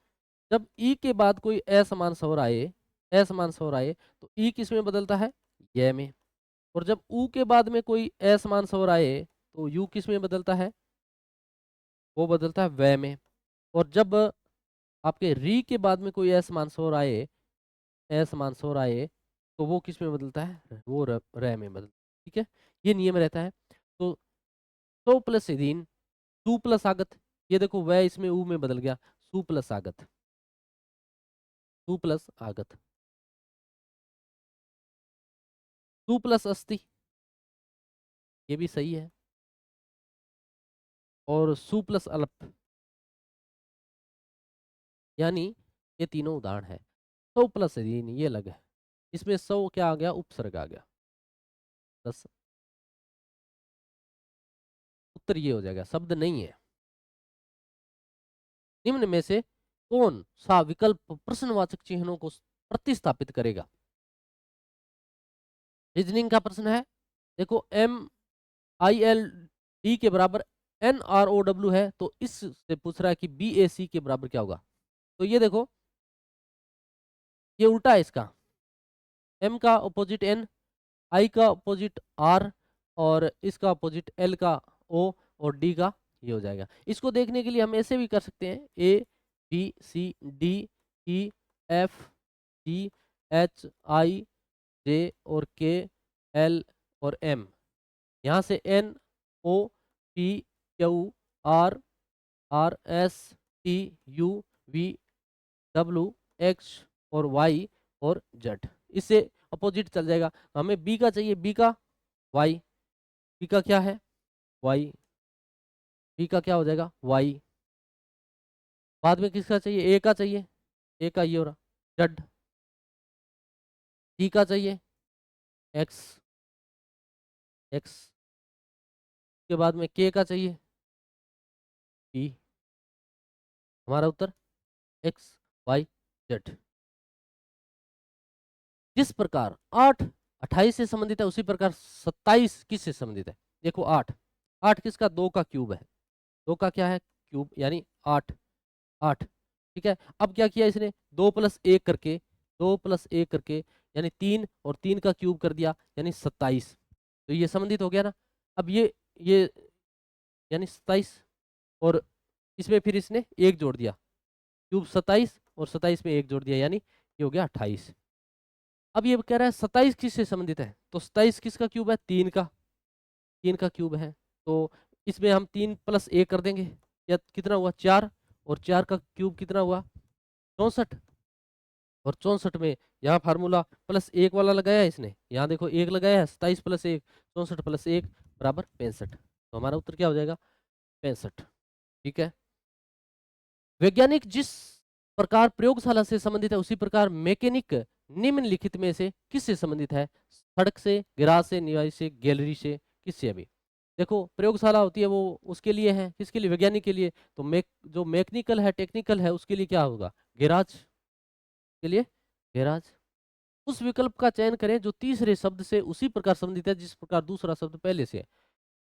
जब ई के बाद कोई असमान स्वर आए, असमान स्वर आए तो ई किस में बदलता है, य में। और जब ऊ के बाद में कोई असमान स्वर आए तो यू किस में बदलता है, वो बदलता है व में। और जब आपके री के बाद में कोई असमान स्वर आए, असमान स्वर आए तो वो किस में बदलता है, वो र में बदलता है। ठीक है, ये नियम रहता है। तो सो प्लस दीन, सु प्लस आगत, ये देखो वह इसमें ऊ में बदल गया, सु प्लस आगत, सु प्लस आगत, सु प्लस अस्थि, ये भी सही है। और सु प्लस अल्प, यानी ये तीनों उदाहरण है। सौ प्लस दीन ये अलग है, इसमें सौ क्या आ गया, उपसर्ग आ गया, बस उत्तर ये हो जाएगा, शब्द नहीं है। निम्न में से कौन सा विकल्प प्रश्नवाचक चिन्हों को प्रतिस्थापित करेगा। रीजनिंग का प्रश्न है, देखो MILD के बराबर NROW है, तो इससे पूछ रहा है कि BAC के बराबर क्या होगा। तो ये देखो, ये उल्टा है इसका, M का अपोजिट N, I का अपोजिट R, और इसका अपोजिट L का O, और D का ये हो जाएगा। इसको देखने के लिए हम ऐसे भी कर सकते हैं, ABCDEFGHIJ और KL और M, यहाँ से NOPQRSTUVWX और Y और Z, इससे अपोजिट चल जाएगा। हमें B का चाहिए, B का Y, B का क्या है, Y, B का क्या हो जाएगा, Y। बाद में किसका चाहिए, A का चाहिए, A का ये हो रहा Z, C का चाहिए X, X के बाद में K का चाहिए P, हमारा उत्तर XYZ। जिस प्रकार 8 28 से संबंधित है, उसी प्रकार 27 किससे संबंधित है। देखो 8 8 किसका, 2 का क्यूब है, 2 का क्या है, क्यूब, यानी 8 8। ठीक है, अब क्या किया इसने, 2 प्लस 1 करके, 2 प्लस 1 करके यानी 3, और 3 का क्यूब कर दिया यानी 27, तो ये संबंधित हो गया ना। अब ये यानी 27, और इसमें फिर इसने 1 जोड़ दिया, क्यूब 27 और 27 में 1 जोड़ दिया, यानी ये हो गया 28। अब ये कह रहा है 27 किससे संबंधित है, तो 27 किसका क्यूब है, 3 का, 3 का क्यूब है। तो इसमें हम 3 प्लस 1 कर देंगे, या कितना हुआ 4, और 4 का क्यूब कितना हुआ 64, और 64 में यहाँ फार्मूला प्लस 1 वाला लगाया है इसने, यहाँ देखो 1 लगाया है, 27 प्लस 1 64 प्लस 1 बराबर 65, तो हमारा उत्तर क्या हो जाएगा, 65। ठीक है, वैज्ञानिक जिस प्रकार प्रयोगशाला से संबंधित है, उसी प्रकार मैकेनिक निम्नलिखित में से किससे संबंधित है, सड़क से, गैराज से, निवास से, गैलरी से, किससे। अभी देखो प्रयोगशाला होती है वो उसके लिए है, किसके लिए, वैज्ञानिक के लिए। तो जो मैकेनिकल है, टेक्निकल है, उसके लिए क्या होगा, गैराज के लिए, गैराज। उस विकल्प का चयन करें जो तीसरे शब्द से उसी प्रकार संबंधित है जिस प्रकार दूसरा शब्द पहले से है।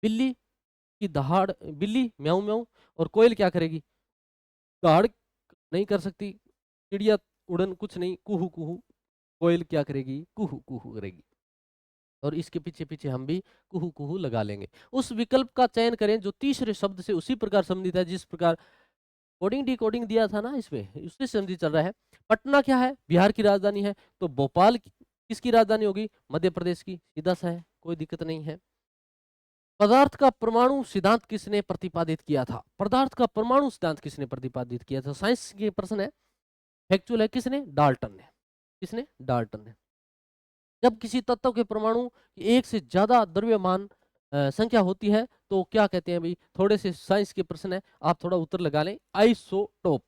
बिल्ली की दहाड़, बिल्ली म्याऊं म्याऊं, और कोयल क्या करेगी, दहाड़ नहीं कर सकती, चिड़िया उड़न कुछ नहीं, कुहू कुहू, कोयल क्या करेगी, कुहू कुहू करेगी। और इसके पीछे पीछे हम भी कुहू कुहू लगा लेंगे। उस विकल्प का चयन करें जो तीसरे शब्द से उसी प्रकार संबंधित है जिस प्रकार कोडिंग डिकोडिंग दिया था ना, इसमें उससे संबंधित चल रहा है। पटना क्या है, बिहार की राजधानी है, तो भोपाल किसकी राजधानी होगी, मध्य प्रदेश की, सीधा सा है, कोई दिक्कत नहीं है। पदार्थ का परमाणु सिद्धांत किसने प्रतिपादित किया था, पदार्थ का परमाणु सिद्धांत किसने प्रतिपादित किया था, साइंस के प्रश्न है, फैक्चुअल है, किसने, डाल्टन ने, किसने, डाल्टन ने। जब किसी तत्व के परमाणु की एक से ज्यादा द्रव्यमान संख्या होती है तो क्या कहते हैं भाई, थोड़े से साइंस के प्रश्न है, आप थोड़ा उत्तर लगा लें। आइसोटोप,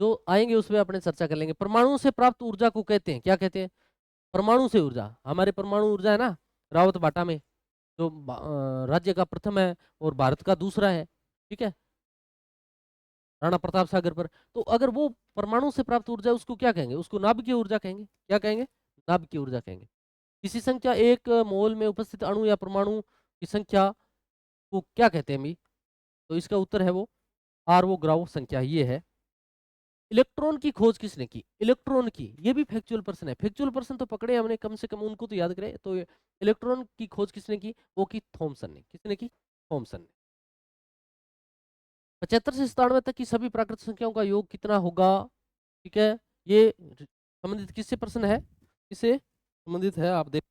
जो आएंगे उसमें अपने चर्चा कर लेंगे। परमाणु से प्राप्त ऊर्जा को कहते हैं, क्या कहते हैं, परमाणु से ऊर्जा, हमारे परमाणु ऊर्जा है ना, रावत बाटा में, जो राज्य का प्रथम है और भारत का दूसरा है, ठीक है, राणा प्रताप सागर पर। तो अगर वो परमाणु से प्राप्त ऊर्जा उसको क्या कहेंगे, उसको नाभिकीय ऊर्जा कहेंगे, क्या कहेंगे, नाभिकीय ऊर्जा कहेंगे। किसी संख्या 1 मोल में उपस्थित अणु या परमाणु की संख्या को क्या कहते हैं भाई, तो इसका उत्तर है वो आर्वोग्राव संख्या, ये है। इलेक्ट्रॉन की खोज किसने की? इलेक्ट्रॉन की, ये भी फैक्चुअल पर्सन है। फैक्चुअल पर्सन तो पकड़े हमने, कम से कम उनको तो याद करें। तो इलेक्ट्रॉन की खोज किसने की? वो की थॉमसन ने। किसने की? थॉमसन ने। 75 से 97 तक की सभी प्राकृत संख्याओं का योग कितना होगा? ठीक है, ये संबंधित किससे प्रश्न है? किससे संबंधित है आप देख।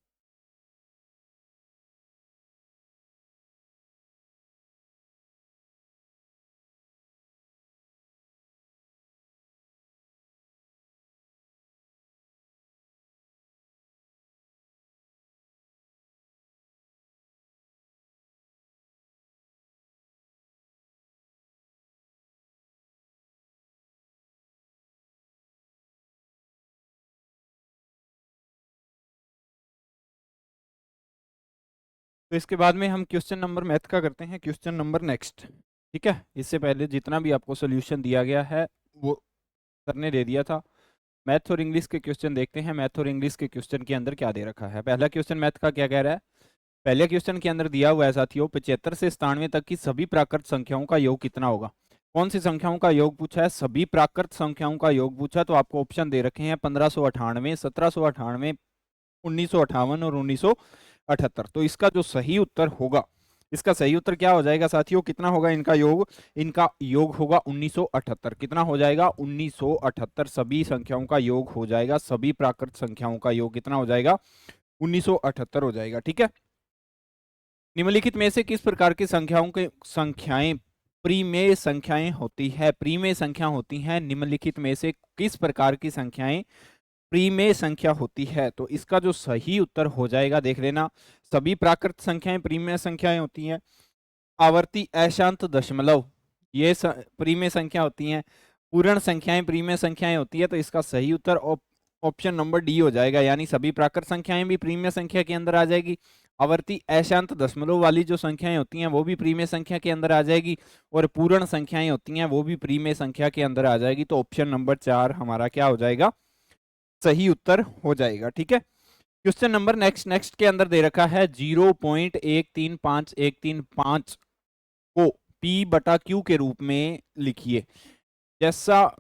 तो इसके बाद में हम क्वेश्चन नंबर मैथ का करते हैं, क्वेश्चन नंबर नेक्स्ट। ठीक है, इससे पहले जितना भी आपको सोल्यूशन दिया गया है वो करने दे दिया था। मैथ और इंग्लिश के क्वेश्चन देखते हैं, मैथ और इंग्लिश के क्वेश्चन के अंदर क्या दे रखा है। पहला क्वेश्चन मैथ का क्या कह रहा है? पहले क्वेश्चन के अंदर दिया हुआ है साथियों, 75 से 97 तक की सभी प्राकृत संख्याओं का योग कितना होगा। कौन सी संख्याओं का योग पूछा है? सभी प्राकृत संख्याओं का योग पूछा। तो आपको ऑप्शन दे रखे हैं 1598, 1798, 1958 और 1978। तो इसका जो सही उत्तर होगा, इसका सही उत्तर क्या हो जाएगा साथियों? कितना होगा इनका योग? इनका योग होगा 1978। कितना हो जाएगा? 1978 सभी संख्याओं का योग हो जाएगा। सभी प्राकृत संख्याओं का योग कितना हो जाएगा? 1978 हो जाएगा। ठीक है, निम्नलिखित में से किस प्रकार की संख्याओं के संख्याएं प्रीमेय संख्याएं होती है? प्रीमेय संख्या होती हैं। निम्नलिखित में से किस प्रकार की संख्याएं प्रीमेय संख्या होती है? तो इसका जो सही उत्तर हो जाएगा, देख लेना, सभी प्राकृत संख्याएं प्रीमेय संख्याएं होती हैं। आवर्ती अशांत दशमलव ये प्रीमेय संख्या होती हैं। पूर्ण संख्याएं प्रीमेय संख्याएं होती है। तो इसका सही उत्तर ऑप्शन नंबर डी हो जाएगा, यानी सभी प्राकृत संख्याएं भी प्रीमेय संख्या के अंदर आ जाएगी। आवर्ती अशांत दशमलव वाली जो संख्याएं होती हैं वो भी प्रीमेय संख्या के अंदर आ जाएगी, और पूर्ण संख्याएं होती हैं वो भी प्रीमेय संख्या के अंदर आ जाएगी। तो ऑप्शन नंबर 4 हमारा क्या हो जाएगा? सही उत्तर हो जाएगा। ठीक है, क्वेश्चन नंबर नेक्स्ट के अंदर दे रखा है 0.135135 को P बटा Q के रूप में लिखिए। जैसा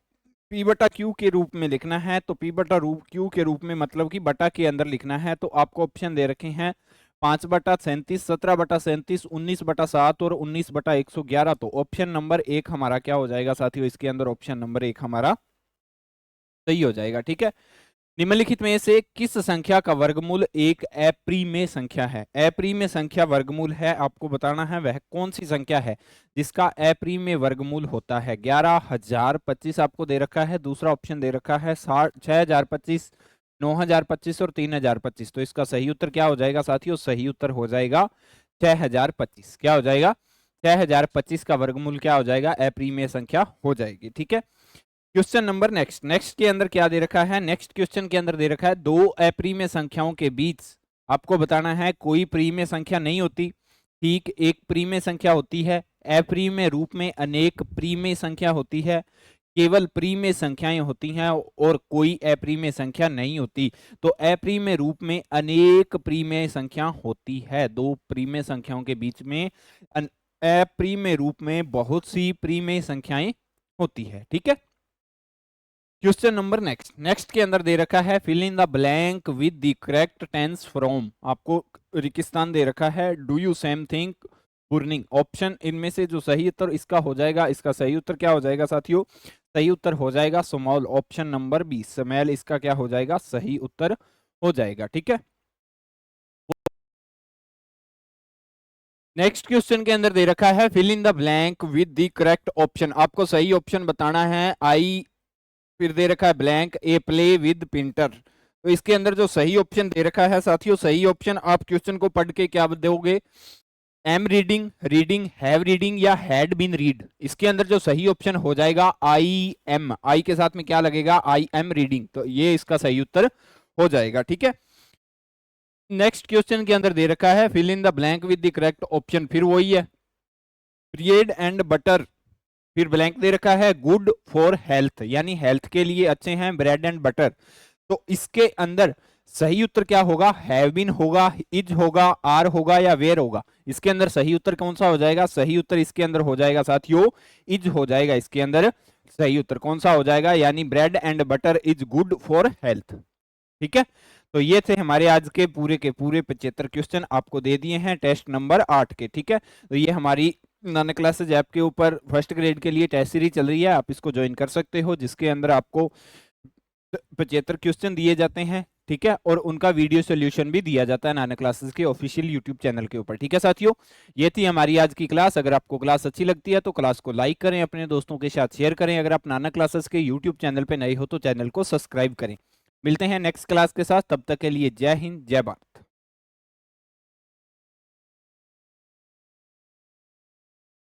P बटा Q के रूप में लिखना है, तो P बटा Q के रूप में मतलब कि बटा के अंदर लिखना है। तो आपको ऑप्शन दे रखे हैं 5/37, 17/37, 19/7 और 19/111। तो ऑप्शन नंबर 1 हमारा क्या हो जाएगा साथियों? इसके अंदर ऑप्शन नंबर 1 हमारा सही हो जाएगा। ठीक है, निम्नलिखित में से किस संख्या का वर्गमूल एक अप्रीमेय संख्या है? अप्रीमेय संख्या वर्गमूल है, आपको बताना है वह कौन सी संख्या है जिसका अप्रीमेय वर्गमूल होता है। 11,025 आपको दे रखा है। दूसरा ऑप्शन दे रखा है 6,025, 9,025 और 3,025। तो इसका सही उत्तर क्या हो जाएगा साथियों? सही उत्तर हो जाएगा 6,025। क्या हो जाएगा? 6,025 का वर्गमूल क्या हो जाएगा? अप्रीमेय संख्या हो जाएगी। ठीक है, क्वेश्चन नंबर नेक्स्ट के अंदर क्या दे रखा है? नेक्स्ट क्वेश्चन के अंदर दे रखा है दो अप्रीमेय संख्याओं के बीच आपको बताना है कोई प्रीमेय संख्या नहीं होती। ठीक, एक प्रीमेय संख्या होती है। अप्रीमेय रूप में अनेक प्रीमेय संख्या होती है। केवल प्रीमेय संख्याएं होती हैं और कोई अप्रीमेय संख्या नहीं होती। तो अप्रीमेय रूप में अनेक प्रीमेय संख्या होती है। दो प्रीमेय संख्याओं के बीच में अप्रीमेय रूप में बहुत सी प्रीमेय संख्याएं होती है। ठीक है, क्वेश्चन नंबर नेक्स्ट के अंदर दे रखा है fill in the blank with the correct tense from. आपको रिकिस्तान दे रखा है, do you same thing burning. Option इनमें से जो सही उत्तर इसका हो जाएगा, इसका सही उत्तर क्या हो जाएगा साथियों? सही उत्तर हो जाएगा small, option number B smell, इसका क्या हो जाएगा? सही उत्तर हो जाएगा। ठीक है, नेक्स्ट क्वेश्चन के अंदर दे रखा है fill in the blank with the correct option. आपको सही ऑप्शन बताना है। आई, फिर दे रखा है blank, a play with printer. तो इसके अंदर जो सही ऑप्शन दे रखा है साथियों, सही ऑप्शन आप क्वेश्चन को पढ़ के क्या दोगे? Am reading, reading, have reading या हैड बीन रीड। इसके अंदर जो सही ऑप्शन हो जाएगा आई एम, आई के साथ में क्या लगेगा? I am reading. तो ये इसका सही उत्तर हो जाएगा। ठीक है, नेक्स्ट क्वेश्चन के अंदर दे रखा है fill in the blank with the correct option. फिर वही है, ब्रेड एंड बटर, फिर ब्लैंक दे रखा है गुड फॉर हेल्थ, यानी हेल्थ के लिए अच्छे हैं ब्रेड एंड बटर। तो इसके अंदर सही उत्तर क्या होगा? हैव बीन होगा, इज होगा, आर होगा या वेयर होगा? इसके अंदर सही उत्तर कौन सा हो जाएगा? सही उत्तर इसके अंदर हो जाएगा साथियों इज हो जाएगा। इसके अंदर सही उत्तर कौन सा हो जाएगा? यानी bread and butter is good for health. ठीक है, तो ये थे हमारे आज के पूरे 75 क्वेश्चन आपको दे दिए हैं टेस्ट नंबर 8 के। ठीक है, तो ये हमारी नाना क्लासेज ऐप के ऊपर फर्स्ट ग्रेड के लिए टेस्ट सीरीज चल रही है, आप इसको ज्वाइन कर सकते हो, जिसके अंदर आपको 75 क्वेश्चन दिए जाते हैं। ठीक है, और उनका वीडियो सोल्यूशन भी दिया जाता है नाना क्लासेस के ऑफिशियल यूट्यूब चैनल के ऊपर। ठीक है साथियों, ये थी हमारी आज की क्लास। अगर आपको क्लास अच्छी लगती है तो क्लास को लाइक करें, अपने दोस्तों के साथ शेयर करें। अगर आप नाना क्लासेस के यूट्यूब चैनल पे नए हो तो चैनल को सब्सक्राइब करें। मिलते हैं नेक्स्ट क्लास के साथ, तब तक के लिए जय हिंद जय भारत।